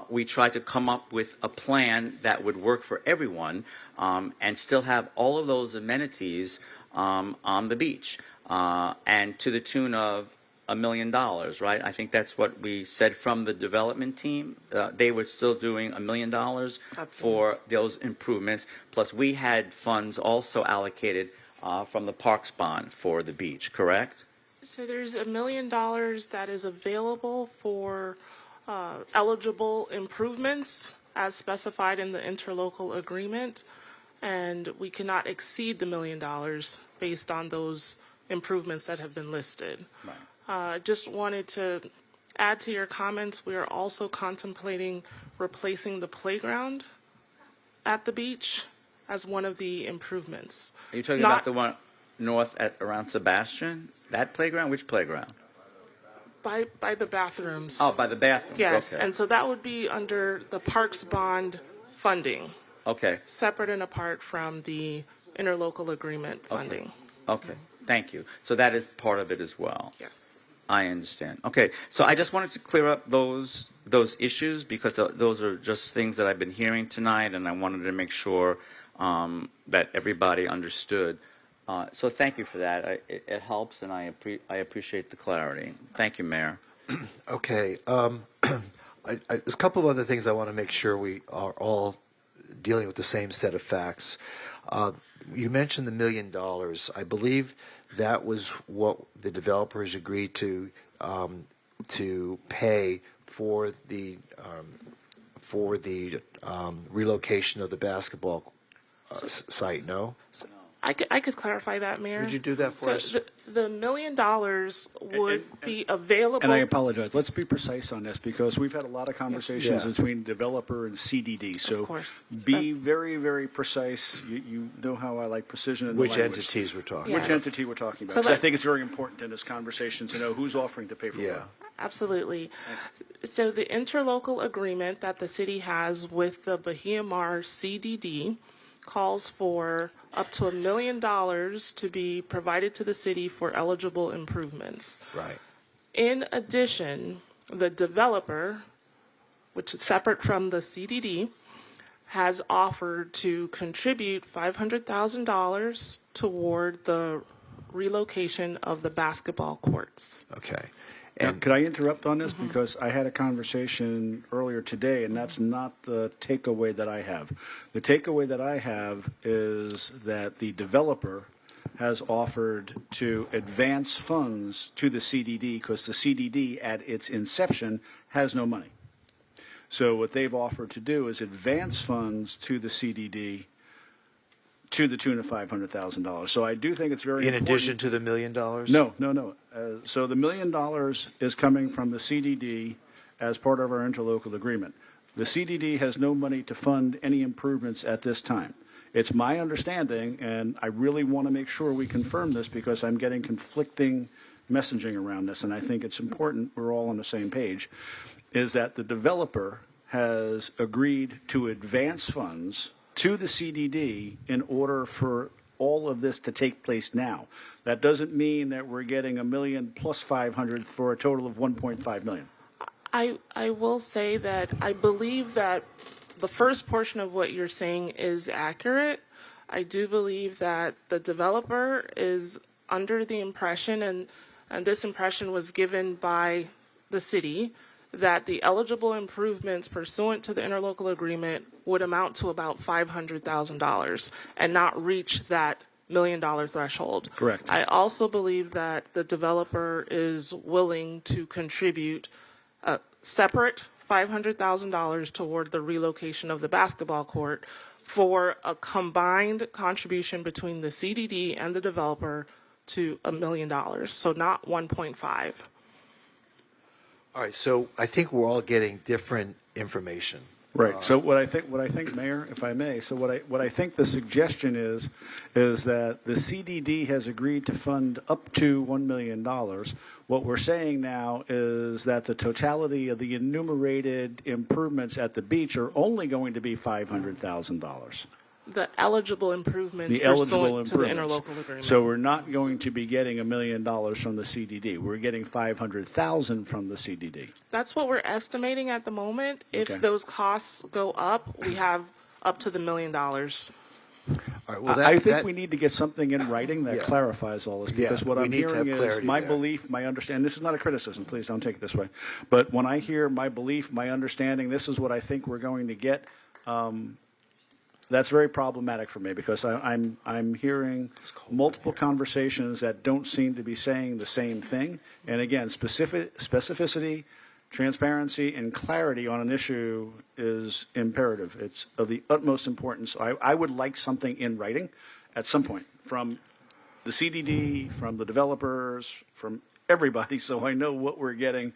we tried to come up with a plan that would work for everyone and still have all of those amenities on the beach, and to the tune of $1 million, right? I think that's what we said from the development team. They were still doing $1 million for those improvements. Plus, we had funds also allocated from the Parks Bond for the beach, correct? So there's $1 million that is available for eligible improvements as specified in the interlocal agreement, and we cannot exceed the $1 million based on those improvements that have been listed. Right. Just wanted to add to your comments, we are also contemplating replacing the playground at the beach as one of the improvements. Are you talking about the one north at around Sebastian? That playground? Which playground? By the bathrooms. Oh, by the bathrooms. Yes, okay. and so that would be under the Parks Bond funding. Okay. Separate and apart from the interlocal agreement funding. Okay. Thank you. So that is part of it as well. Yes. I understand. Okay. So I just wanted to clear up those issues because those are just things that I've been hearing tonight, and I wanted to make sure that everybody understood. So thank you for that. It helps, and I appreciate the clarity. Thank you, Mayor. Okay. There's a couple of other things I want to make sure we are all dealing with the same set of facts. You mentioned the $1 million. I believe that was what the developers agreed to pay for the relocation of the basketball site. No. I could clarify that, Mayor. Could you do that for us? The $1 million would be available. And I apologize. Let's be precise on this because we've had a lot of conversations between developer and CDD. So be very, very precise. You know how I like precision in the Which language. entities we're talking Which about. entity we're talking about. So I think it's very important in this conversation to know who's offering to pay for what. Absolutely. So the interlocal agreement that the city has with the Bahia Mar CDD calls for up to $1 million to be provided to the city for eligible improvements. Right. In addition, the developer, which is separate from the CDD, has offered to contribute $500,000 toward the relocation of the basketball courts. Okay. And could I interrupt on this? Because I had a conversation earlier today, and that's not the takeaway that I have. The takeaway that I have is that the developer has offered to advance funds to the CDD because the CDD at its inception has no money. So what they've offered to do is advance funds to the CDD to the tune of $500,000. So I do think it's very In important. addition to the $1 million? No. So the $1 million is coming from the CDD as part of our interlocal agreement. The CDD has no money to fund any improvements at this time. It's my understanding, and I really want to make sure we confirm this because I'm getting conflicting messaging around this, and I think it's important we're all on the same page, is that the developer has agreed to advance funds to the CDD in order for all of this to take place now. That doesn't mean that we're getting $1 million plus 500 for a total of 1.5 million. I will say that I believe that the first portion of what you're saying is accurate. I do believe that the developer is under the impression, and this impression was given by the city, that the eligible improvements pursuant to the interlocal agreement would amount to about $500,000 and not reach that $1 million threshold. Correct. I also believe that the developer is willing to contribute a separate $500,000 toward the relocation of the basketball court for a combined contribution between the CDD and the developer to $1 million, so not 1.5. All right, so I think we're all getting different information. Right. So what I think, Mayor, if I may, so what I think the suggestion is that the CDD has agreed to fund up to $1 million. What we're saying now is that the totality of the enumerated improvements at the beach are only going to be $500,000. The eligible improvements The eligible pursuant to the improvements. interlocal agreement. So we're not going to be getting $1 million from the CDD. We're getting $500,000 from the CDD. That's what we're estimating at the moment. If Okay. those costs go up, we have up to the $1 million. All right, well, I think we need to get something in writing that Yeah. clarifies all this because Yeah, what we I'm need to hearing have is clarity my there. belief, my understanding. This is not a criticism. Please don't take it this way. But when I hear my belief, my understanding, this is what I think we're going to get. That's very problematic for me because I'm hearing multiple conversations that don't seem to be saying the same thing. And again, specificity, transparency, and clarity on an issue is imperative. It's of the utmost importance. I would like something in writing at some point from the CDD, from the developers, from everybody, so I know what we're getting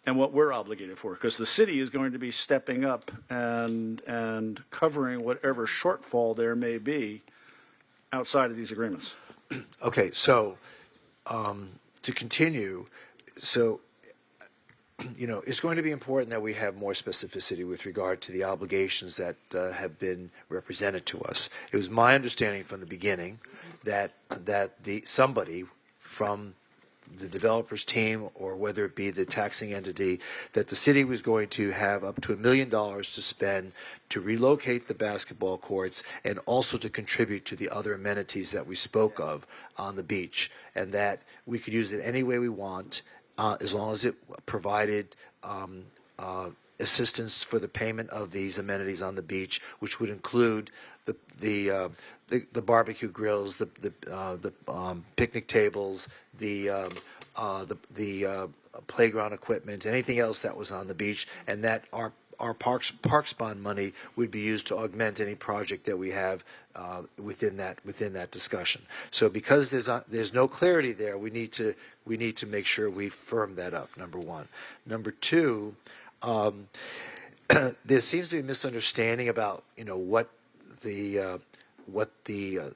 and what we're obligated for, because the city is going to be stepping up and covering whatever shortfall there may be outside of these agreements. Okay, so to continue, so it's going to be important that we have more specificity with regard to the obligations that have been represented to us. It was my understanding from the beginning that somebody from the developer's team, or whether it be the taxing entity, that the city was going to have up to $1 million to spend to relocate the basketball courts and also to contribute to the other amenities that we spoke of on the beach, and that we could use it any way we want as long as it provided assistance for the payment of these amenities on the beach, which would include the barbecue grills, the picnic tables, the playground equipment, anything else that was on the beach, and that our parks bond money would be used to augment any project that we have within that discussion. So because there's no clarity there, we need to make sure we firm that up. Number one. Number two, there seems to be a misunderstanding about what the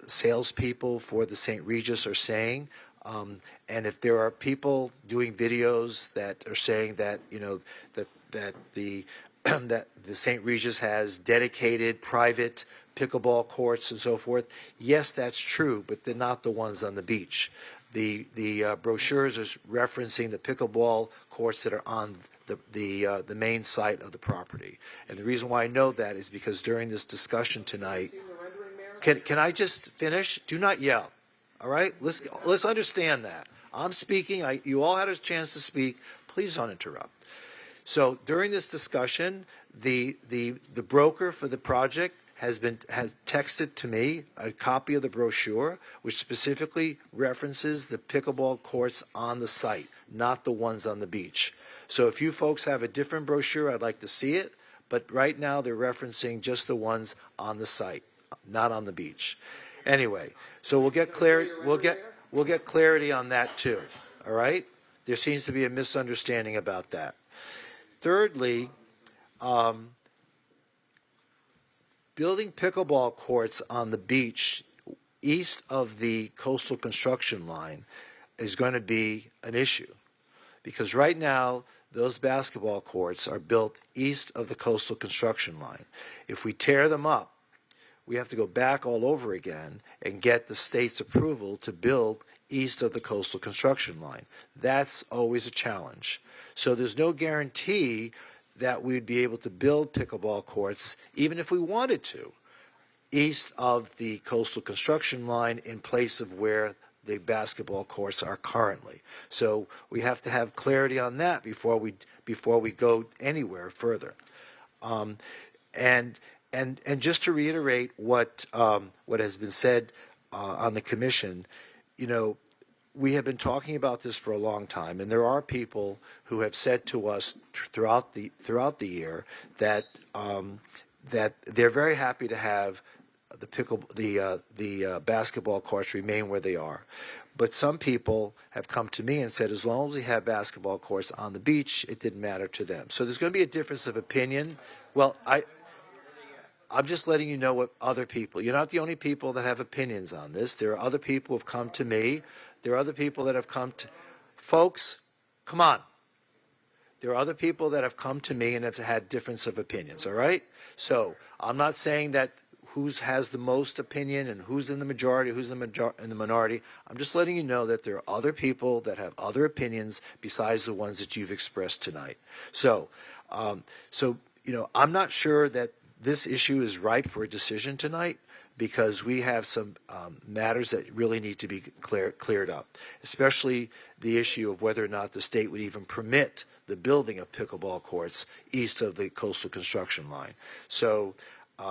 salespeople for the St. Regis are saying. And if there are people doing videos that are saying that that the St. Regis has dedicated private pickleball courts and so forth. Yes, that's true, but they're not the ones on the beach. The brochures is referencing the pickleball courts that are on the main site of the property. And the reason why I know that is because during this discussion tonight, can I just finish? Do not yell. All right, let's understand that. I'm speaking. You all had a chance to speak. Please don't interrupt. So during this discussion, the broker for the project has texted to me a copy of the brochure, which specifically references the pickleball courts on the site, not the ones on the beach. So if you folks have a different brochure, I'd like to see it. But right now they're referencing just the ones on the site, not on the beach. Anyway, so we'll get clarity. We'll get clarity on that too. All right. There seems to be a misunderstanding about that. Thirdly, building pickleball courts on the beach east of the coastal construction line is going to be an issue, because right now those basketball courts are built east of the coastal construction line. If we tear them up, we have to go back all over again and get the state's approval to build east of the coastal construction line. That's always a challenge. So there's no guarantee that we'd be able to build pickleball courts, even if we wanted to, east of the coastal construction line in place of where the basketball courts are currently. So we have to have clarity on that before we go anywhere further. And just to reiterate what has been said on the commission, we have been talking about this for a long time, and there are people who have said to us throughout the year that they're very happy to have the basketball courts remain where they are. But some people have come to me and said, as long as we have basketball courts on the beach, it didn't matter to them. So there's going to be a difference of opinion. Well, I'm just letting you know what other people. You're not the only people that have opinions on this. There are other people who have come to me. There are other people that have come to, folks, come on. There are other people that have come to me and have had difference of opinions, all right? So I'm not saying that who has the most opinion and who's in the majority, who's in the minority. I'm just letting you know that there are other people that have other opinions besides the ones that you've expressed tonight. So I'm not sure that this issue is ripe for a decision tonight, because we have some matters that really need to be cleared up, especially the issue of whether or not the state would even permit the building of pickleball courts east of the coastal construction line. So,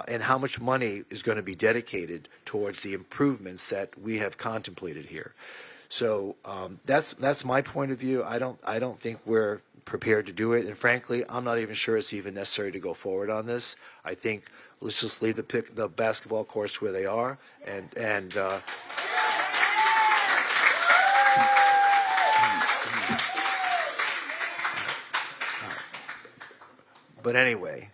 and how much money is going to be dedicated towards the improvements that we have contemplated here. So that's my point of view. I don't think we're prepared to do it, and frankly, I'm not even sure it's even necessary to go forward on this. I think let's just leave the basketball courts where they are, and but anyway,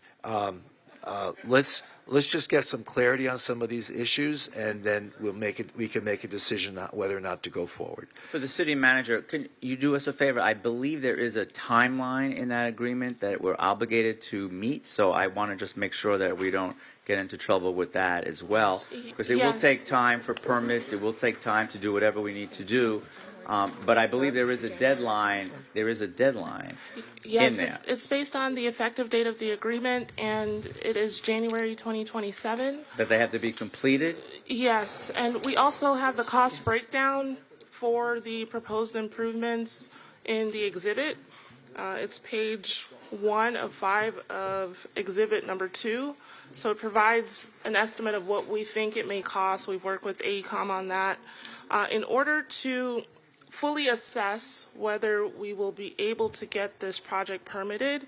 let's just get some clarity on some of these issues, and then we can make a decision on whether or not to go forward. For the city manager, can you do us a favor? I believe there is a timeline in that agreement that we're obligated to meet, so I want to just make sure that we don't get into trouble with that as well, because it will take time for permits, it will take time to do whatever we need to do, but I believe there is a deadline. There is a deadline in there. It's based on the effective date of the agreement, and it is January 2027. That they have to be completed? Yes, and we also have the cost breakdown for the proposed improvements in the exhibit. It's page 1 of 5 of exhibit number 2. So it provides an estimate of what we think it may cost. We've worked with AECOM on that. In order to fully assess whether we will be able to get this project permitted,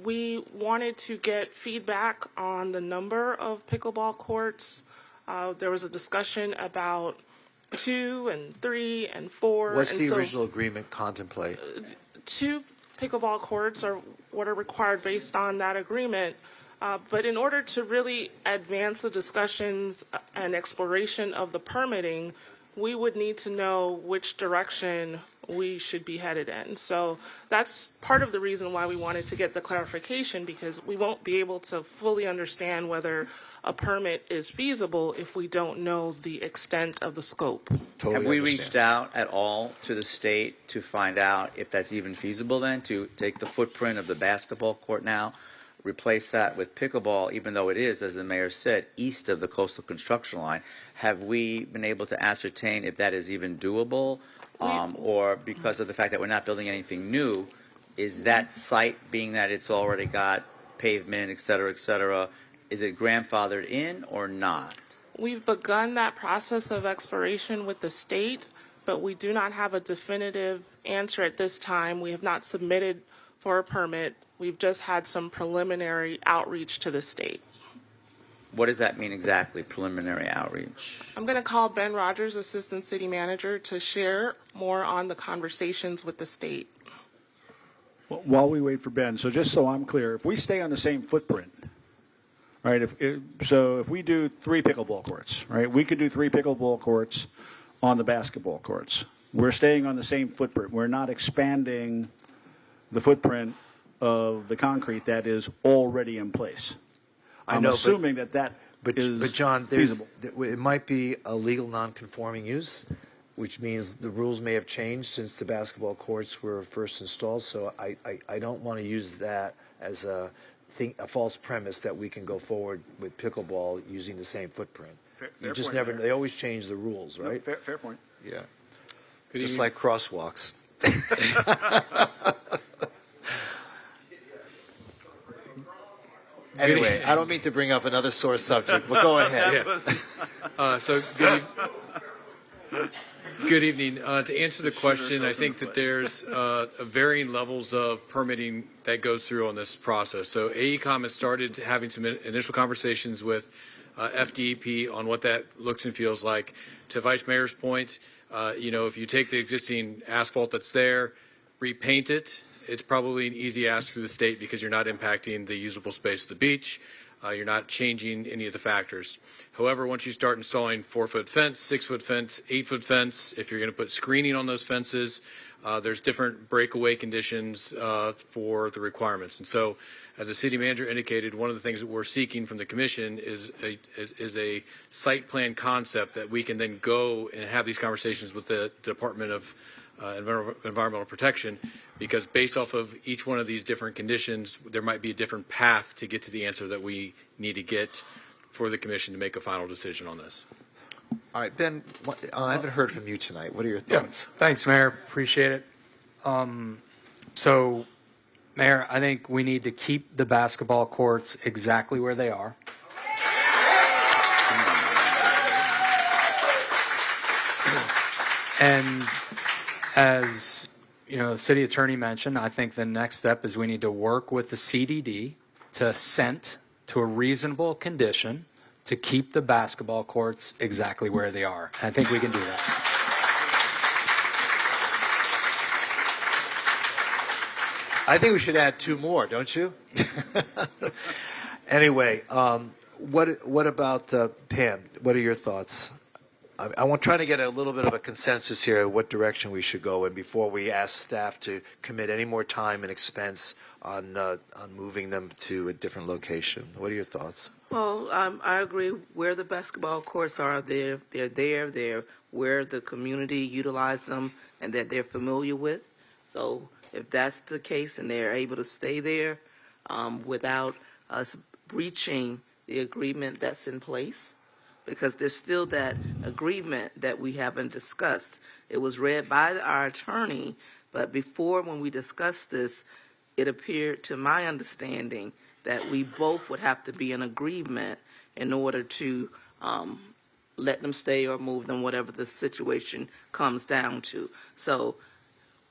we wanted to get feedback on the number of pickleball courts. There was a discussion about 2 and 3 and 4. What's the original agreement contemplate? 2 pickleball courts are what are required based on that agreement. But in order to really advance the discussions and exploration of the permitting, we would need to know which direction we should be headed in. So that's part of the reason why we wanted to get the clarification, because we won't be able to fully understand whether a permit is feasible if we don't know the extent of the scope. Have we reached out at all to the state to find out if that's even feasible then, to take the footprint of the basketball court now, replace that with pickleball, even though it is, as the mayor said, east of the coastal construction line? Have we been able to ascertain if that is even doable? Or because of the fact that we're not building anything new, is that site, being that it's already got pavement, et cetera, is it grandfathered in or not? We've begun that process of exploration with the state, but we do not have a definitive answer at this time. We have not submitted for a permit. We've just had some preliminary outreach to the state. What does that mean exactly, preliminary outreach? I'm going to call Ben Rogers, Assistant City Manager, to share more on the conversations with the state. Well, while we wait for Ben, so just so I'm clear, if we stay on the same footprint, right? If we do 3 pickleball courts, right? We could do 3 pickleball courts on the basketball courts. We're staying on the same footprint. We're not expanding the footprint of the concrete that is already in place. I'm assuming that is but John, feasible. it might be a legal non-conforming use, which means the rules may have changed since the basketball courts were first installed. So I don't want to use that as a false premise that we can go forward with pickleball using the same footprint. You just never. They always change the rules, right? No, fair point. Yeah. Just like crosswalks. Anyway, I don't mean to bring up another sore subject, but go ahead. So good evening. To answer the question, I think that there's varying levels of permitting that goes through on this process. So AECOM has started having some initial conversations with FDEP on what that looks and feels like. To Vice Mayor's point, if you take the existing asphalt that's there, repaint it, it's probably an easy ask through the state because you're not impacting the usable space of the beach. You're not changing any of the factors. However, once you start installing 4-foot fence, 6-foot fence, 8-foot fence, if you're going to put screening on those fences, there's different breakaway conditions for the requirements. And so, as the city manager indicated, one of the things that we're seeking from the commission is a site plan concept that we can then go and have these conversations with the Department of Environmental Protection, because based off of each one of these different conditions, there might be a different path to get to the answer that we need to get for the commission to make a final decision on this. All right, Ben, I haven't heard from you tonight. What are your thoughts? Yeah, thanks, Mayor. Appreciate it. So, Mayor, I think we need to keep the basketball courts exactly where they are. And as the city attorney mentioned, I think the next step is we need to work with the CDD to assent to a reasonable condition to keep the basketball courts exactly where they are. I think we can do that. I think we should add 2 more, don't you? Anyway, what about Pam? What are your thoughts? I'm trying to get a little bit of a consensus here what direction we should go in before we ask staff to commit any more time and expense on moving them to a different location. What are your thoughts? Well, I agree. Where the basketball courts are, they're where the community utilizes them and that they're familiar with. So if that's the case and they're able to stay there without us breaching the agreement that's in place, because there's still that agreement that we haven't discussed. It was read by our attorney, but before, when we discussed this, it appeared to my understanding that we both would have to be in agreement in order to let them stay or move them, whatever the situation comes down to. So,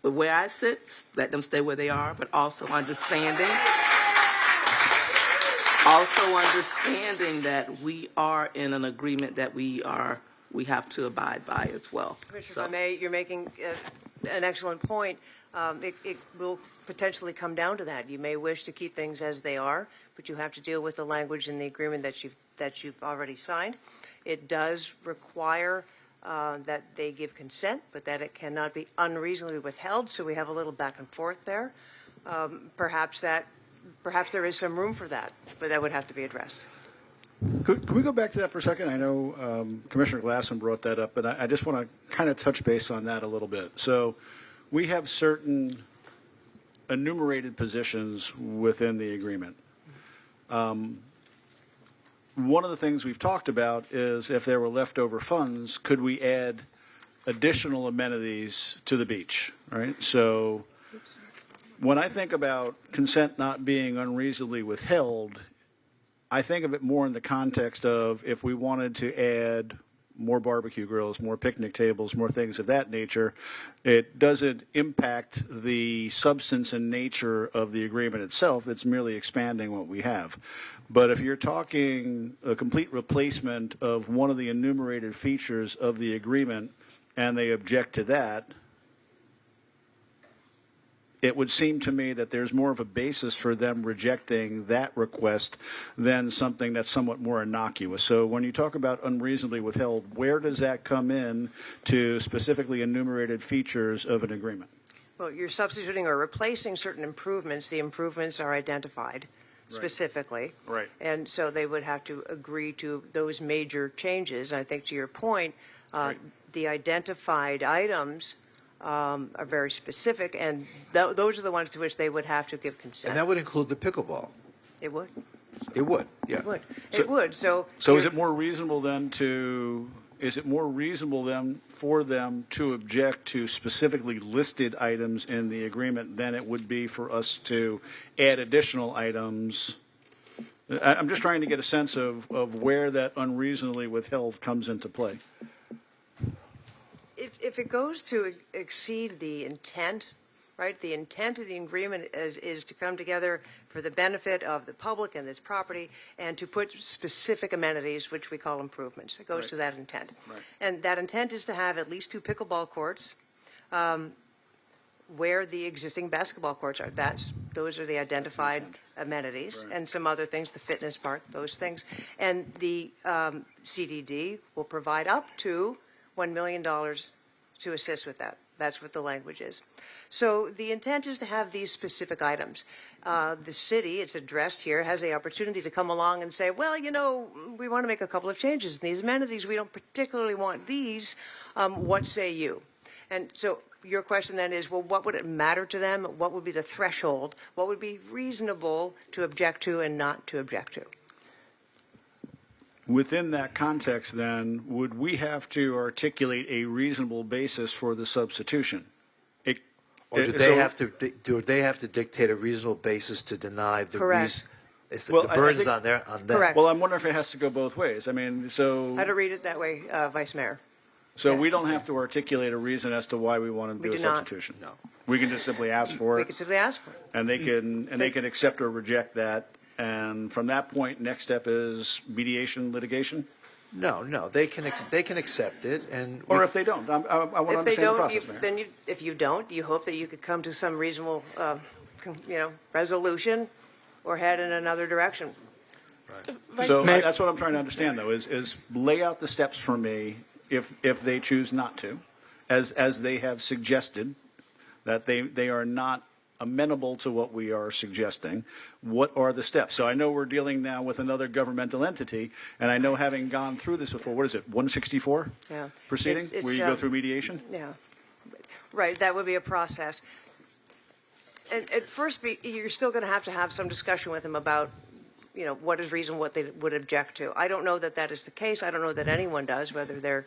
but where I sit, let them stay where they are, but also understanding that we are in an agreement that we have to abide by as well. Commissioner, if I may, you're making an excellent point. It will potentially come down to that. You may wish to keep things as they are, but you have to deal with the language in the agreement that you've already signed. It does require that they give consent, but that it cannot be unreasonably withheld. So we have a little back and forth there. Perhaps there is some room for that, but that would have to be addressed. Can we go back to that for a second? I know Commissioner Glassman brought that up, but I just want to kind of touch base on that a little bit. So we have certain enumerated positions within the agreement. One of the things we've talked about is if there were leftover funds, could we add additional amenities to the beach, right? So when I think about consent not being unreasonably withheld, I think of it more in the context of if we wanted to add more barbecue grills, more picnic tables, more things of that nature, it doesn't impact the substance and nature of the agreement itself. It's merely expanding what we have. But if you're talking a complete replacement of one of the enumerated features of the agreement and they object to that, it would seem to me that there's more of a basis for them rejecting that request than something that's somewhat more innocuous. So when you talk about unreasonably withheld, where does that come in to specifically enumerated features of an agreement? Well, you're substituting or replacing certain improvements. The improvements are identified specifically. Right. And so they would have to agree to those major changes. I think to your point, the identified items are very specific, and those are the ones to which they would have to give consent. And that would include the pickleball. It would. It would, yeah. It would. It would. So is it more reasonable then for them to object to specifically listed items in the agreement than it would be for us to add additional items? I'm just trying to get a sense of where that unreasonably withheld comes into play. If it goes to exceed the intent, right? The intent of the agreement is to come together for the benefit of the public and this property and to put specific amenities, which we call improvements. It goes to that intent. Right. And that intent is to have at least 2 pickleball courts where the existing basketball courts are. Those are the identified amenities, and some other things, the fitness park, those things. And the CDD will provide up to $1 million to assist with that. That's what the language is. So the intent is to have these specific items. The city, it's addressed here, has the opportunity to come along and say, well, we want to make a couple of changes in these amenities. We don't particularly want these. What say you? And so your question then is, well, what would it matter to them? What would be the threshold? What would be reasonable to object to and not to object to? Within that context, then, would we have to articulate a reasonable basis for the substitution? Or do they have to dictate a reasonable basis to deny the reason? The burden's on them. Correct. Well, I'm wondering if it has to go both ways. I mean, so How to read it that way, Vice Mayor? So we don't have to articulate a reason as to why we want to do a substitution. No. We can just simply ask for it. We can simply ask for it. And they can accept or reject that. And from that point, next step is mediation, litigation. No, they can accept it, and or if they don't, I want to understand the process. If you don't, you hope that you could come to some reasonable, resolution, or head in another direction. Right. So that's what I'm trying to understand, though, is lay out the steps for me if they choose not to, as they have suggested, that they are not amenable to what we are suggesting. What are the steps? So I know we're dealing now with another governmental entity, and I know having gone through this before, what is it, 164 proceeding, where you go through mediation? Yeah, right, that would be a process. And at first, you're still going to have some discussion with them about, what is reason, what they would object to. I don't know that is the case. I don't know that anyone does, whether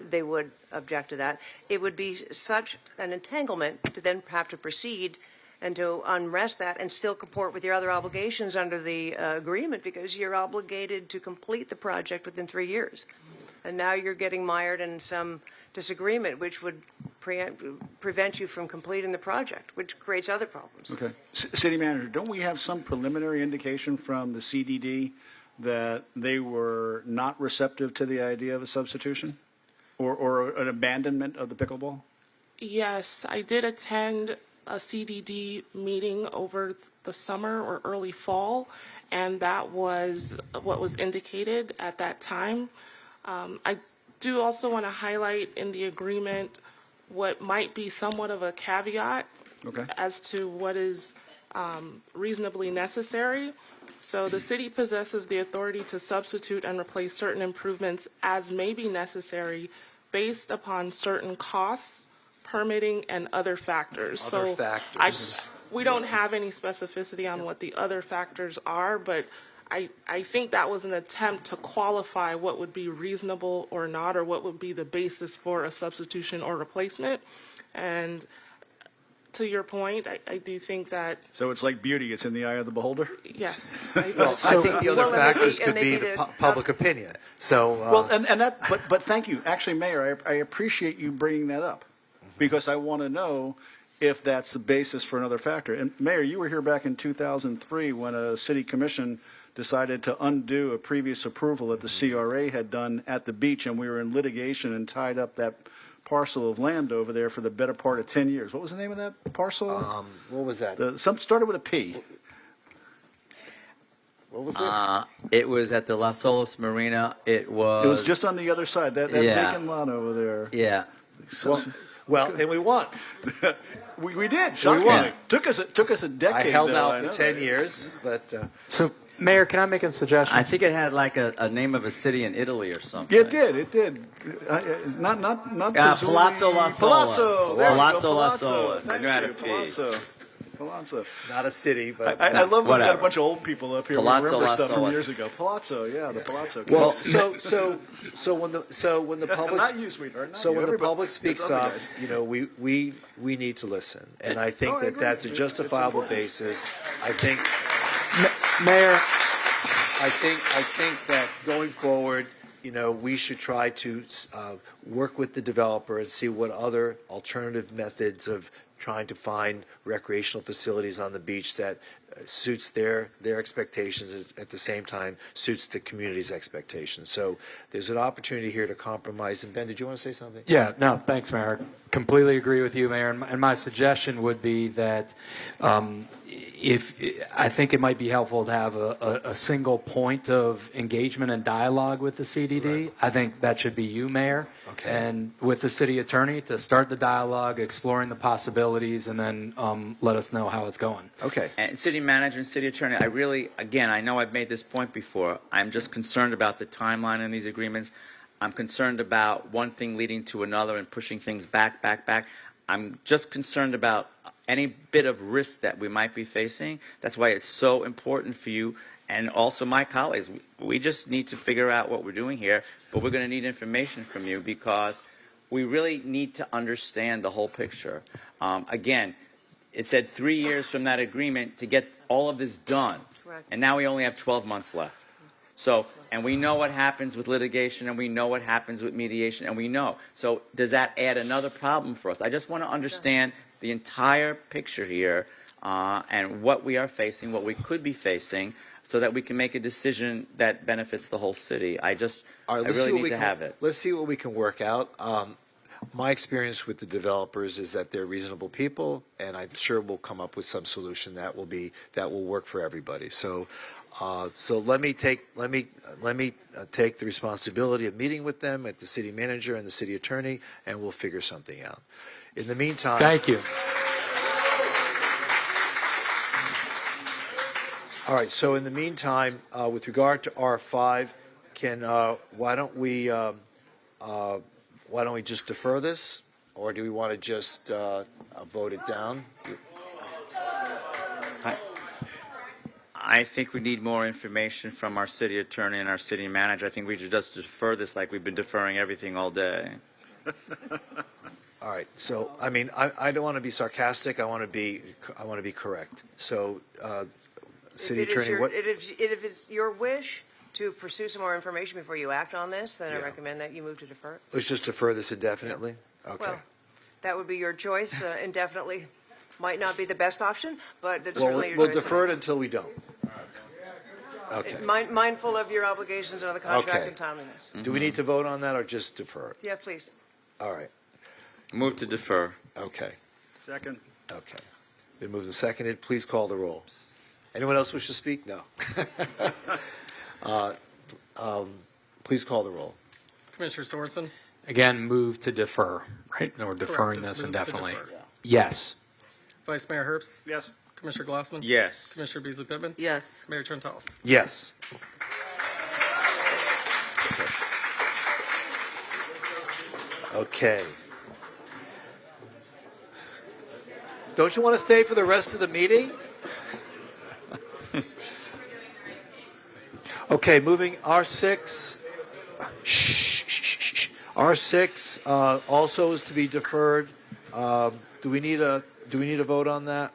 they would object to that. It would be such an entanglement to then have to proceed and to unrest that and still comport with your other obligations under the agreement, because you're obligated to complete the project within 3 years. And now you're getting mired in some disagreement, which would prevent you from completing the project, which creates other problems. Okay. City Manager, don't we have some preliminary indication from the CDD that they were not receptive to the idea of a substitution or an abandonment of the pickleball? Yes, I did attend a CDD meeting over the summer or early fall, and that was what was indicated at that time. I do also want to highlight in the agreement what might be somewhat of a caveat as to what is reasonably necessary. So the city possesses the authority to substitute and replace certain improvements as may be necessary based upon certain costs, permitting, and other factors. Other factors. We don't have any specificity on what the other factors are, but I think that was an attempt to qualify what would be reasonable or not, or what would be the basis for a substitution or replacement. And to your point, I do think that. So it's like beauty; it's in the eye of the beholder. Yes. Well, I think the other factors could be the public opinion. So. Well, and that, but thank you. Actually, Mayor, I appreciate you bringing that up, because I want to know if that's the basis for another factor. And Mayor, you were here back in 2003 when a city commission decided to undo a previous approval that the CRA had done at the beach, and we were in litigation and tied up that parcel of land over there for the better part of 10 years. What was the name of that parcel? What was that? Some started with a P. What was it? It was at the Las Olas Marina. It was just on the other side, that vacant lot over there. Yeah. Well, and we won. we did. We won. Took us a decade. I held out for 10 years, but. So, Mayor, can I make a suggestion? I think it had like a name of a city in Italy or something. It did. Not Palazzo Las Olas. Palazzo. There we go. Palazzo Las Olas. I knew how to Palazzo. Palazzo. Not a city, but I love when we got a bunch of old people up here who Palazzo remember Las stuff from Olas. years ago. Palazzo, the Palazzo. Well, so when the public Not you, sweetheart. Not so you. when the Everybody- public it's speaks other up, guys. we need to listen, and I think I agree. that's a It's justifiable important. basis. I think, Mayor. I think that going forward, we should try to work with the developer and see what other alternative methods of trying to find recreational facilities on the beach that suits their expectations, at the same time suits the community's expectations. So there's an opportunity here to compromise. And Ben, did you want to say something? Yeah, no, thanks, Mayor. Completely agree with you, Mayor. And my suggestion would be that I think it might be helpful to have a single point of engagement and dialogue with the CDD. Right. I think that should be you, Mayor, and with the city attorney to start the dialogue, exploring the possibilities, and then let us know how it's going. Okay. And city manager and city attorney, I know I've made this point before. I'm just concerned about the timeline in these agreements. I'm concerned about one thing leading to another and pushing things back. I'm just concerned about any bit of risk that we might be facing. That's why it's so important for you and also my colleagues. We just need to figure out what we're doing here, but we're going to need information from you because we really need to understand the whole picture. Again, it said 3 years from that agreement to get all of this done. Correct. And now we only have 12 months left. So, and we know what happens with litigation, and we know what happens with mediation, and we know. So does that add another problem for us? I just want to understand the entire picture here and what we are facing, what we could be facing, so that we can make a decision that benefits the whole city. I really need to have it. Let's see what we can work out. My experience with the developers is that they're reasonable people, and I'm sure we'll come up with some solution that will work for everybody. So let me take the responsibility of meeting with them, at the city manager and the city attorney, and we'll figure something out. In the meantime, thank you. All right. So in the meantime, with regard to R5, why don't we just defer this, or do we want to just vote it down? I think we need more information from our city attorney and our city manager. I think we should just defer this like we've been deferring everything all day. All right. So, I mean, I don't want to be sarcastic. I want to be correct. So, city attorney, if it's your wish to pursue some more information before you act on this, then I recommend that you move to defer. Let's just defer this indefinitely. Okay. Well, that would be your choice. Indefinitely might not be the best option, but it's certainly your choice. We'll defer it until we don't. Okay. Mindful of your obligations under the contract and timeliness. Do we need to vote on that or just defer it? Yeah, please. All right. Move to defer. Okay. Second. Okay. Been moved and seconded. Please call the roll. Anyone else wish to speak? No. Please call the roll. Commissioner Sorensen? Again, move to defer, right? We're deferring Correct. this Just move to indefinitely. defer. Yes. Vice Mayor Herbst? Yes. Commissioner Glassman? Yes. Commissioner Beasley Pittman? Yes. Mayor Trentalis? Yes. Okay. Don't you want to stay for the rest of the meeting? Okay, moving R6. R6 also is to be deferred. Do we need a vote on that?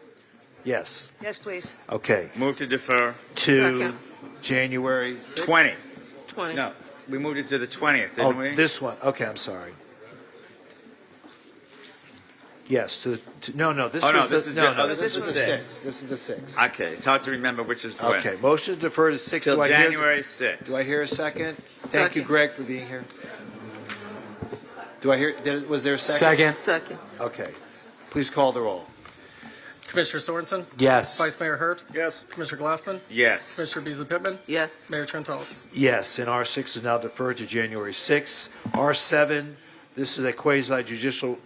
Yes. Yes, please. Okay. Move to defer. To Second. January 6th? 20. 20. No, we moved it to the 20th, didn't we? This one. Okay, I'm sorry. Yes. No. This Oh, no, was this the, is no, just- no. oh, This this is is the the 6th. This is the 6th. Okay, it's hard to remember which is when. Okay. Motion to defer to 6th. Till Do I January hear, 6th. Do I hear a second? Thank you, Greg, for being here. Do I hear? Was there a second? Second. Second. Okay. Please call the roll. Commissioner Sorensen? Yes. Vice Mayor Herbst? Yes. Commissioner Glassman? Yes. Commissioner Beasley Pittman? Yes. Mayor Trentalis? Yes, and R6 is now deferred to January 6th. R7, this is a quasi-judicial,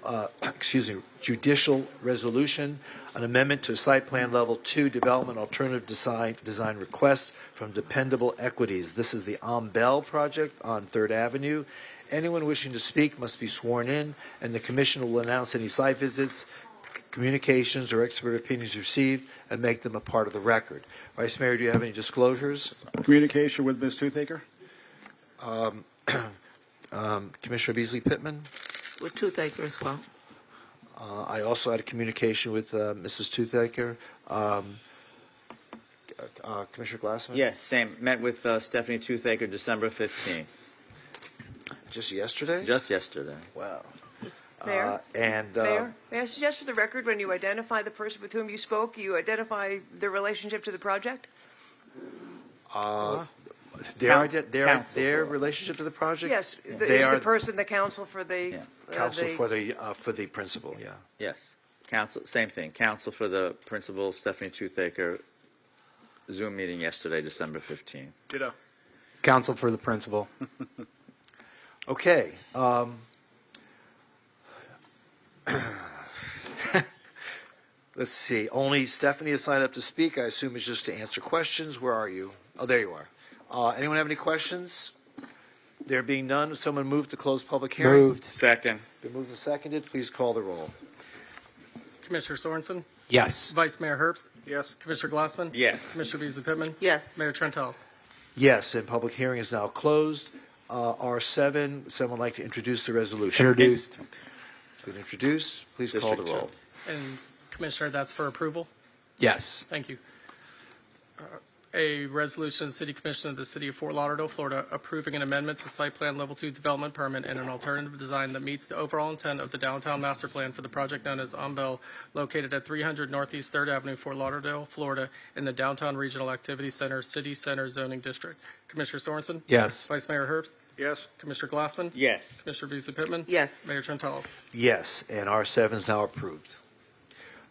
judicial resolution, an amendment to site plan level 2 development alternative design request from Dependable Equities. This is the Bell project on 3rd Avenue. Anyone wishing to speak must be sworn in, and the commission will announce any site visits, communications, or expert opinions received and make them a part of the record. Vice Mayor, do you have any disclosures? Communication with Ms. Toothaker? Commissioner Beasley Pittman? With Toothaker as well. I also had a communication with Mrs. Toothaker. Commissioner Glassman? Yes, same. Met with Stephanie Toothaker December 15th. Just yesterday? Just yesterday. Wow. Mayor? Mayor? May I suggest for the record, when you identify the person with whom you spoke, you identify their relationship to the project? Their relationship to the project? Yes. They Is are the person the counsel for the... counsel for the principal, yeah. Yes. Council, same thing. Council for the principal, Stephanie Toothaker, Zoom meeting yesterday, December 15th. Ditto. Counsel for the principal. Okay. Let's see. Only Stephanie has signed up to speak. I assume it's just to answer questions. Where are you? Oh, there you are. Anyone have any questions? There being none, someone move to close public hearing. Moved. Second. Been moved and seconded. Please call the roll. Commissioner Sorensen? Yes. Vice Mayor Herbst? Yes. Commissioner Glassman? Yes. Commissioner Beasley Pittman? Yes. Mayor Trentalis? Yes, and public hearing is now closed. R7, someone like to introduce the resolution? Introduced. It's been introduced. Please call the roll. And Commissioner, that's for approval? Yes. Thank you. A resolution of the City Commission of the City of Fort Lauderdale, Florida, approving an amendment to Site Plan Level 2 Development Permit and an alternative design that meets the overall intent of the Downtown Master Plan for the project known as Bell, located at 300 Northeast 3rd Avenue, Fort Lauderdale, Florida, in the Downtown Regional Activity Center, City Center Zoning District. Commissioner Sorensen? Yes. Vice Mayor Herbst? Yes. Commissioner Glassman? Yes. Commissioner Beasley Pittman? Yes. Mayor Trentalis? Yes, and R7 is now approved.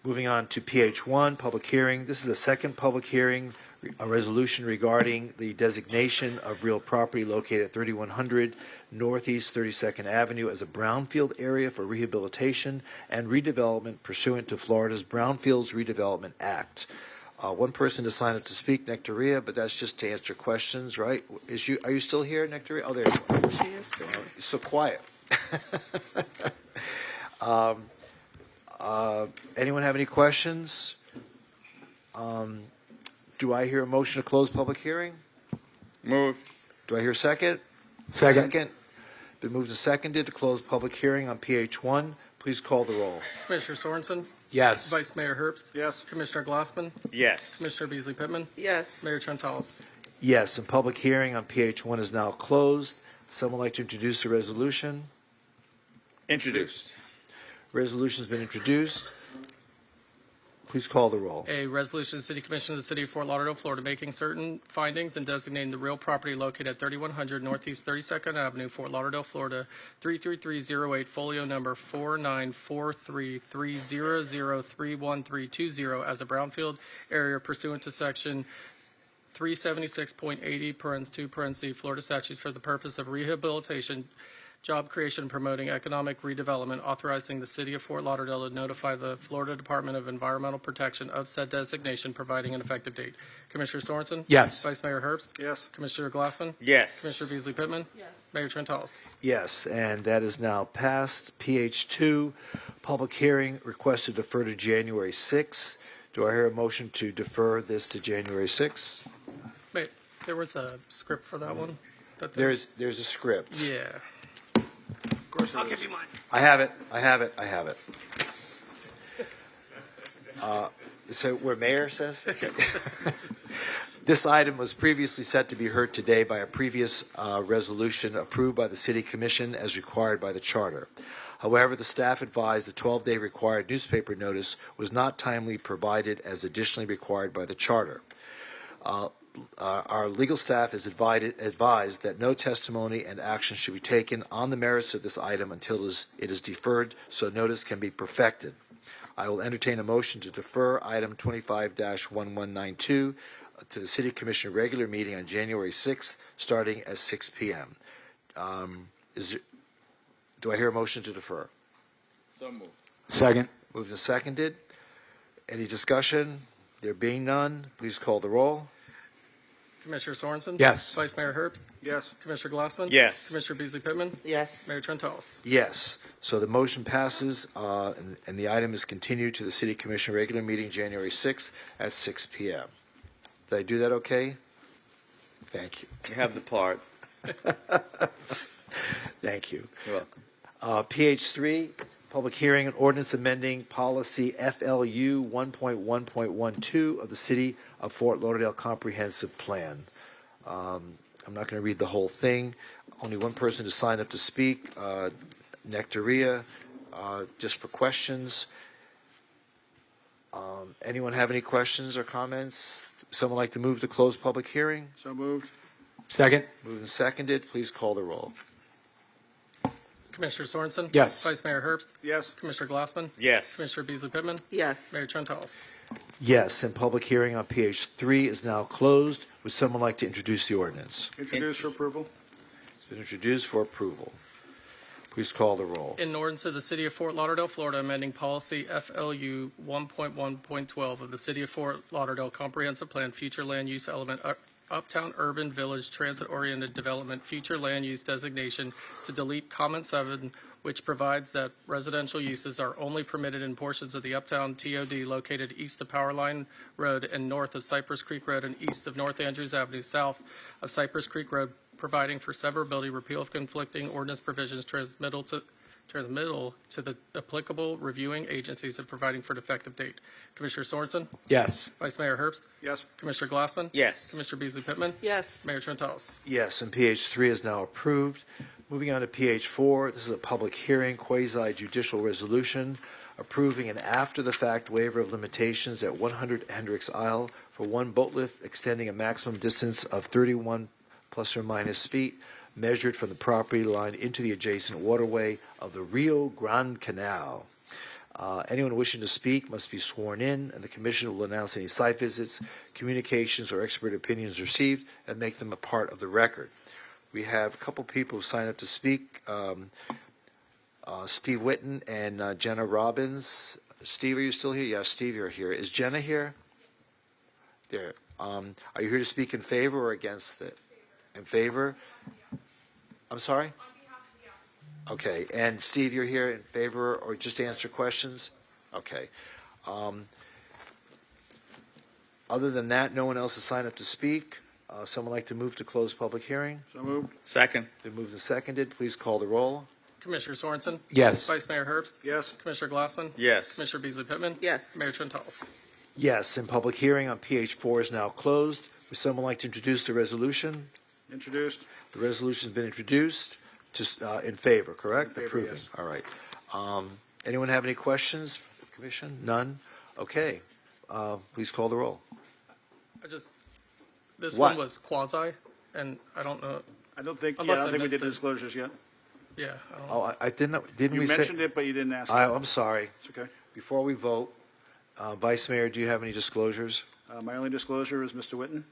Moving on to PH1, public hearing. This is the second public hearing, a resolution regarding the designation of real property located at 3100 Northeast 32nd Avenue as a brownfield area for rehabilitation and redevelopment pursuant to Florida's Brownfields Redevelopment Act. One person to sign up to speak, Nectaria, but that's just to answer questions, right? Are you still here, Nectaria? Oh, there you are. She is there. You're so quiet. Anyone have any questions? Do I hear a motion to close public hearing? Move. Do I hear a second? Second. Been moved and seconded to close public hearing on PH1. Please call the roll. Commissioner Sorensen? Yes. Vice Mayor Herbst? Yes. Commissioner Glassman? Yes. Commissioner Beasley Pittman? Yes. Mayor Trentalis? Yes, and public hearing on PH1 is now closed. Someone like to introduce the resolution? Introduced. Resolution's been introduced. Please call the roll. A resolution of the City Commission of the City of Fort Lauderdale, Florida, making certain findings and designating the real property located at 3100 Northeast 32nd Avenue, Fort Lauderdale, Florida, 33308, folio number 494330031320 as a brownfield area pursuant to Section 376.80, parens 2, parens C, Florida statutes for the purpose of rehabilitation, job creation, promoting economic redevelopment, authorizing the city of Fort Lauderdale to notify the Florida Department of Environmental Protection of said designation, providing an effective date. Commissioner Sorensen? Yes. Vice Mayor Herbst? Yes. Commissioner Glassman? Yes. Commissioner Beasley Pittman? Yes. Mayor Trentalis? Yes, and that is now passed. PH2, public hearing requested to defer to January 6th. Do I hear a motion to defer this to January 6th? Wait, there was a script for that one? There's a script. Yeah. Of course I'll give you mine. I have it. So where mayor says? Okay. This item was previously set to be heard today by a previous resolution approved by the City Commission as required by the Charter. However, the staff advised the 12-day required newspaper notice was not timely provided as additionally required by the Charter. Our legal staff is advised that no testimony and action should be taken on the merits of this item until it is deferred so notice can be perfected. I will entertain a motion to defer item 25-1192 to the City Commission regular meeting on January 6th, starting at 6 p.m. Do I hear a motion to defer? So moved. Second. Moved and seconded. Any discussion? There being none, please call the roll. Commissioner Sorensen? Yes. Vice Mayor Herbst? Yes. Commissioner Glassman? Yes. Commissioner Beasley Pittman? Yes. Mayor Trentalis? Yes. So the motion passes, and the item is continued to the City Commission regular meeting January 6th at 6 p.m. Did I do that okay? Thank you. You have the part. Thank you. You're welcome. PH3, public hearing and ordinance amending policy FLU 1.1.12 of the City of Fort Lauderdale Comprehensive Plan. I'm not going to read the whole thing. Only one person to sign up to speak, Nectaria, just for questions. Anyone have any questions or comments? Someone like to move to close public hearing? So moved. Second. Moved and seconded. Please call the roll. Commissioner Sorensen? Yes. Vice Mayor Herbst? Yes. Commissioner Glassman? Yes. Commissioner Beasley Pittman? Yes. Mayor Trentalis? Yes, and public hearing on PH3 is now closed. Would someone like to introduce the ordinance? Introduce for approval. It's been introduced for approval. Please call the roll. In ordinance of the City of Fort Lauderdale, Florida, amending policy FLU 1.1.12 of the City of Fort Lauderdale Comprehensive Plan, future land use element, Uptown Urban Village Transit-Oriented Development Future Land Use Designation to delete Comment 7, which provides that residential uses are only permitted in portions of the Uptown TOD located east of Powerline Road and north of Cypress Creek Road and east of North Andrews Avenue, south of Cypress Creek Road, providing for severability, repeal of conflicting ordinance provisions, transmittal to the applicable reviewing agencies, and providing for an effective date. Commissioner Sorensen? Yes. Vice Mayor Herbst? Yes. Commissioner Glassman? Yes. Commissioner Beasley Pittman? Yes. Mayor Trentalis? Yes, and PH3 is now approved. Moving on to PH4, this is a public hearing, quasi-judicial resolution approving an after-the-fact waiver of limitations at 100 Hendricks Isle for one boat lift extending a maximum distance of 31 plus or minus feet measured from the property line into the adjacent waterway of the Rio Grande Canal. Anyone wishing to speak must be sworn in, and the Commission will announce any site visits, communications, or expert opinions received and make them a part of the record. We have a couple people who signed up to speak, Steve Witten and Jenna Robbins. Steve, are you still here? Yeah, Steve, you're here. Is Jenna here? There. Are you here to speak in favor or against it? In favor? I'm sorry? Okay, and Steve, you're here in favor or just to answer questions? Okay. Other than that, no one else has signed up to speak. Someone like to move to close public hearing? So moved. Second. Been moved and seconded. Please call the roll. Commissioner Sorensen? Yes. Vice Mayor Herbst? Yes. Commissioner Glassman? Yes. Commissioner Beasley Pittman? Yes. Mayor Trentalis? Yes, and public hearing on PH4 is now closed. Would someone like to introduce the resolution? Introduced. The resolution's been introduced. Just in favor, correct? In favor, Approving. yes. All right. Anyone have any questions for the commission? None? Okay. Please call the roll. This What? one was quasi, and I don't know. I don't think Unless we I did missed it. disclosures yet. Yeah. I don't know. Oh, I didn't You we say? mentioned it, but you didn't ask. I'm sorry. It's okay. Before we vote, Vice Mayor, do you have any disclosures? My only disclosure is Mr. Witten.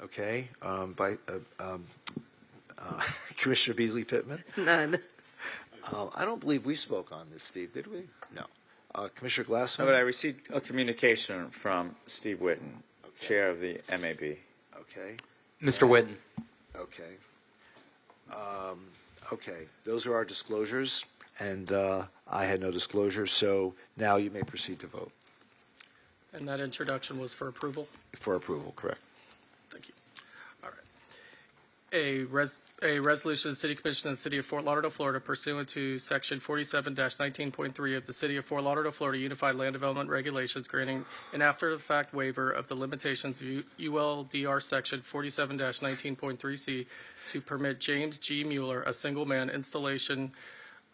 Okay. Commissioner Beasley Pittman? None. I don't believe we spoke on this, Steve, did we? No. Commissioner Glassman? No, but I received a communication from Steve Witten, chair of the MAB. Okay. Mr. Witten. Okay. Okay. Those are our disclosures, and I had no disclosure, so now you may proceed to vote. And that introduction was for approval? For approval, correct. Thank you. All right. A resolution of the City Commission of the City of Fort Lauderdale, Florida, pursuant to Section 47-19.3 of the City of Fort Lauderdale, Florida Unified Land Development Regulations, granting an after-the-fact waiver of the limitations of ULDR Section 47-19.3C to permit James G. Mueller, a single-man installation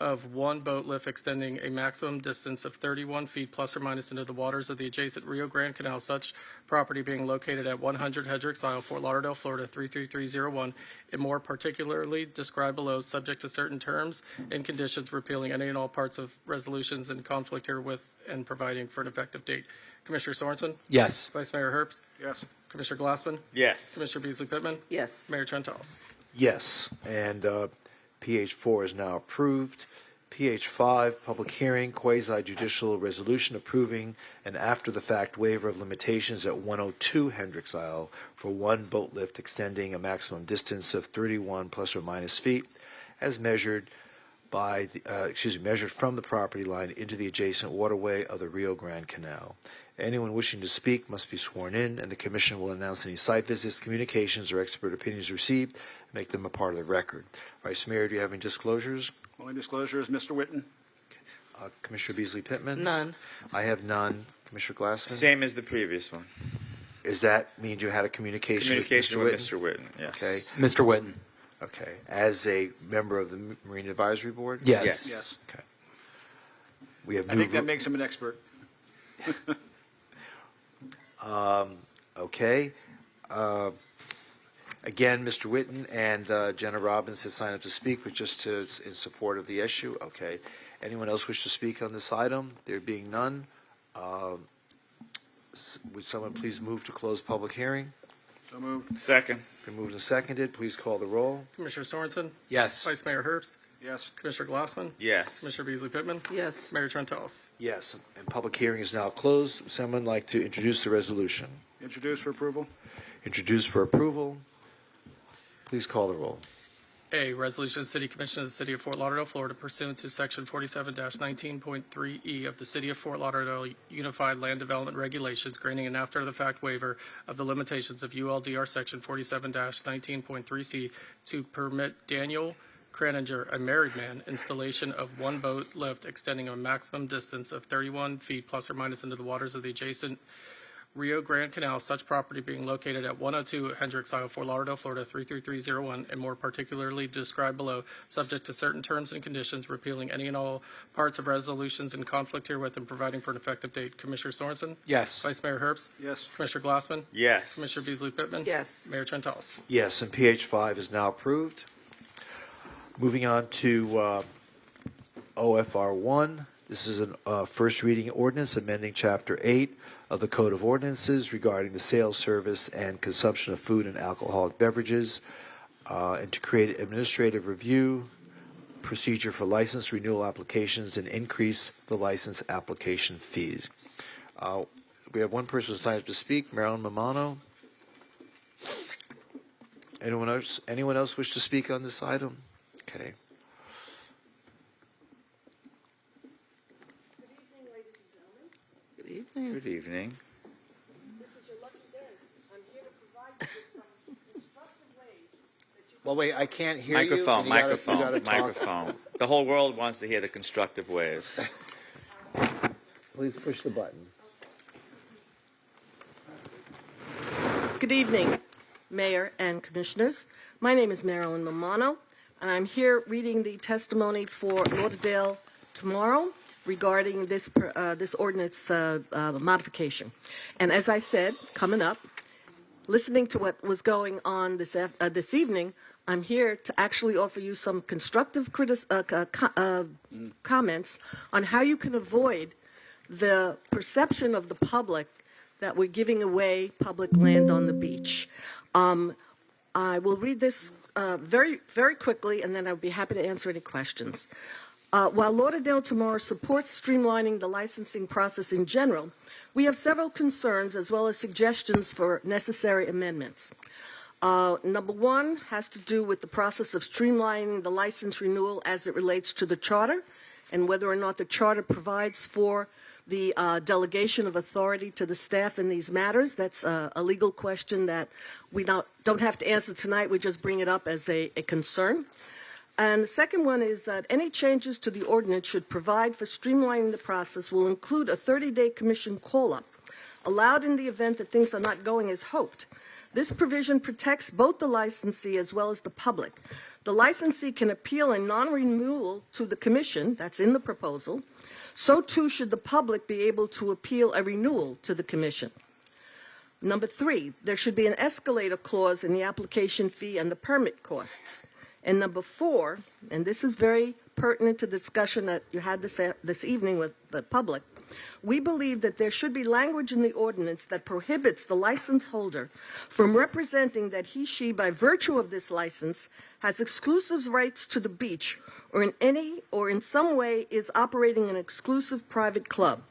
of one boat lift extending a maximum distance of 31 feet plus or minus into the waters of the adjacent Rio Grande Canal, such property being located at 100 Hendricks Isle, Fort Lauderdale, Florida 33301, and more particularly described below, subject to certain terms and conditions, repealing any and all parts of resolutions in conflict herewith and providing for an effective date. Commissioner Sorensen? Yes. Vice Mayor Herbst? Yes. Commissioner Glassman? Yes. Commissioner Beasley Pittman? Yes. Mayor Trentalis? Yes, and PH4 is now approved. PH5, public hearing, quasi-judicial resolution approving an after-the-fact waiver of limitations at 102 Hendricks Isle for one boat lift extending a maximum distance of 31 plus or minus feet as measured by measured from the property line into the adjacent waterway of the Rio Grande Canal. Anyone wishing to speak must be sworn in, and the Commission will announce any site visits, communications, or expert opinions received and make them a part of the record. Vice Mayor, do you have any disclosures? Only disclosure is Mr. Witten. Commissioner Beasley Pittman? None. I have none. Commissioner Glassman? Same as the previous one. Does that mean you had a communication with Mr. Witten? Yes. Okay. Mr. Witten. Okay. As a member of the Marine Advisory Board? Yes. Yes. Okay. We have I think that makes him an expert. Okay. Again, Mr. Witten and Jenna Robbins has signed up to speak, but just in support of the issue. Okay. Anyone else wish to speak on this item? There being none, would someone please move to close public hearing? So moved. Second. Been moved and seconded. Please call the roll. Commissioner Sorensen? Yes. Vice Mayor Herbst? Yes. Commissioner Glassman? Yes. Commissioner Beasley Pittman? Yes. Mayor Trentalis? Yes, and public hearing is now closed. Would someone like to introduce the resolution? Introduce for approval. Introduced for approval. Please call the roll. A resolution of the City Commission of the City of Fort Lauderdale, Florida, pursuant to Section 47-19.3E of the City of Fort Lauderdale Unified Land Development Regulations, granting an after-the-fact waiver of the limitations of ULDR Section 47-19.3C to permit Daniel Kraninger, a married man, installation of one boat lift extending a maximum distance of 31 feet plus or minus into the waters of the adjacent Rio Grande Canal, such property being located at 102 Hendricks Isle, Fort Lauderdale, Florida 33301, and more particularly described below, subject to certain terms and conditions, repealing any and all parts of resolutions in conflict herewith and providing for an effective date. Commissioner Sorensen? Yes. Vice Mayor Herbst? Yes. Commissioner Glassman? Yes. Commissioner Beasley Pittman? Yes. Mayor Trentalis? Yes, and PH5 is now approved. Moving on to OFR1. This is a first reading ordinance amending Chapter 8 of the Code of Ordinances regarding the sale, service, and consumption of food and alcoholic beverages, and to create administrative review procedure for license renewal applications and increase the license application fees. We have one person signed up to speak, Marilyn Mamano. Anyone else wish to speak on this item? Okay. Good evening. Good evening. This is your lucky day. I'm here to provide you with some constructive ways that you Well, wait, I can't hear Microphone, you. microphone, microphone. The whole world wants to hear the constructive ways. Please push the button. Good evening, Mayor and Commissioners. My name is Marilyn Mamano, and I'm here reading the testimony for Lauderdale tomorrow regarding this ordinance modification. And as I said, coming up, listening to what was going on this evening, I'm here to actually offer you some constructive comments on how you can avoid the perception of the public that we're giving away public land on the beach. I will read this very, very quickly, and then I'll be happy to answer any questions. While Lauderdale Tomorrow supports streamlining the licensing process in general, we have several concerns as well as suggestions for necessary amendments. Number one has to do with the process of streamlining the license renewal as it relates to the charter and whether or not the charter provides for the delegation of authority to the staff in these matters. That's a legal question that we don't have to answer tonight. We just bring it up as a concern. And the second one is that any changes to the ordinance should provide for streamlining the process will include a 30-day commission call-up, allowed in the event that things are not going as hoped. This provision protects both the licensee as well as the public. The licensee can appeal a non-renewal to the commission, that's in the proposal. So too should the public be able to appeal a renewal to the commission. Number three, there should be an escalator clause in the application fee and the permit costs. And number four, and this is very pertinent to the discussion that you had this evening with the public, we believe that there should be language in the ordinance that prohibits the license holder from representing that he/she, by virtue of this license, has exclusive rights to the beach or in some way is operating an exclusive private club.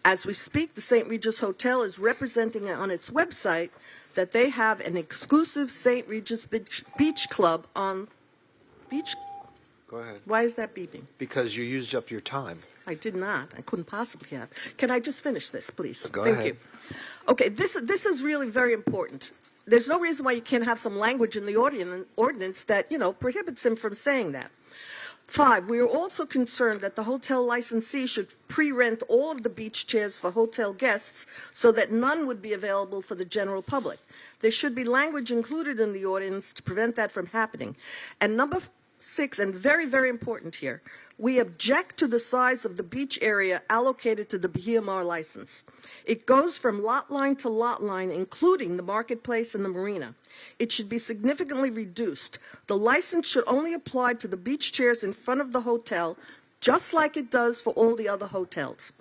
As we speak, the St. Regis Hotel is representing on its website that they have an exclusive St. Regis Beach Club on beach. Go ahead. Why is that beeping? Because you used up your time. I did not. I couldn't possibly have. Can I just finish this, please? Go Thank ahead. you. Okay, this is really very important. There's no reason why you can't have some language in the ordinance that, prohibits him from saying that. 5, we are also concerned that the hotel licensee should pre-rent all of the beach chairs for hotel guests so that none would be available for the general public. There should be language included in the ordinance to prevent that from happening. And number 6, and very, very important here, we object to the size of the beach area allocated to the BMR license. It goes from lot line to lot line, including the marketplace and the marina. It should be significantly reduced. The license should only apply to the beach chairs in front of the hotel, just like it does for all the other hotels.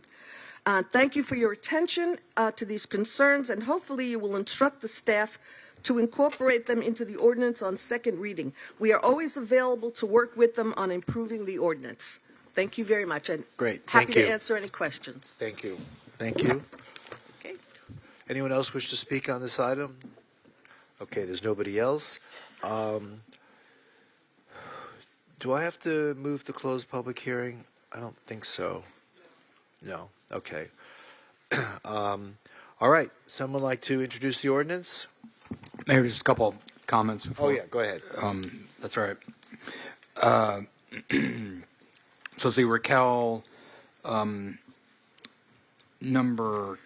Thank you for your attention to these concerns, and hopefully you will instruct the staff to incorporate them into the ordinance on second reading. We are always available to work with them on improving the ordinance. Thank you very much, and Great. happy Thank to you. answer any questions. Thank you. Thank you. Okay. Anyone else wish to speak on this item? Okay, there's nobody else. Do I have to move to close public hearing? I don't think so. No. Okay. All right. Someone like to introduce the ordinance? Mayor, just a couple comments before. Oh, yeah. Go ahead. That's all right. So see, Raquel, number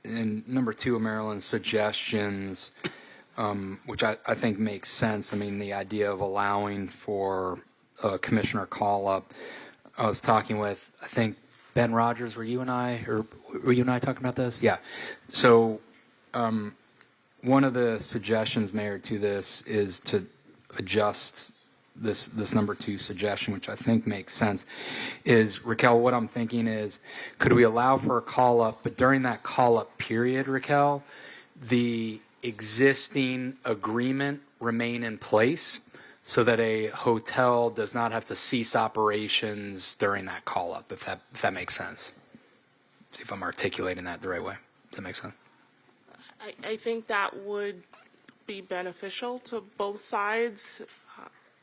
2 of Maryland's suggestions, which I think makes sense. I mean, the idea of allowing for a commissioner call-up. I was talking with, I think, Ben Rogers. Were you and I talking about this? Yeah. So one of the suggestions, Mayor, to this is to adjust this number 2 suggestion, which I think makes sense, is, Raquel, what I'm thinking is, could we allow for a call-up, but during that call-up period, Raquel, the existing agreement remain in place so that a hotel does not have to cease operations during that call-up, if that makes sense. See if I'm articulating that the right way. Does that make sense? I think that would be beneficial to both sides,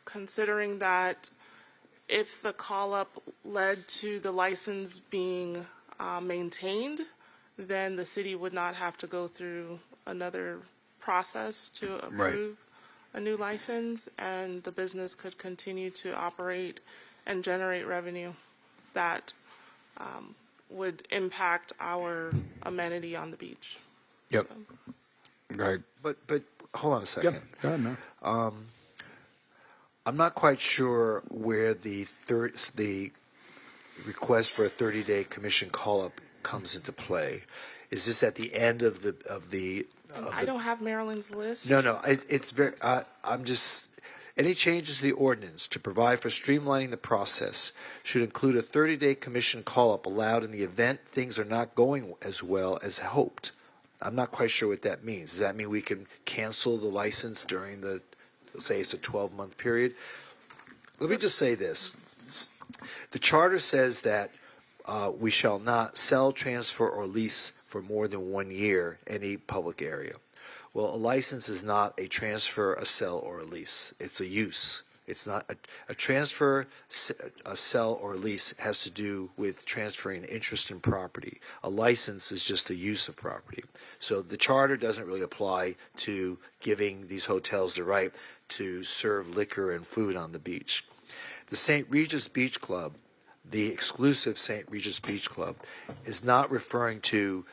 considering that if the call-up led to the license being maintained, then the city would not have to go through another process to approve a new license, and the business could continue to operate and generate revenue that would impact our amenity on the beach. Yep. Right. But hold on a second. Yep. Go ahead, Mayor. I'm not quite sure where the request for a 30-day commission call-up comes into play. Is this at the end of the? I don't have Maryland's list. No. It's very. I'm just. Any changes to the ordinance to provide for streamlining the process should include a 30-day commission call-up allowed in the event things are not going as well as hoped. I'm not quite sure what that means. Does that mean we can cancel the license during the, say it's a 12-month period? Let me just say this. The charter says that we shall not sell, transfer, or lease for more than 1 year any public area. Well, a license is not a transfer, a sell, or a lease. It's a use. It's not a transfer, a sell, or a lease has to do with transferring interest in property. A license is just a use of property. So the charter doesn't really apply to giving these hotels the right to serve liquor and food on the beach. The St. Regis Beach Club, the exclusive St. Regis Beach Club, is not referring to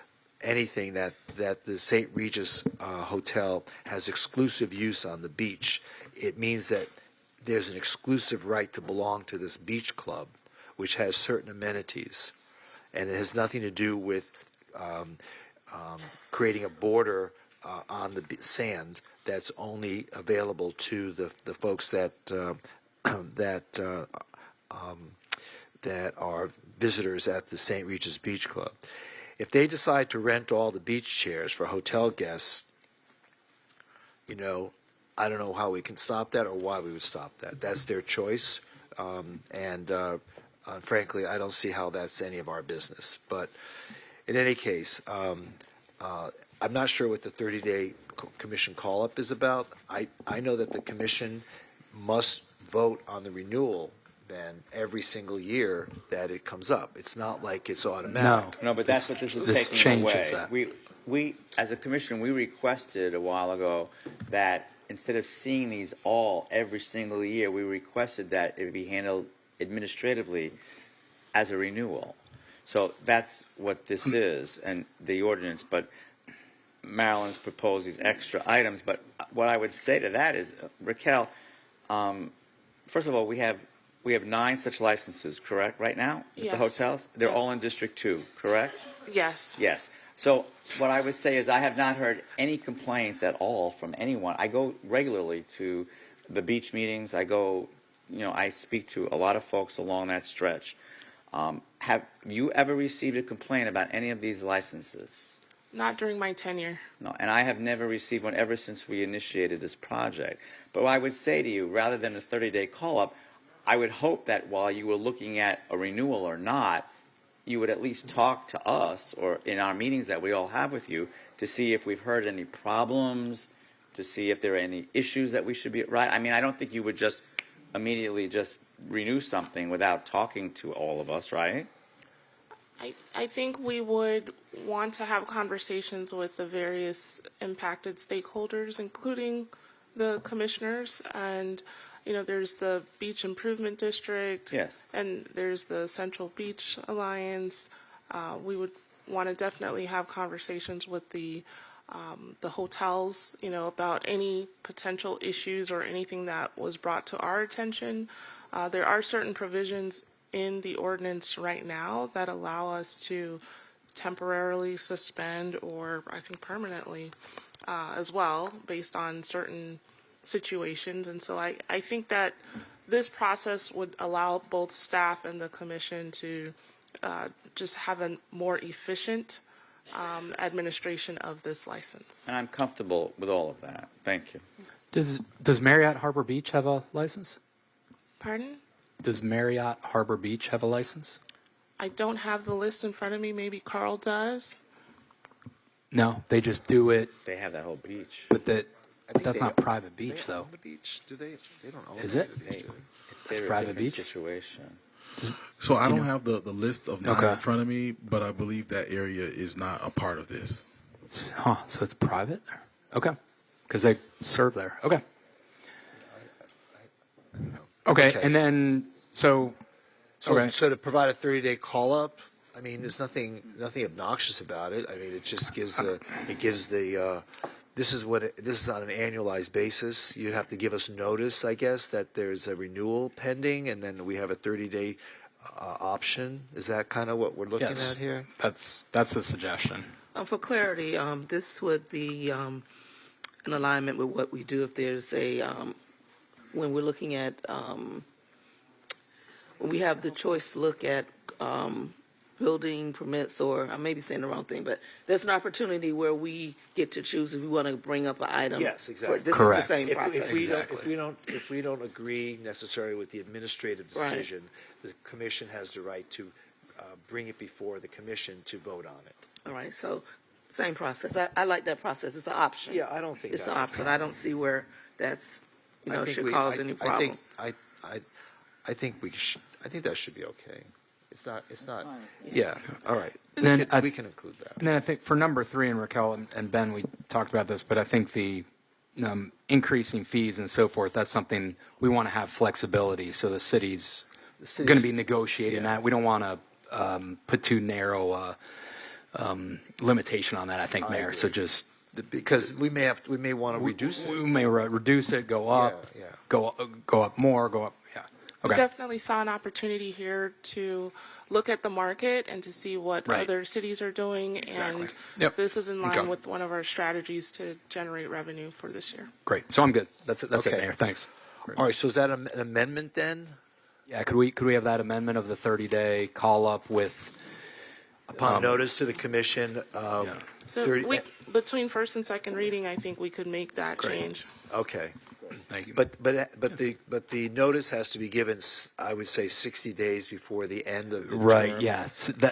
anything that the St. Regis Hotel has exclusive use on the beach. It means that there's an exclusive right to belong to this beach club, which has certain amenities. And it has nothing to do with creating a border on the sand that's only available to the folks that are visitors at the St. Regis Beach Club. If they decide to rent all the beach chairs for hotel guests, I don't know how we can stop that or why we would stop that. That's their choice. Frankly, I don't see how that's any of our business. But in any case, I'm not sure what the 30-day commission call-up is about. I know that the commission must vote on the renewal then every single year that it comes up. It's not like it's automatic. No, but that's what this is taking changes away. that. We, as a commission, we requested a while ago that instead of seeing these all every single year, we requested that it be handled administratively as a renewal. So that's what this is, and the ordinance. But Marilyn's proposed these extra items. But what I would say to that is, Raquel, first of all, we have 9 such licenses, correct, right now? With Yes. the hotels? They're Yes. all in District 2, correct? Yes. Yes. So what I would say is I have not heard any complaints at all from anyone. I go regularly to the beach meetings. I go, I speak to a lot of folks along that stretch. Have you ever received a complaint about any of these licenses? Not during my tenure. No, and I have never received one ever since we initiated this project. But what I would say to you, rather than a 30-day call-up, I would hope that while you were looking at a renewal or not, you would at least talk to us or in our meetings that we all have with you to see if we've heard any problems, to see if there are any issues that we should be right. I mean, I don't think you would just immediately just renew something without talking to all of us, right? I think we would want to have conversations with the various impacted stakeholders, including the commissioners. And, there's the Beach Improvement District. Yes. And there's the Central Beach Alliance. We would want to definitely have conversations with the hotels, about any potential issues or anything that was brought to our attention. There are certain provisions in the ordinance right now that allow us to temporarily suspend or I think permanently as well based on certain situations. And so I think that this process would allow both staff and the commission to just have a more efficient administration of this license. And I'm comfortable with all of that. Thank you. Does Marriott Harbor Beach have a license? Pardon? Does Marriott Harbor Beach have a license? I don't have the list in front of me. Maybe Carl does. No, they just do it. They have that whole beach. But that's not private beach, though. The beach? Do they? They don't own Is it? the beach, do they? That's private beach. Situation. So I don't have the list of 9 Okay. in front of me, but I believe that area is not a part of this. So it's private? Okay. Because they serve there. Okay. Okay, and then, So to provide a 30-day call-up, I mean, there's nothing obnoxious about it. I mean, it just gives this is on an annualized basis. You have to give us notice, I guess, that there's a renewal pending, and then we have a 30-day option. Is that kind of what we're looking Yes. at here? That's the suggestion. For clarity, this would be in alignment with what we do if there's when we're looking at, when we have the choice to look at building permits, or I may be saying the wrong thing, but there's an opportunity where we get to choose if we want to bring up an item. Yes, exactly. This Correct. is the same process. If we don't agree necessarily with the administrative decision, the commission has the right to bring it before the commission to vote on it. All right, so same process. I like that process. It's an option. Yeah, I don't think it's that's an option. I don't see where that's should cause any I problem. think that should be okay. It's not. Yeah. All right. We can include that. And then I think for number 3, and Raquel and Ben, we talked about this, but I think the increasing fees and so forth, that's something we want to have flexibility. So the city's going to be negotiating that. We don't want to put too narrow limitation on that, I think, Mayor. So just because we may want to reduce it. We may reduce it, go up, go up more, go up. Yeah. We Okay. definitely saw an opportunity here to look at the market and to see what other cities are doing. Exactly. And Yep. this is in line Okay. with one of our strategies to generate revenue for this year. Great. So I'm good. That's it, Okay. Mayor. Thanks. All right. So is that an amendment then? Yeah. Could we have that amendment of the 30-day call up with Upon notice to the commission. So between first and second reading, I think we could make that change. Okay. Thank you. But the notice has to be given, I would say, 60 days before the end of the Right. term. Yeah.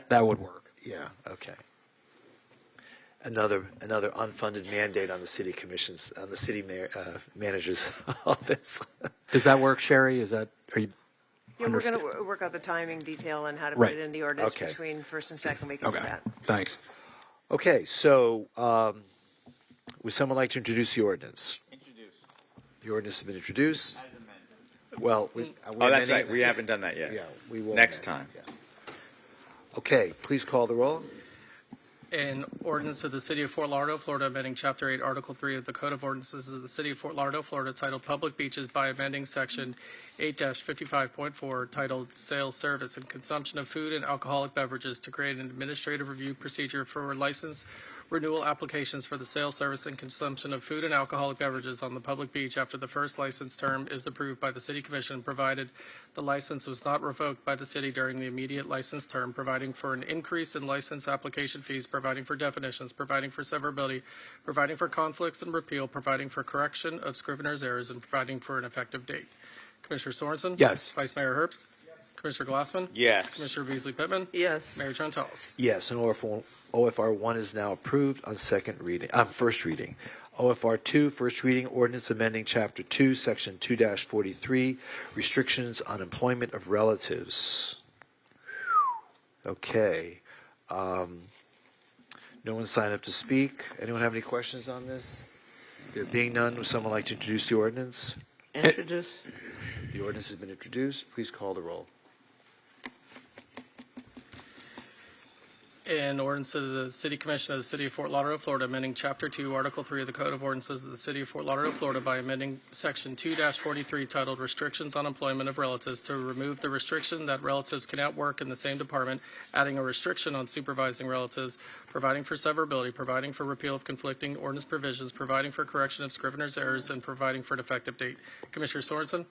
That would work. Yeah. Okay. Another unfunded mandate on the city commissions, on the city manager's office. Does that work, Sherry? Are you? Yeah, we're going to work out the timing detail and how to put it in the ordinance Okay. between first and second. We can do that. Thanks. Okay. So would someone like to introduce the ordinance? The ordinance has been introduced. Well, that's right. We haven't done that yet. Yeah, we will. Next time. Okay, please call the roll. An ordinance of the City of Fort Lauderdale, Florida, amending Chapter 8, Article 3 of the Code of Ordinances of the City of Fort Lauderdale, Florida, titled Public Beaches by amending Section 8-55.4, titled Sales, Service, and Consumption of Food and Alcoholic Beverages, to create an administrative review procedure for license renewal applications for the sale, service, and consumption of food and alcoholic beverages on the public beach after the first license term is approved by the City Commission, provided the license was not revoked by the city during the immediate license term, providing for an increase in license application fees, providing for definitions, providing for severability, providing for conflicts and repeal, providing for correction of scrivener's errors, and providing for an effective date. Commissioner Sorensen? Yes. Vice Mayor Herbst? Commissioner Glassman? Yes. Commissioner Beasley Pittman? Yes. Mayor Trentalis? Yes, and OFR 1 is now approved on first reading. OFR 2, first reading, ordinance amending Chapter 2, Section 2-43, restrictions on employment of relatives. Okay. No one signed up to speak. Anyone have any questions on this? There being none, would someone like to introduce the ordinance? Introduce. The ordinance has been introduced. Please call the roll. An ordinance of the City Commission of the City of Fort Lauderdale, Florida, amending Chapter 2, Article 3 of the Code of Ordinances of the City of Fort Lauderdale, Florida, by amending Section 2-43, titled Restrictions on Employment of Relatives, to remove the restriction that relatives cannot work in the same department, adding a restriction on supervising relatives, providing for severability, providing for repeal of conflicting ordinance provisions, providing for correction of scrivener's errors, and providing for an effective date. Commissioner Sorensen?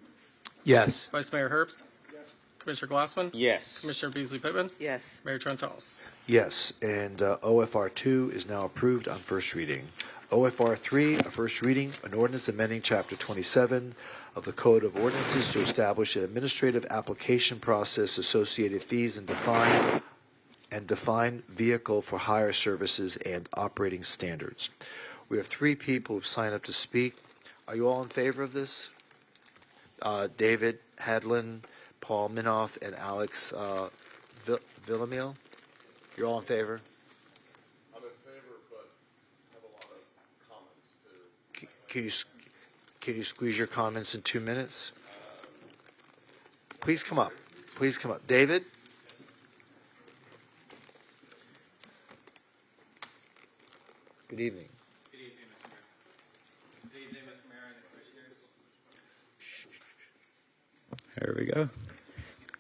Yes. Vice Mayor Herbst? Yes. Commissioner Glassman? Yes. Commissioner Beasley Pittman? Yes. Mayor Trentalis? Yes, and OFR 2 is now approved on first reading. OFR 3, a first reading, an ordinance amending Chapter 27 of the Code of Ordinances to establish an administrative application process, associated fees, and define vehicle for hire services and operating standards. We have 3 people who've signed up to speak. Are you all in favor of this? David Hadlin, Paul Minoff, and Alex Villamil? You're all in favor? I'm in favor, but have a lot of comments too. Can you squeeze your comments in 2 minutes? Please come up. Please come up. David? Good evening. Good evening, Mr. Mayor. Good evening, Mr. Mayor and the Commissioners. There we go.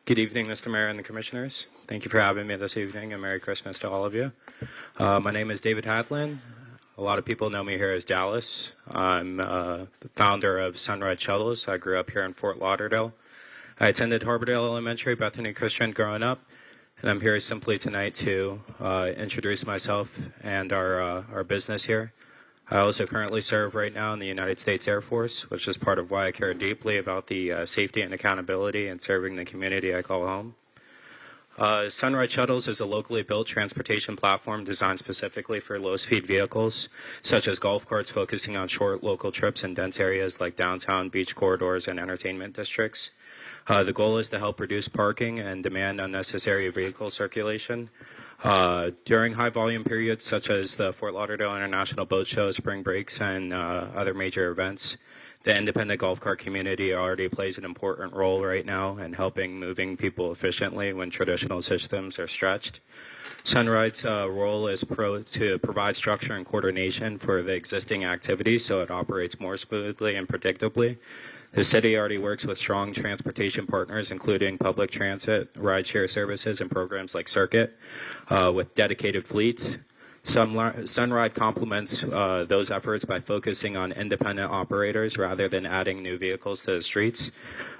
Good evening, Mr. Mayor and the Commissioners. Thank you for having me this evening, and Merry Christmas to all of you. My name is David Hadlin. A lot of people know me here as Dallas. I'm the founder of Sunrise Shuttles. I grew up here in Fort Lauderdale. I attended Harbordale Elementary, Bethany Christian growing up, and I'm here simply tonight to introduce myself and our business here. I also currently serve right now in the United States Air Force, which is part of why I care deeply about the safety and accountability and serving the community I call home. Sunride Shuttles is a locally built transportation platform designed specifically for low-speed vehicles, such as golf carts focusing on short local trips in dense areas like downtown, beach corridors, and entertainment districts. The goal is to help reduce parking and demand unnecessary vehicle circulation. During high volume periods such as the Fort Lauderdale International Boat Show, spring breaks, and other major events, the independent golf cart community already plays an important role right now in helping moving people efficiently when traditional systems are stretched. Sunride's role is to provide structure and coordination for the existing activities so it operates more smoothly and predictably. The city already works with strong transportation partners, including public transit, rideshare services, and programs like Circuit, with dedicated fleets. Sunride complements those efforts by focusing on independent operators rather than adding new vehicles to the streets.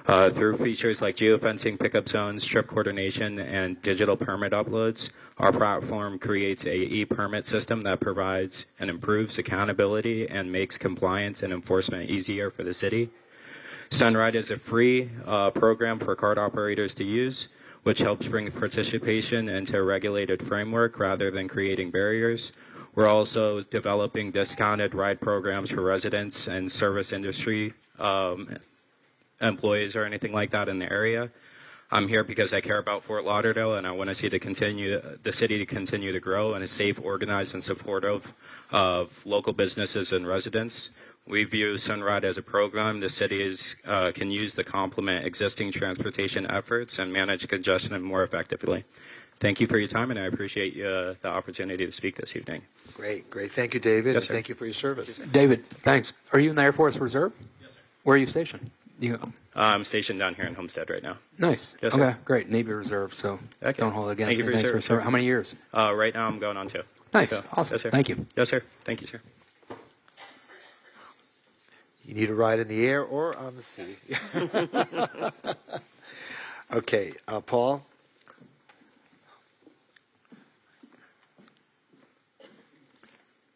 Through features like geofencing, pickup zones, trip coordination, and digital permit uploads, our platform creates a e-permit system that provides and improves accountability and makes compliance and enforcement easier for the city. Sunride is a free program for cart operators to use, which helps bring participation into a regulated framework rather than creating barriers. We're also developing discounted ride programs for residents and service industry employees or anything like that in the area. I'm here because I care about Fort Lauderdale, and I want to see the city to continue to grow in a safe, organized, and supportive of local businesses and residents. We view Sunride as a program the city can use to complement existing transportation efforts and manage congestion more effectively. Thank you for your time, and I appreciate the opportunity to speak this evening. Great. Thank you, David. Yes, sir. And thank you for your service. David, thanks. Are you in the Air Force Reserve? Yes, sir. Where are you stationed? I'm stationed down here in Homestead right now. Nice. Yes, sir. Okay, great. Navy Reserve, so don't hold it against Thank you me. for your Thanks service, sir. How many years? Right now I'm going on 2. Nice. So, Awesome. Yes, sir. Thank you. Yes, sir. Thank you, sir. You need a ride in the air or on the sea. Okay, Paul.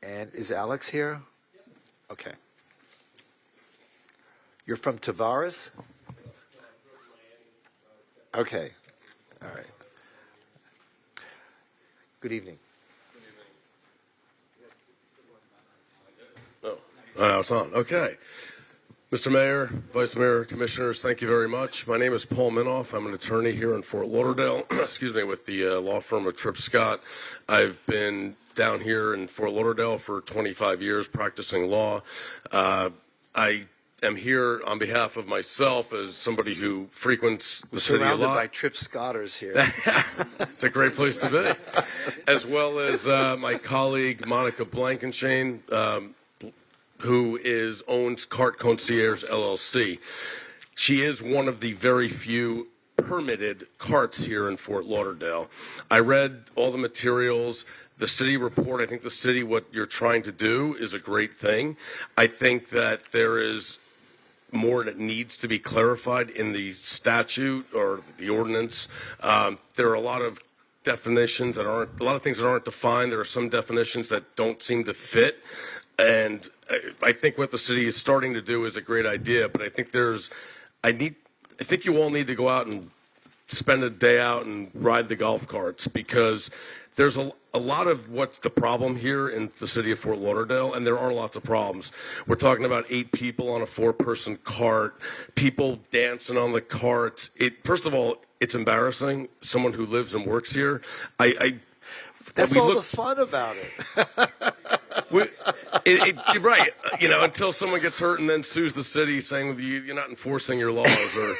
And is Alex here? Okay. You're from Tavares? Okay. All right. Good evening. It's on. Okay. Mr. Mayor, Vice Mayor, Commissioners, thank you very much. My name is Paul Minoff. I'm an attorney here in Fort Lauderdale, with the law firm of Tripp Scott. I've been down here in Fort Lauderdale for 25 years practicing law. I am here on behalf of myself as somebody who frequents the city a lot. Surrounded by Tripp Scotters here. It's a great place to be. As well as my colleague, Monica Blankenshane, who owns Cart Concierge LLC. She is one of the very few permitted carts here in Fort Lauderdale. I read all the materials, the city report. I think the city, what you're trying to do is a great thing. I think that there is more that needs to be clarified in the statute or the ordinance. There are a lot of definitions a lot of things that aren't defined. There are some definitions that don't seem to fit. And I think what the city is starting to do is a great idea, but I think I think you all need to go out and spend a day out and ride the golf carts, because there's a lot of what's the problem here in the city of Fort Lauderdale, and there are lots of problems. We're talking about 8 people on a 4-person cart, people dancing on the carts. First of all, it's embarrassing. Someone who lives and works here, That's all the fun about it. You're right. Until someone gets hurt and then sues the city saying you're not enforcing your laws. Or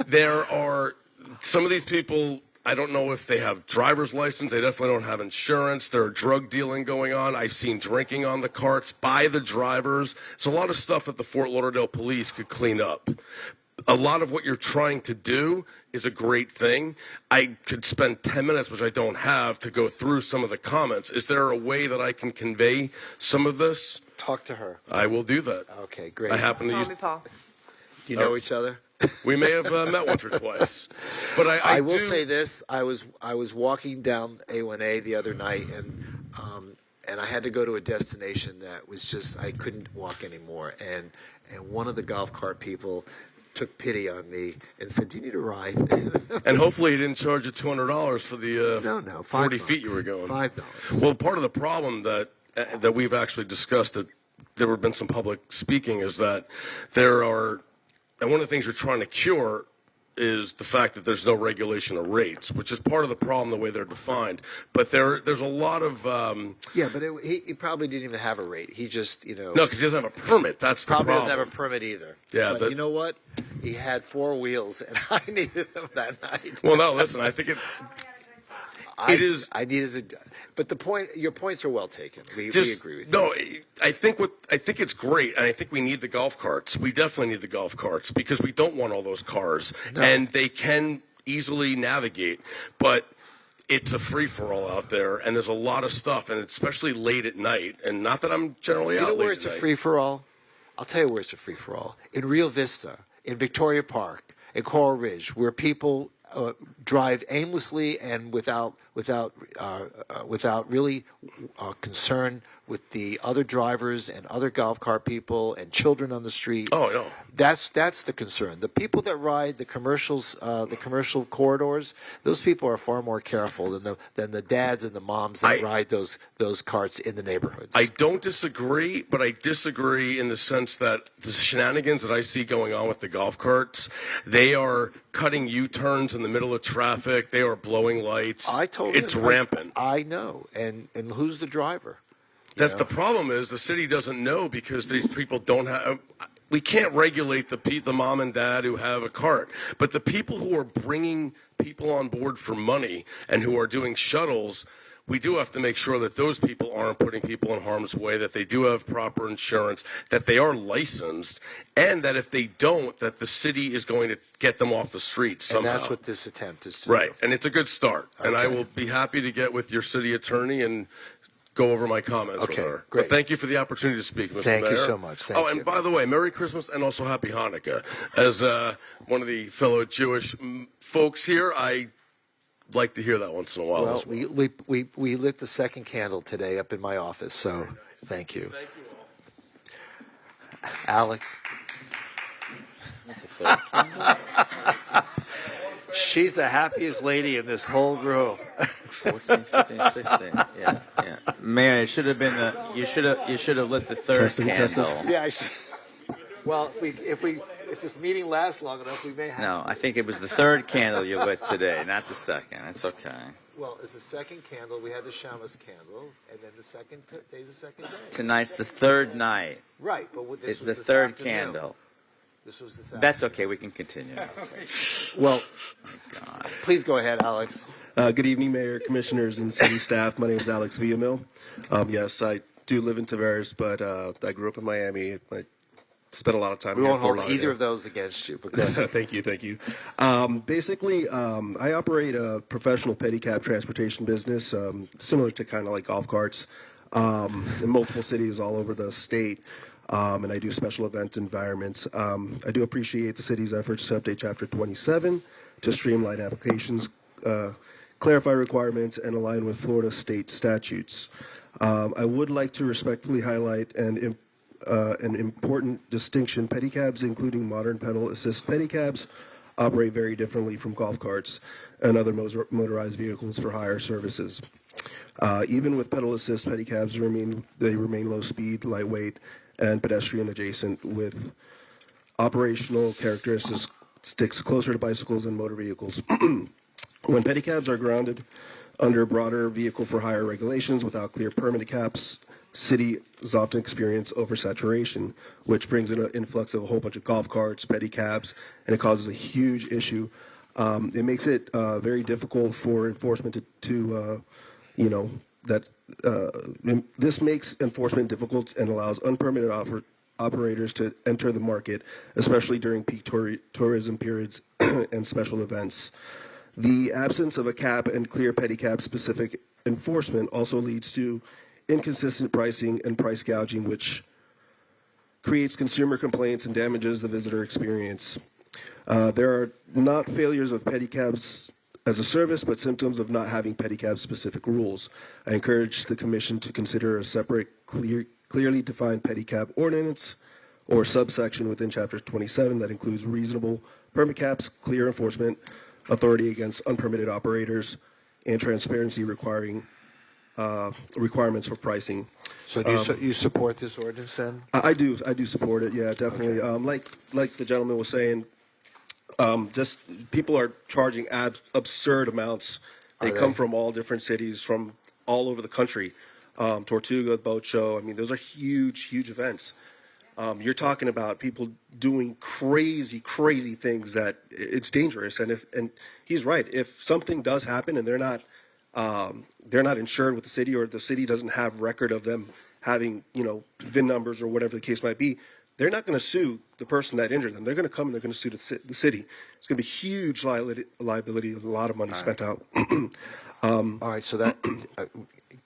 there are some of these people, I don't know if they have driver's license. They definitely don't have insurance. There are drug dealing going on. I've seen drinking on the carts by the drivers. It's a lot of stuff that the Fort Lauderdale police could clean up. A lot of what you're trying to do is a great thing. I could spend 10 minutes, which I don't have, to go through some of the comments. Is there a way that I can convey some of this? Talk to her. I will do that. Okay, great. I happen to Call use. me Paul. Do you know each other? We may have met once or twice. But I will say this: I was walking down A1A the other night, and I had to go to a destination that was just I couldn't walk anymore, and one of the golf cart people took pity on me and said, "Do you need a ride?" And hopefully he didn't charge you $200 for the no, 40 feet you were going. $5. Well, part of the problem that we've actually discussed, that there have been some public speaking, is that there are, and one of the things you're trying to cure is the fact that there's no regulation of rates, which is part of the problem, the way they're defined. But there's a lot of yeah, but he probably didn't even have a rate. He just no, because he doesn't have a permit. That's the probably problem. doesn't have a permit either. Yeah, but you know what? He had 4 wheels, and I needed them that night. Well, no, listen, I think it is. I needed to, but your points are well taken. We agree with you. No, I think it's great, and I think we need the golf carts. We definitely need the golf carts because we don't want all those cars, and they can easily navigate, but it's a free-for-all out there, and there's a lot of stuff, and especially late at night, and not that I'm generally out late at night. You know where it's a free-for-all? I'll tell you where it's a free-for-all. In Rio Vista, in Victoria Park, in Coral Ridge, where people drive aimlessly and without really concern with the other drivers and other golf cart people and children on the street. Oh no, that's the concern. The people that ride the commercial corridors, those people are far more careful than the dads and the moms that ride those carts in the neighborhoods. I don't disagree, but I disagree in the sense that the shenanigans that I see going on with the golf carts, they are cutting U-turns in the middle of traffic. They are blowing lights. It's rampant. I know. And who's the driver? That's the problem is the city doesn't know because these people don't have. We can't regulate the mom and dad who have a cart, but the people who are bringing people on board for money and who are doing shuttles, we do have to make sure that those people aren't putting people in harm's way, that they do have proper insurance, that they are licensed, and that if they don't, that the city is going to get them off the street somehow. And that's what this attempt is to do. Right, and it's a good start. Okay. And I will be happy to get with your city attorney and go over my comments with her. Great. But thank you for the opportunity to speak, Mr. Mayor. Thank you so much. Thank you. And by the way, Merry Christmas and also Happy Hanukkah. As one of the fellow Jewish folks here, I like to hear that once in a while. Well, we lit the second candle today up in my office, so thank you. Thank you all. Alex. She's the happiest lady in this whole room. 14, 15, 16. Yeah. Mayor, it should have been you should have lit the third candle. Yeah. Well, if this meeting lasts long enough, we may have. No, I think it was the third candle you lit today, not the second. It's okay. Well, it's the second candle. We had the Shamas candle, and then the second day's the second day. Tonight's the third night. Right, but this it's was the this third afternoon. candle. This was this That's okay. We can continue. Okay. Well, please go ahead, Alex. Good evening, Mayor, Commissioners, and City staff. My name is Alex Villamil. Yes, I do live in Tavares, but I grew up in Miami. I spent a lot of time We here won't in Fort hold Lauderdale. either of those against you. But go ahead. Thank you. Basically, I operate a professional pedicab transportation business, similar to kind of like golf carts, in multiple cities all over the state. And I do special event environments. I do appreciate the city's efforts to update Chapter 27 to streamline applications, clarify requirements, and align with Florida state statutes. I would like to respectfully highlight an important distinction. Pedicabs, including modern pedal assist pedicabs, operate very differently from golf carts and other motorized vehicles for hire services. Even with pedal assist pedicabs, they remain low speed, lightweight, and pedestrian adjacent, with operational characteristics closer to bicycles and motor vehicles. When pedicabs are grounded under broader vehicle for hire regulations without clear permit caps, cities often experience oversaturation, which brings in an influx of a whole bunch of golf carts, pedicabs, and it causes a huge issue. It makes it very difficult for enforcement this makes enforcement difficult and allows unpermitted operators to enter the market, especially during peak tourism periods and special events. The absence of a cap and clear pedicab-specific enforcement also leads to inconsistent pricing and price gouging, which creates consumer complaints and damages the visitor experience. There are not failures of pedicabs as a service, but symptoms of not having pedicab-specific rules. I encourage the Commission to consider a separate, clearly defined pedicab ordinance or subsection within Chapter 27 that includes reasonable permit caps, clear enforcement authority against unpermitted operators, and transparency requirements for pricing. So do you support this ordinance then? I do support it. Yeah, definitely. Okay. Like the gentleman was saying, just people are charging absurd amounts. They come from all different cities, from all over the country. Tortuga Boat Show. I mean, those are huge events. You're talking about people doing crazy things that it's dangerous. And he's right. If something does happen and they're not insured with the city, or the city doesn't have record of them having, VIN numbers or whatever the case might be, they're not going to sue the person that injured them. They're going to come and they're going to sue the city. It's going to be huge liability, a lot of money spent out. All right, so that,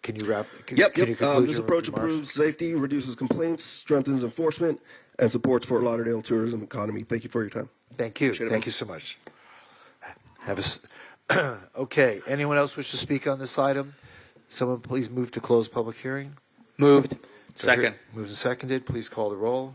can you wrap? Yep. Can you conclude This your approach remarks? improves safety, reduces complaints, strengthens enforcement, and supports Fort Lauderdale tourism economy. Thank you for your time. Thank you. Thank you so much. Okay. Anyone else wish to speak on this item? Someone please move to close public hearing. Moved. So Second. Moved and seconded. Please call the roll.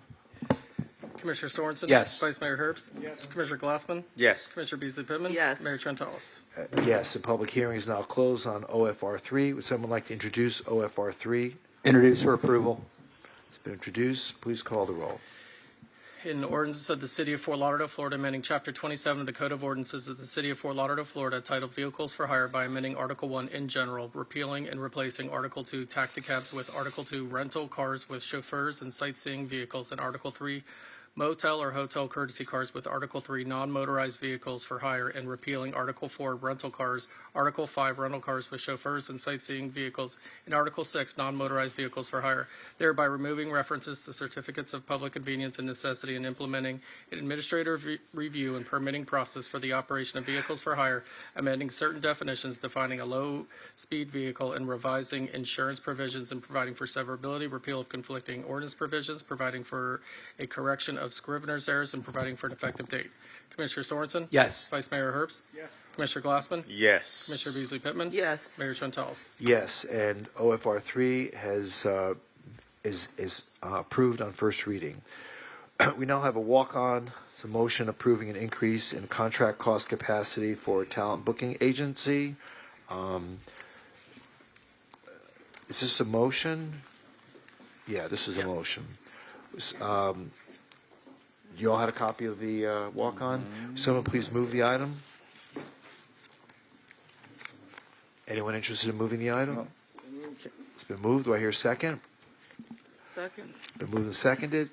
Commissioner Sorensen? Yes. Vice Mayor Herbst? Yes. Commissioner Glassman? Yes. Commissioner Beasley Pittman? Yes. Mayor Trentalis? Yes, the public hearing is now closed on OFR 3. Would someone like to introduce OFR 3? Introduce for approval. It's been introduced. Please call the roll. In ordinances of the City of Fort Lauderdale, Florida, amending Chapter 27 of the Code of Ordinances of the City of Fort Lauderdale, Florida, titled Vehicles for Hire by amending Article 1 in general, repealing and replacing Article 2 taxicabs with Article 2 rental cars with chauffeurs and sightseeing vehicles, and Article 3 motel or hotel courtesy cars with Article 3 non-motorized vehicles for hire, and repealing Article 4 rental cars, Article 5 rental cars with chauffeurs and sightseeing vehicles, and Article 6 non-motorized vehicles for hire, thereby removing references to certificates of public convenience and necessity, and implementing an administrative review and permitting process for the operation of vehicles for hire, amending certain definitions, defining a low-speed vehicle, and revising insurance provisions, and providing for severability, repeal of conflicting ordinance provisions, providing for a correction of scrivener's errors, and providing for an effective date. Commissioner Sorensen? Yes. Vice Mayor Herbst? Yes. Commissioner Glassman? Yes. Commissioner Beasley Pittman? Yes. Mayor Trentalis? Yes, and OFR 3 is approved on first reading. We now have a walk-on. It's a motion approving an increase in contract cost capacity for talent booking agency. Is this a motion? Yeah, this is a motion. You all had a copy of the walk-on? Someone please move the item. Anyone interested in moving the item? It's been moved. Do I hear a second? Second. Been moved and seconded.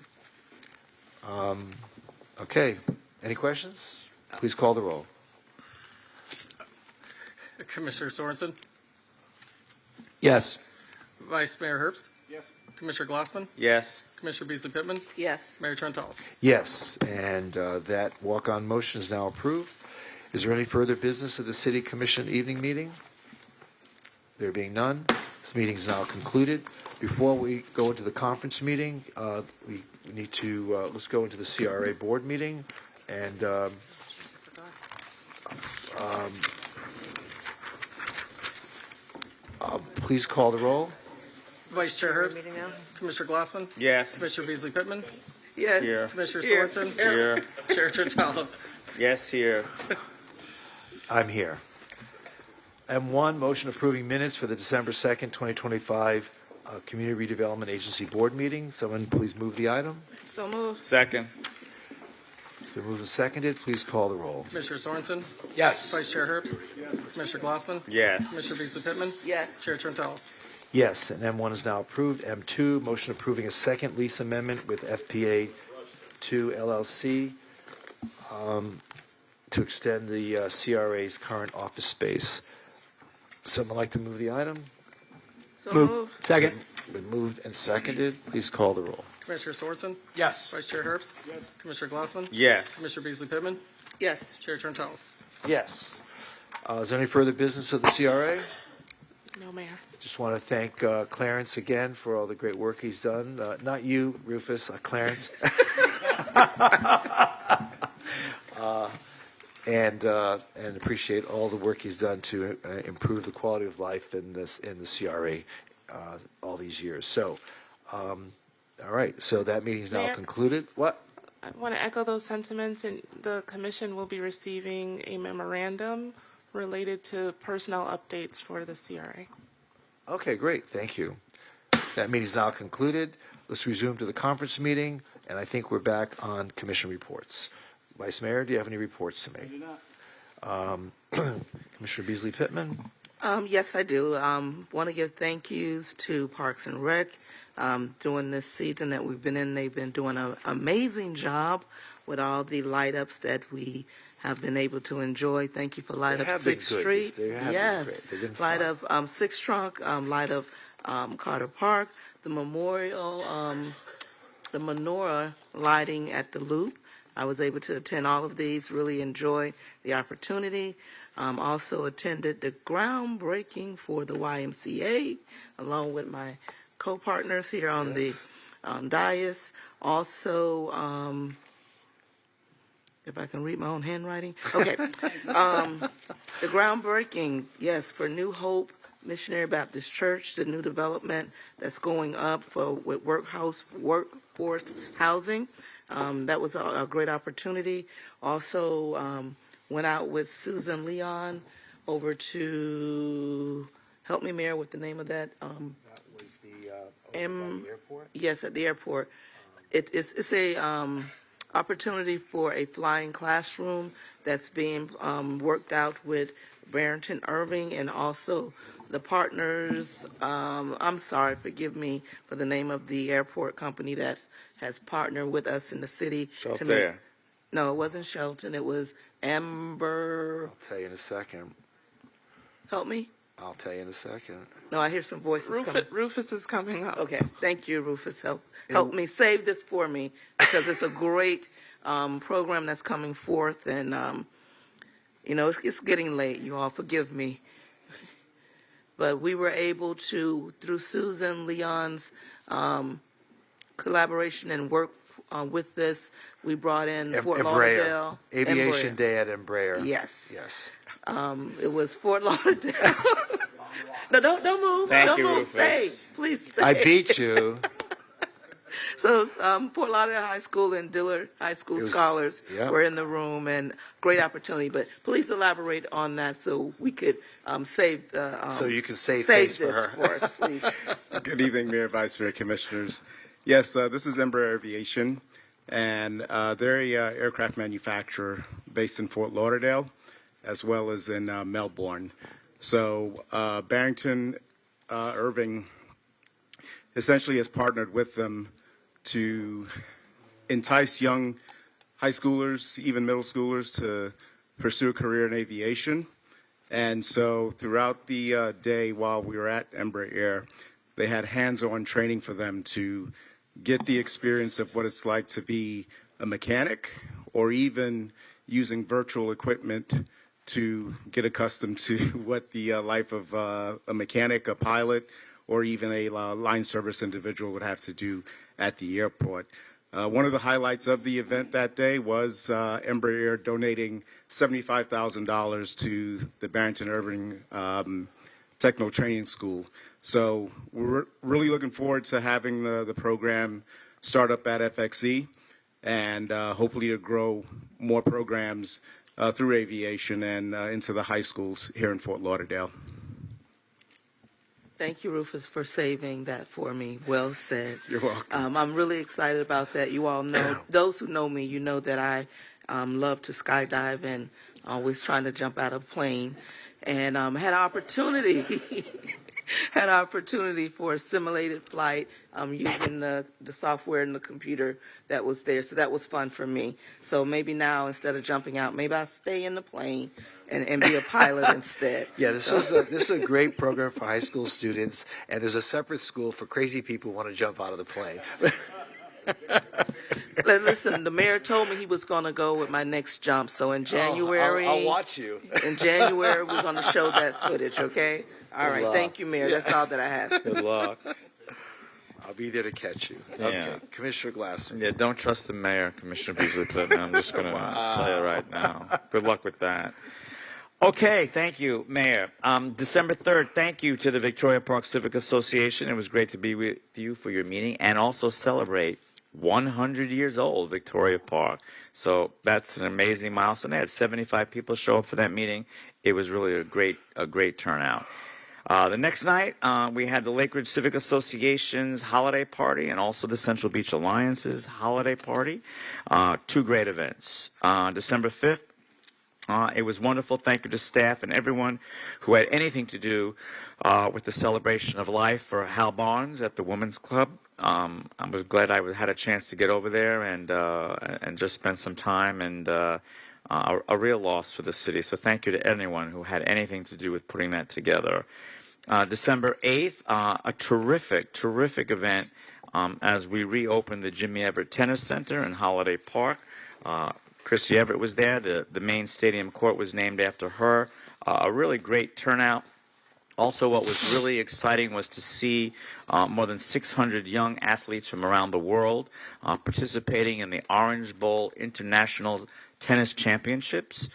Okay. Any questions? Please call the roll. Commissioner Sorensen? Yes. Vice Mayor Herbst? Yes. Commissioner Glassman? Yes. Commissioner Beasley Pittman? Yes. Mayor Trentalis? Yes, and that walk-on motion is now approved. Is there any further business of the City Commission evening meeting? There being none, this meeting is now concluded. Before we go into the conference meeting, we need to let's go into the CRA board meeting, and please call the roll. Vice Chair Herbst? Commissioner Glassman? Yes. Commissioner Beasley Pittman? Yes. Here. Commissioner Here. Sorensen? Here. Chair Trentalis? Yes, here. I'm here. M1, motion approving minutes for the December 2nd, 2025 Community Redevelopment Agency Board meeting. Someone please move the item. So moved. Second. Been moved and seconded. Please call the roll. Commissioner Sorensen? Yes. Vice Chair Herbst? Yes. Commissioner Glassman? Yes. Commissioner Beasley Pittman? Yes. Chair Trentalis? Yes, and M1 is now approved. M2, motion approving a second lease amendment with FPA 2 LLC to extend the CRA's current office space. Someone like to move the item? So moved. Second. Been moved and seconded. Please call the roll. Commissioner Sorensen? Yes. Vice Chair Herbst? Yes. Commissioner Glassman? Yes. Commissioner Beasley Pittman? Yes. Chair Trentalis? Yes. Is there any further business of the CRA? No, Mayor. Just want to thank Clarence again for all the great work he's done. Not you, Rufus, Clarence. and appreciate all the work he's done to improve the quality of life in the CRA all these years. So, all right. So that meeting's now Mayor? concluded. What? I want to echo those sentiments, and the commission will be receiving a memorandum related to personnel updates for the CRA. Okay, great. Thank you. That meeting is now concluded. Let's resume to the conference meeting, and I think we're back on commission reports. Vice Mayor, do you have any reports to make? I do not. Commissioner Beasley Pittman? Yes, I do. Want to give thank yous to Parks and Rec. During this season that we've been in, they've been doing an amazing job with all the light ups that we have been able to enjoy. Thank you for Light Up 6th Street. They have Yes. been great. They've been Light fun. Up 6th Trunk, Light Up Carter Park, the memorial, the menorah lighting at the Loop. I was able to attend all of these, really enjoy the opportunity. Also attended the groundbreaking for the YMCA, along with my co-partners here on the dais. Also, if I can read my own handwriting. Okay. The groundbreaking, yes, for New Hope Missionary Baptist Church, the new development that's going up with workforce housing. That was a great opportunity. Also, went out with Susan Leon over to, help me, Mayor, with the name of that. That was the airport? Yes, at the airport. It's a opportunity for a flying classroom that's being worked out with Barrington Irving and also the partners. I'm sorry, forgive me for the name of the airport company that has partnered with us in the city. Shelter. No, it wasn't Shelton. It was Amber. I'll tell you in a second. Help me. I'll tell you in a second. No, I hear some voices coming. Rufus is coming up. Okay, thank you, Rufus. Help me save this for me because it's a great program that's coming forth, and it's getting late. You all forgive me, but we were able to, through Susan Leon's collaboration and work with this, we brought in Fort Lauderdale. Aviation Embraer. Day at Embraer. Yes. Yes. It was Fort Lauderdale. No, don't move. Thank you, don't move. Rufus. Stay. Please stay. I beat you. So Fort Lauderdale High School and Dillard High School scholars were in the room, and great opportunity. But please elaborate on that so we could save the. So you can say save things for this her. for us, please. Good evening, Mayor, Vice Mayor, Commissioners. Yes, this is Embraer Aviation, and they're a aircraft manufacturer based in Fort Lauderdale, as well as in Melbourne. So Barrington Irving essentially has partnered with them to entice young high schoolers, even middle schoolers, to pursue a career in aviation. And so throughout the day while we were at Embraer, they had hands-on training for them to get the experience of what it's like to be a mechanic, or even using virtual equipment to get accustomed to what the life of a mechanic, a pilot, or even a line service individual would have to do at the airport. One of the highlights of the event that day was Embraer donating $75,000 to the Barrington Irving Techno Training School. So we're really looking forward to having the program start up at FXE, and hopefully to grow more programs through aviation and into the high schools here in Fort Lauderdale. Thank you, Rufus, for saving that for me. Well said. You're welcome. I'm really excited about that. You all know, those who know me, you know that I love to skydive and always trying to jump out of a plane. And had an opportunity for a simulated flight using the software and the computer that was there. So that was fun for me. So maybe now, instead of jumping out, maybe I'll stay in the plane and be a pilot instead. Yeah, this is a great program for high school students, and there's a separate school for crazy people who want to jump out of the plane. Listen, the mayor told me he was going to go with my next jump. So in January, I'll watch you. In January, we're going to show that footage. Okay. All right. luck. Thank you, Mayor. That's all that I have. Good luck. I'll be there to catch you. Yeah. Okay, Commissioner Glassman. Yeah, don't trust the mayor, Commissioner Beasley Pittman. I'm just going to tell you right now. Good luck with that. Okay, thank you, Mayor. December 3rd, thank you to the Victoria Park Civic Association. It was great to be with you for your meeting and also celebrate 100 years old, Victoria Park. So that's an amazing milestone. They had 75 people show up for that meeting. It was really a great turnout. The next night, we had the Lake Ridge Civic Association's holiday party and also the Central Beach Alliance's holiday party. Two great events. December 5th, it was wonderful. Thank you to staff and everyone who had anything to do with the celebration of life for Hal Barnes at the Women's Club. I was glad I had a chance to get over there and just spend some time, and a real loss for the city. So thank you to anyone who had anything to do with putting that together. December 8th, a terrific event as we reopened the Jimmy Everett Tennis Center in Holiday Park. Chrissy Everett was there. The main stadium court was named after her. A really great turnout. Also, what was really exciting was to see more than 600 young athletes from around the world participating in the Orange Bowl International Tennis Championships.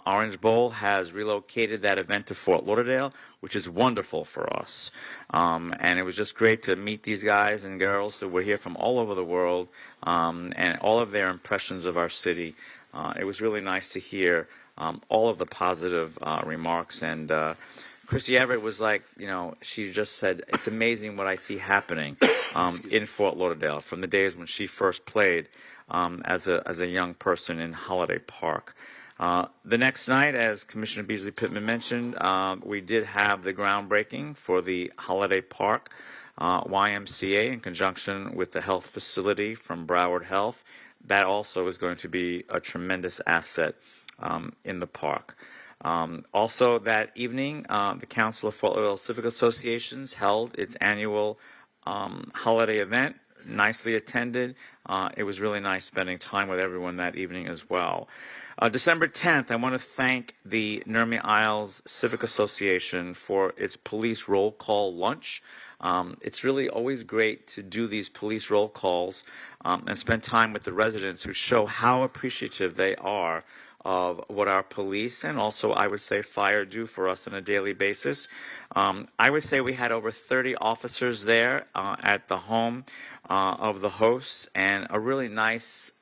Orange Bowl has relocated that event to Fort Lauderdale, which is wonderful for us. And it was just great to meet these guys and girls that were here from all over the world and all of their impressions of our city. It was really nice to hear all of the positive remarks. And Chrissy Everett was like, she just said, it's amazing what I see happening in Fort Lauderdale from the days when she first played as a young person in Holiday Park. The next night, as Commissioner Beasley Pittman mentioned, we did have the groundbreaking for the Holiday Park YMCA in conjunction with the health facility from Broward Health. That also is going to be a tremendous asset in the park. Also that evening, the Council of Fort Lauderdale Civic Associations held its annual holiday event, nicely attended. It was really nice spending time with everyone that evening as well. December 10th, I want to thank the Nurmi Isles Civic Association for its police roll call lunch. It's really always great to do these police roll calls and spend time with the residents who show how appreciative they are of what our police and also, I would say, fire do for us on a daily basis. I would say we had over 30 officers there at the home of the hosts, and a really nice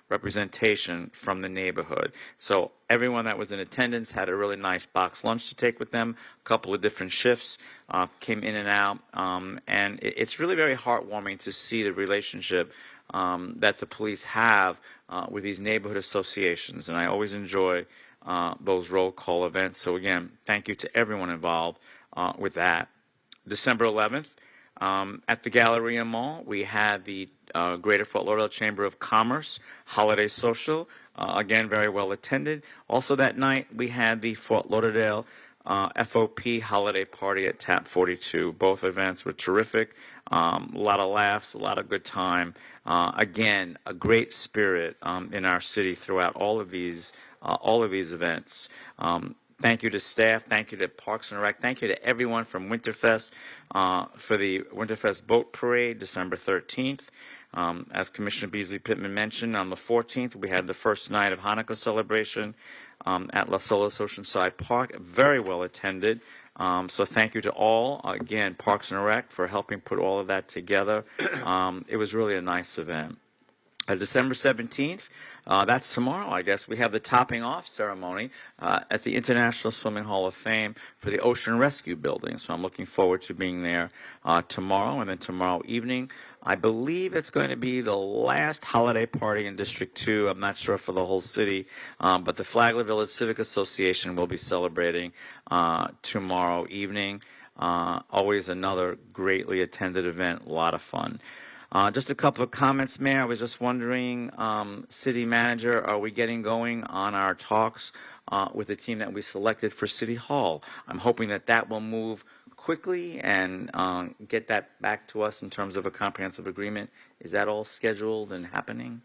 representation from the neighborhood. So everyone that was in attendance had a really nice box lunch to take with them. A couple of different shifts came in and out, and it's really very heartwarming to see the relationship that the police have with these neighborhood associations, and I always enjoy those roll call events. So again, thank you to everyone involved with that. December 11th, at the Galleria Mall, we had the Greater Fort Lauderdale Chamber of Commerce Holiday Social, again, very well attended. Also that night, we had the Fort Lauderdale FOP Holiday Party at Tap 42. Both events were terrific. A lot of laughs, a lot of good time. Again, a great spirit in our city throughout all of these events. Thank you to staff. Thank you to Parks and Rec. Thank you to everyone from Winterfest for the Winterfest Boat Parade, December 13th. As Commissioner Beasley Pittman mentioned, on the 14th, we had the first night of Hanukkah celebration at Las Olas Oceanside Park. Very well attended. So thank you to all, again, Parks and Rec, for helping put all of that together. It was really a nice event. December 17th, that's tomorrow, I guess, we have the topping off ceremony at the International Swimming Hall of Fame for the Ocean Rescue Building. So I'm looking forward to being there tomorrow, and then tomorrow evening. I believe it's going to be the last holiday party in District 2. I'm not sure for the whole city, but the Flagler Village Civic Association will be celebrating tomorrow evening. Always another greatly attended event, a lot of fun. Just a couple of comments, Mayor. I was just wondering, City Manager, are we getting going on our talks with the team that we selected for City Hall? I'm hoping that will move quickly and get that back to us in terms of a comprehensive agreement. Is that all scheduled and happening?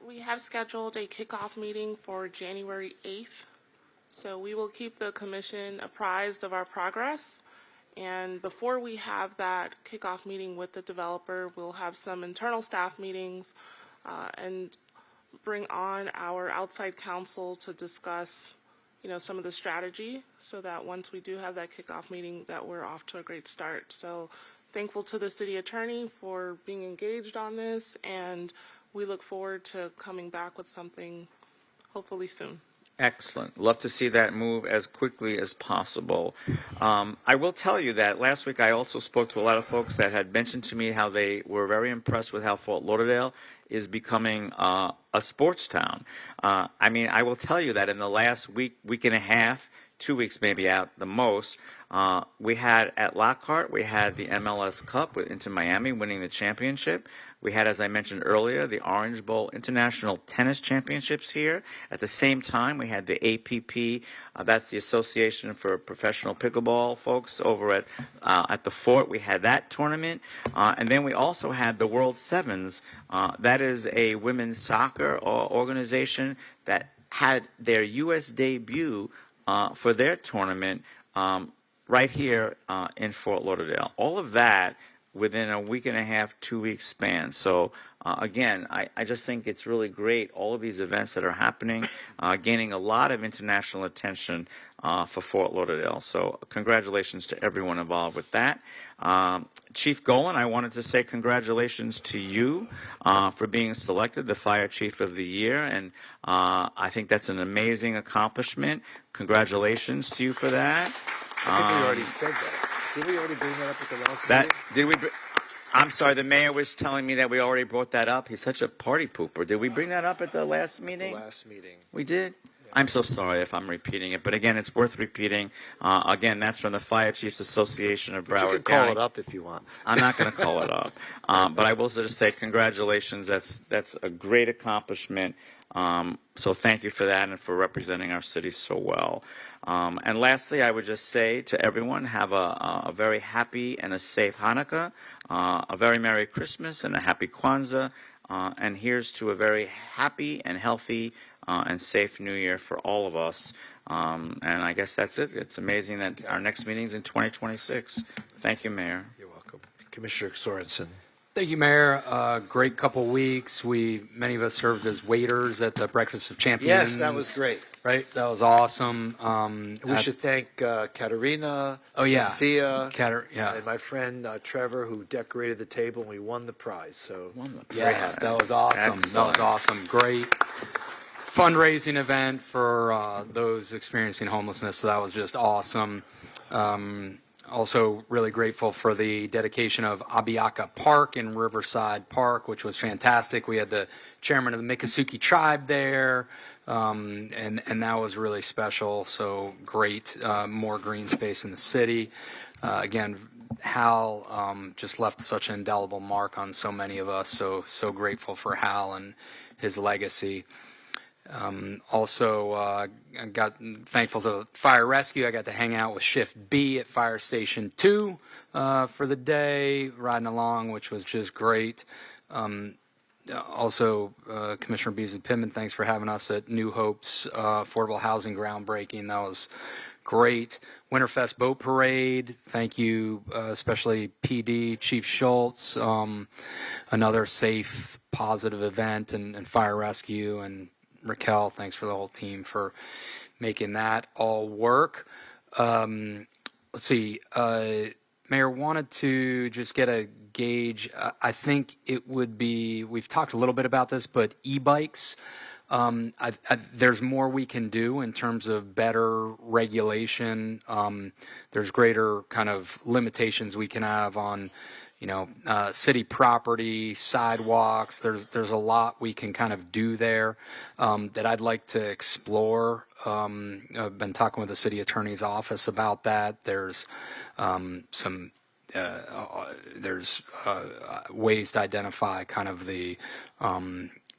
We have scheduled a kickoff meeting for January 8th, so we will keep the commission apprised of our progress. And before we have that kickoff meeting with the developer, we'll have some internal staff meetings and bring on our outside counsel to discuss, some of the strategy, so that once we do have that kickoff meeting, that we're off to a great start. So thankful to the city attorney for being engaged on this, and we look forward to coming back with something hopefully soon. Excellent. Love to see that move as quickly as possible. I will tell you that last week I also spoke to a lot of folks that had mentioned to me how they were very impressed with how Fort Lauderdale is becoming a sports town. I will tell you that in the last week and a half, 2 weeks maybe out the most, we had at Lockhart, we had the MLS Cup with Inter Miami winning the championship. We had, as I mentioned earlier, the Orange Bowl International Tennis Championships here. At the same time, we had the APP, that's the Association for Professional Pickleball folks over at the Fort. We had that tournament. And then we also had the World Sevens. That is a women's soccer organization that had their U.S. debut for their tournament right here in Fort Lauderdale. All of that within a week and a half, 2 week span. So again, I just think it's really great, all of these events that are happening, gaining a lot of international attention for Fort Lauderdale. So congratulations to everyone involved with that. Chief Golan, I wanted to say congratulations to you for being selected the Fire Chief of the Year, and I think that's an amazing accomplishment. Congratulations to you for that. I think we already said that. Did we already bring that up at the last meeting? I'm sorry, the mayor was telling me that we already brought that up. He's such a party pooper. Did we bring that up at the last meeting? The last meeting. We did? Yeah. I'm so sorry if I'm repeating it, but again, it's worth repeating. Again, that's from the Fire Chiefs Association of Broward County. You can call it up if you want. I'm not going to call it up. But I will just say congratulations. That's a great accomplishment. So thank you for that and for representing our city so well. And lastly, I would just say to everyone, have a very happy and a safe Hanukkah, a very Merry Christmas and a Happy Kwanzaa, and here's to a very happy and healthy and safe New Year for all of us. And I guess that's it. It's amazing that our next meeting is in 2026. Thank you, Mayor. You're welcome. Commissioner Sorensen. Thank you, Mayor. Great couple weeks. Many of us served as waiters at the Breakfast of Champions. Yes, that was great. Right, that was awesome. We should thank Katerina, Sophia, and my friend Trevor, who decorated the table, and we won the prize. So yes, that was awesome. Excellent. That was awesome. Great fundraising event for those experiencing homelessness. So that was just awesome. Also really grateful for the dedication of Abiaka Park in Riverside Park, which was fantastic. We had the chairman of the Miccosukee tribe there, and that was really special. So great, more green space in the city. Again, Hal just left such an indelible mark on so many of us. So grateful for Hal and his legacy. Also, I got thankful to Fire Rescue. I got to hang out with Shift B at Fire Station 2 for the day, riding along, which was just great. Also, Commissioner Beasley Pittman, thanks for having us at New Hope's affordable housing groundbreaking. That was great. Winterfest Boat Parade, thank you, especially PD, Chief Schultz. Another safe, positive event, and Fire Rescue, and Raquel, thanks for the whole team for making that all work. Let's see, Mayor, wanted to just get a gauge. I think it would be, we've talked a little bit about this, but e-bikes, there's more we can do in terms of better regulation. There's greater kind of limitations we can have on city property, sidewalks. There's a lot we can kind of do there that I'd like to explore. I've been talking with the city attorney's office about that. There's ways to identify kind of the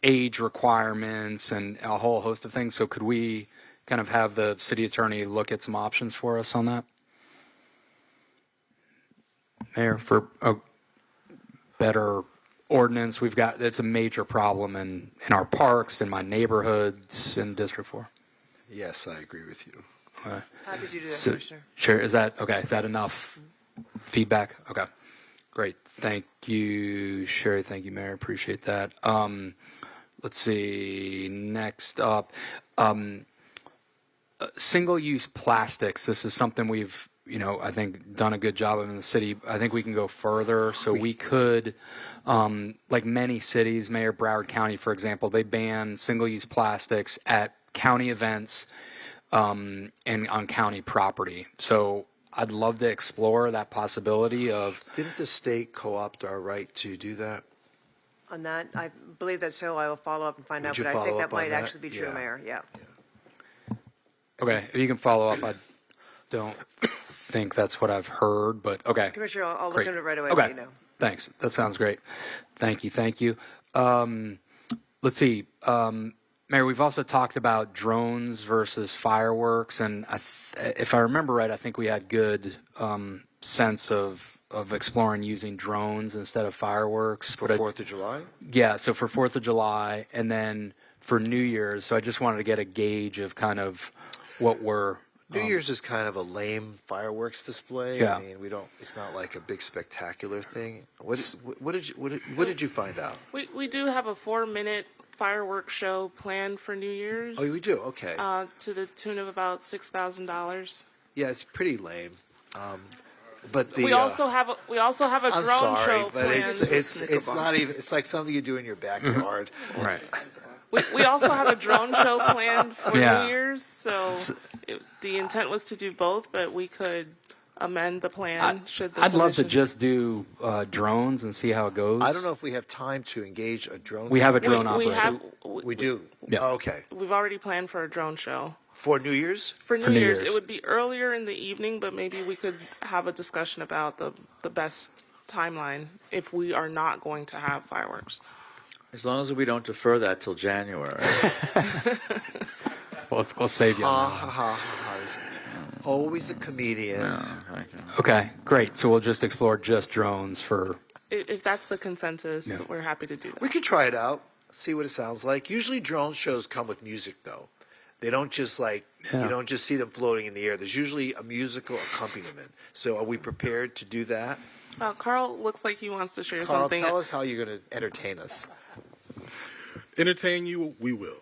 age requirements and a whole host of things. So could we kind of have the city attorney look at some options for us on that? Mayor, for a better ordinance, it's a major problem in our parks, in my neighborhoods, in District 4. Yes, I agree with you. How did you do that, Commissioner? Sure. Is that okay? Is that enough feedback? Okay. Great. Thank you, Sherry. Thank you, Mayor. Appreciate that. Let's see. Next up, single-use plastics. This is something we've, I think done a good job of in the city. I think we can go further. So we could, like many cities, Mayor Broward County, for example, they ban single-use plastics at county events and on county property. So I'd love to explore that possibility of. Didn't the state co-opt our right to do that? On that, I believe that's so. I will follow up and find out, Would you but I think follow that up on might that? actually be true, Yeah. Mayor. Yeah. Okay, if you can follow up. I don't think that's what I've heard, but okay. Commissioner, I'll look Great. into it right away. Okay. Let you know. Thanks. That sounds great. Thank you. Thank you. Let's see. Mayor, we've also talked about drones versus fireworks, and if I remember right, I think we had good sense of exploring using drones instead of fireworks. For 4th of July? Yeah, so for 4th of July, and then for New Year's. So I just wanted to get a gauge of kind of what we're. New Year's is kind of a lame fireworks display. Yeah. I mean, it's not like a big spectacular thing. What did you find out? We do have a 4-minute fireworks show planned for New Year's. Oh, we do. Okay. To the tune of about $6,000. Yeah, it's pretty lame. But We also have a I'm drone sorry, show but planned. it's not even. It's like something you do in your backyard. Right. We also have a drone show planned for Yeah. New Year's, so the intent was to do both, but we could amend the plan should the I'd love to commission- just do drones and see how it goes. I don't know if we have time to engage a drone. We have a drone we operator. We do. Yeah. Oh, okay. We've already planned for a drone show. For New Year's? For New Year's, it would be earlier in the evening, but maybe we could have a discussion about the best timeline if we are not going to have fireworks. As long as we don't defer that till January. We'll save you on that one. Always a comedian. Okay, great. So we'll just explore just drones for. If that's the consensus, Yeah. we're happy to do that. We could try it out, see what it sounds like. Usually drone shows come with music, though. They don't just you don't just see them floating in the air. There's usually a musical accompaniment. So are we prepared to do that? Carl looks like he wants to share Carl, something. tell us how you're going to entertain us. Entertain you, we will.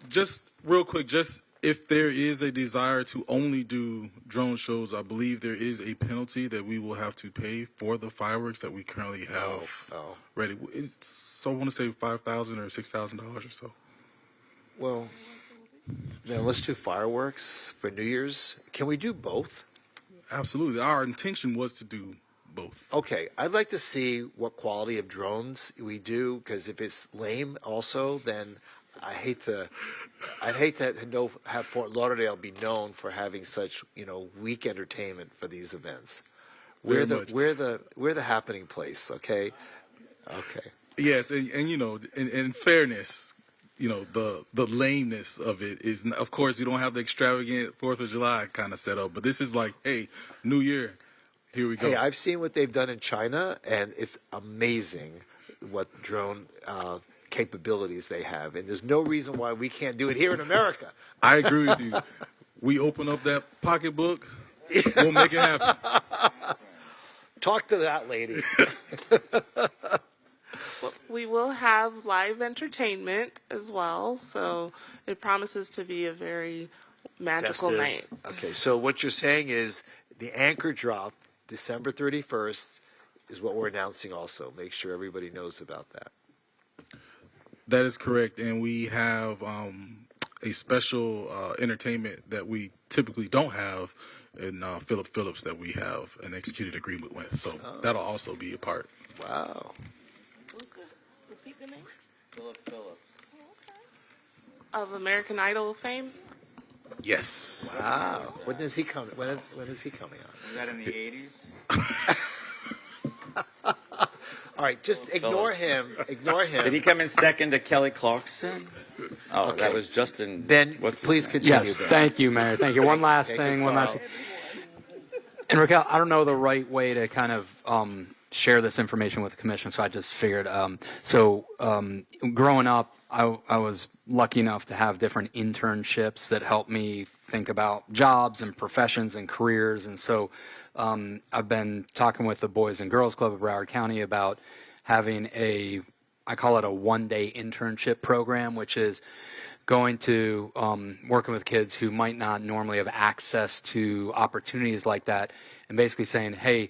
Just real quick, just if there is a desire to only do drone shows, I believe there is a penalty that we will have to pay for the fireworks that we currently have ready. So I want to say $5,000 or $6,000 or so. Well, then let's do fireworks for New Year's. Can we do both? Absolutely. Our intention was to do both. Okay, I'd like to see what quality of drones we do, because if it's lame also, then I'd hate to have Fort Lauderdale be known for having such, weak entertainment for these events. We're the happening place, okay? Okay. Yes, and in fairness, the lameness of it is, of course, you don't have the extravagant 4th of July kind of setup, but this is like, hey, New Year, here we go. Hey, I've seen what they've done in China, and it's amazing what drone capabilities they have, and there's no reason why we can't do it here in America. I agree with you. We open up that pocketbook, we'll make it happen. Talk to that lady. We will have live entertainment as well, so it promises to be a very magical Festive. night. Okay, so what you're saying is the anchor drop, December 31st, is what we're announcing also. Make sure everybody knows about that. That is correct, and we have a special entertainment that we typically don't have in Philip Phillips that we have an executed agreement with, so that'll also be a part. Wow. Repeat the name? Philip Phillips. Of American Idol fame? Yes. Wow. When is he coming? When is he coming on? Was that in the 80s? All right, just ignore him. Ignore him. Did he come in second to Kelly Clarkson? Oh, Okay. that was Justin. Ben, please continue. Yes, Ben. thank you, Mayor. Thank you. One last Take thing. it, One last. Carl. And Raquel, I don't know the right way to kind of share this information with the commission, so I just figured. Growing up, I was lucky enough to have different internships that helped me think about jobs and professions and careers. And so I've been talking with the Boys and Girls Club of Broward County about having I call it a one-day internship program, which is going to working with kids who might not normally have access to opportunities like that, and basically saying, hey,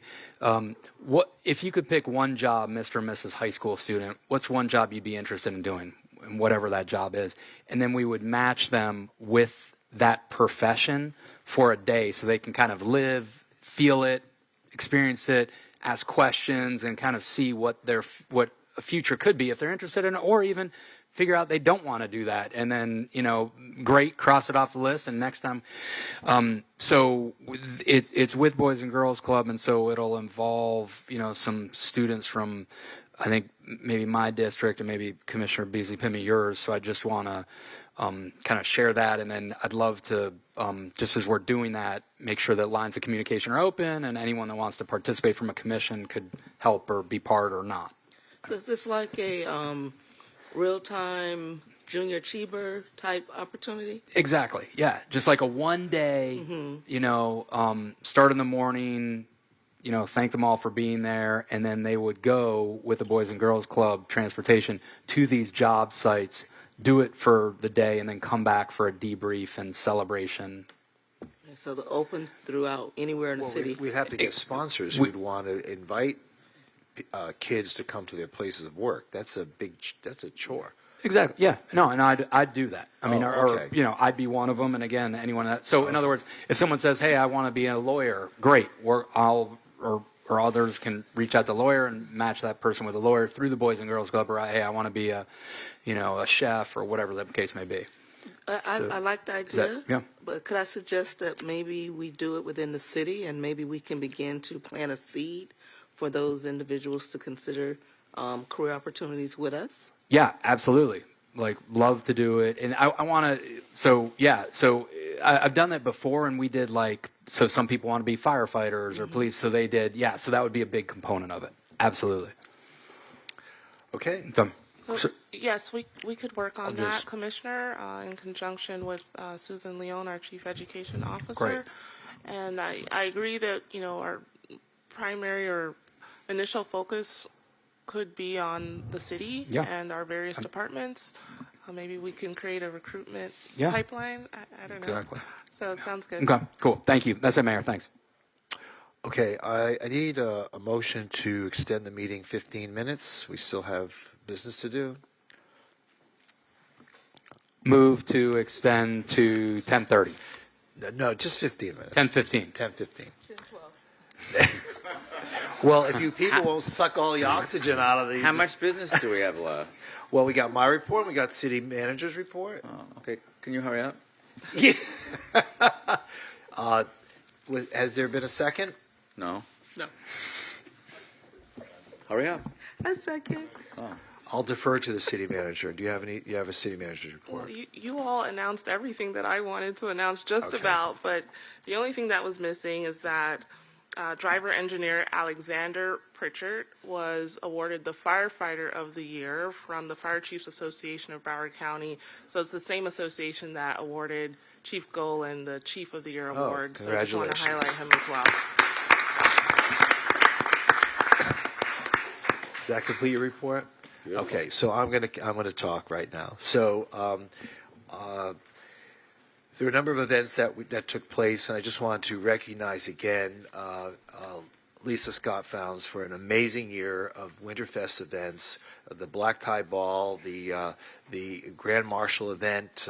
what if you could pick one job, Mr. and Mrs. High School student, what's one job you'd be interested in doing, and whatever that job is. And then we would match them with that profession for a day so they can kind of live, feel it, experience it, ask questions, and kind of see what a future could be if they're interested in it, or even figure out they don't want to do that, and then, great, cross it off the list, and next time. So it's with Boys and Girls Club, and so it'll involve, some students from, I think, maybe my district, and maybe Commissioner Beasley-Pimmey yours. So I just want to kind of share that, and then I'd love to, just as we're doing that, make sure that lines of communication are open, and anyone that wants to participate from a commission could help or be part or not. So is this like a real-time junior achiever type opportunity? Exactly. Yeah. Just like a one day, start in the morning, thank them all for being there. And then they would go with the Boys and Girls Club transportation to these job sites, do it for the day, and then come back for a debrief and celebration. So they're open throughout anywhere in the city? We'd have to get sponsors who'd want to invite kids to come to their places of work. That's a chore. Exactly. Yeah. No, and I'd do that. I mean, okay. I'd be one of them. And again, anyone that. So in other words, if someone says, "Hey, I want to be a lawyer," great. Or others can reach out to a lawyer and match that person with a lawyer through the Boys and Girls Club. Or hey, I want to be a chef or whatever the case may be. I like the idea. Yeah. But could I suggest that maybe we do it within the city, and maybe we can begin to plant a seed for those individuals to consider career opportunities with us? Yeah, absolutely. Love to do it. And I want to, so I've done that before, and we did so some people want to be firefighters or police, so they did, so that would be a big component of it. Absolutely. Okay. So, yes, we could work on that, Commissioner, in conjunction with Susan Leon, our Chief Education Officer. Great. And I agree that, our primary or initial focus could be on the city and our various departments. Maybe we can create a recruitment pipeline. I don't know. Exactly. So it sounds good. Okay, cool. Thank you. That's it, Mayor. Thanks. Okay, I need a motion to extend the meeting 15 minutes. We still have business to do. Move to extend to 10:30. No, just 15 minutes. 10:15. 10:15. 10:12. Well, if you people won't suck all the oxygen out of the... How much business do we have left? Well, we got my report. We got city manager's report. Oh, okay. Can you hurry up? Yeah. Has there been a second? No. No. Hurry up. A second. Oh. I'll defer to the city manager. Do you have a city manager's report? Well, you all announced everything that I wanted to announce just about, but the only thing that was missing is that driver engineer Alexander Pritchard was awarded the Firefighter of the Year from the Fire Chiefs Association of Broward County. So it's the same association that awarded Chief Golan the Chief of the Year award. So I just want to highlight him as well. Does that complete your report? Yeah. Okay, so I'm gonna talk right now. So there are a number of events that took place, and I just want to recognize again Lisa Scott Founds for an amazing year of Winterfest events, the Black Tie Ball, the Grand Marshal event,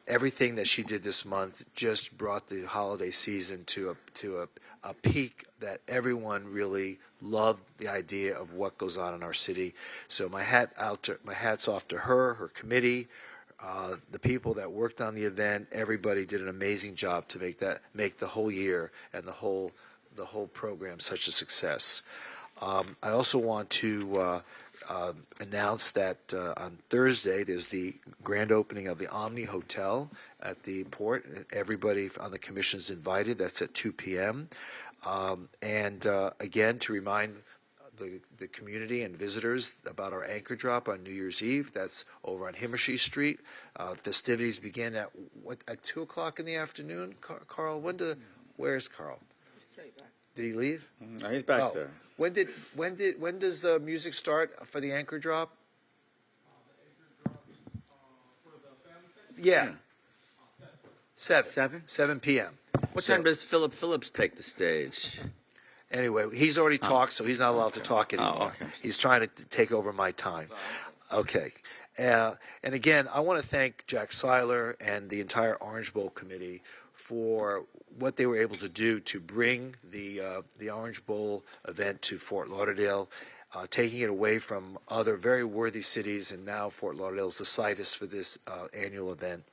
everything that she did this month just brought the holiday season to a peak that everyone really loved the idea of what goes on in our city. So my hat's off to her committee. The people that worked on the event, everybody did an amazing job to make the whole year and the whole program such a success. I also want to announce that on Thursday there's the grand opening of the Omni Hotel at the port. Everybody on the commission is invited. That's at 2 p.m. Again, to remind the community and visitors about our anchor drop on New Year's Eve. That's over on Himmershey Street. Festivities begin at 2 o'clock in the afternoon. Carl, where's Carl? Did he leave? No, he's back there. When does the music start for the anchor drop? Yeah. 7 p.m. What time does Philip Phillips take the stage? Anyway, he's already talked, so he's not allowed to talk anymore. Oh, okay. He's trying to take over my time. Okay. And again, I want to thank Jack Seiler and the entire Orange Bowl committee for what they were able to do to bring the Orange Bowl event to Fort Lauderdale, taking it away from other very worthy cities, and now Fort Lauderdale is the situs for this annual event.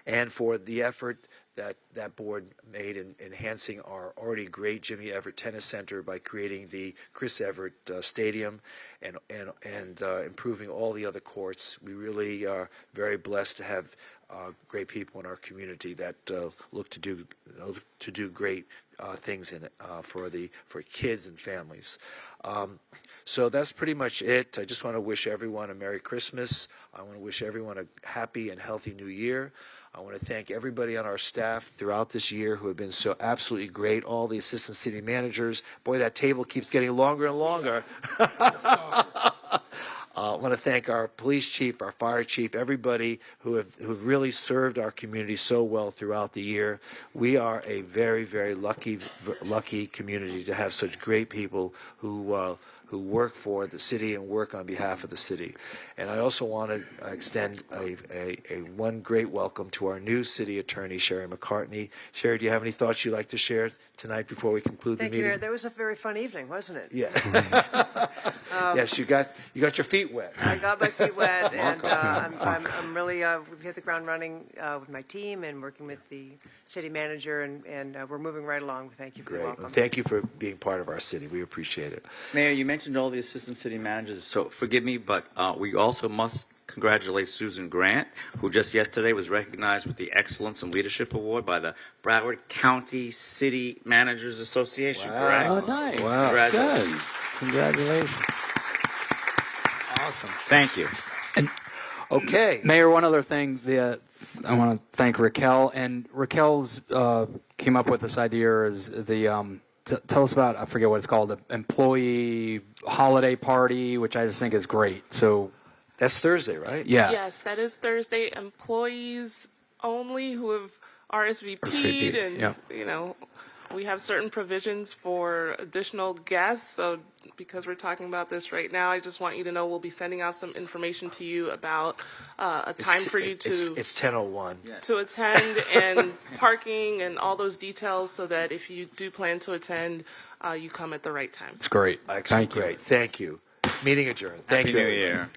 And for the effort that board made in enhancing our already great Jimmy Everett Tennis Center by creating the Chris Everett Stadium and improving all the other courts. We really are very blessed to have great people in our community that look to do great things in it for kids and families. So that's pretty much it. I just want to wish everyone a Merry Christmas. I want to wish everyone a happy and healthy New Year. I want to thank everybody on our staff throughout this year who have been so absolutely great, all the assistant city managers. Boy, that table keeps getting longer and longer. I want to thank our police chief, our fire chief, everybody who've really served our community so well throughout the year. We are a very, very lucky community to have such great people who work for the city and work on behalf of the city. And I also want to extend one great welcome to our new city attorney, Sherry McCartney. Sherry, do you have any thoughts you'd like to share tonight before we conclude the meeting? Thank you, Mayor. That was a very fun evening, wasn't it? Yeah. Yes, you got your feet wet. I got my feet wet, and I'm really we've hit the ground running with my team and working with the city manager, and we're moving right along. Thank you for your welcome. Well, thank you for being part of our city. We appreciate it. Mayor, you mentioned all the assistant city managers, so forgive me, but we also must congratulate Susan Grant, who just yesterday was recognized with the Excellence in Leadership Award by the Broward County City Managers Association. Wow. Correct? Oh, nice. Wow. Congratulations. Good. Congratulations. Awesome. Thank you. And okay, Mayor, one other thing. I want to thank Raquel, and Raquel's came up with this idea is the tell us about, I forget what it's called, the employee holiday party, which I just think is great. So that's Thursday, right? Yeah. Yes, that is Thursday. Employees only who have RSVP'd, and we have certain provisions for additional guests. So because we're talking about this right now, I just want you to know we'll be sending out some information to you about a time for you to... It's 10:01. To attend, and parking and all those details, so that if you do plan to attend, you come at the right time. It's great. Excellent. Thank you. Great. Thank you. Meeting adjourned. Thank Happy you. New Year.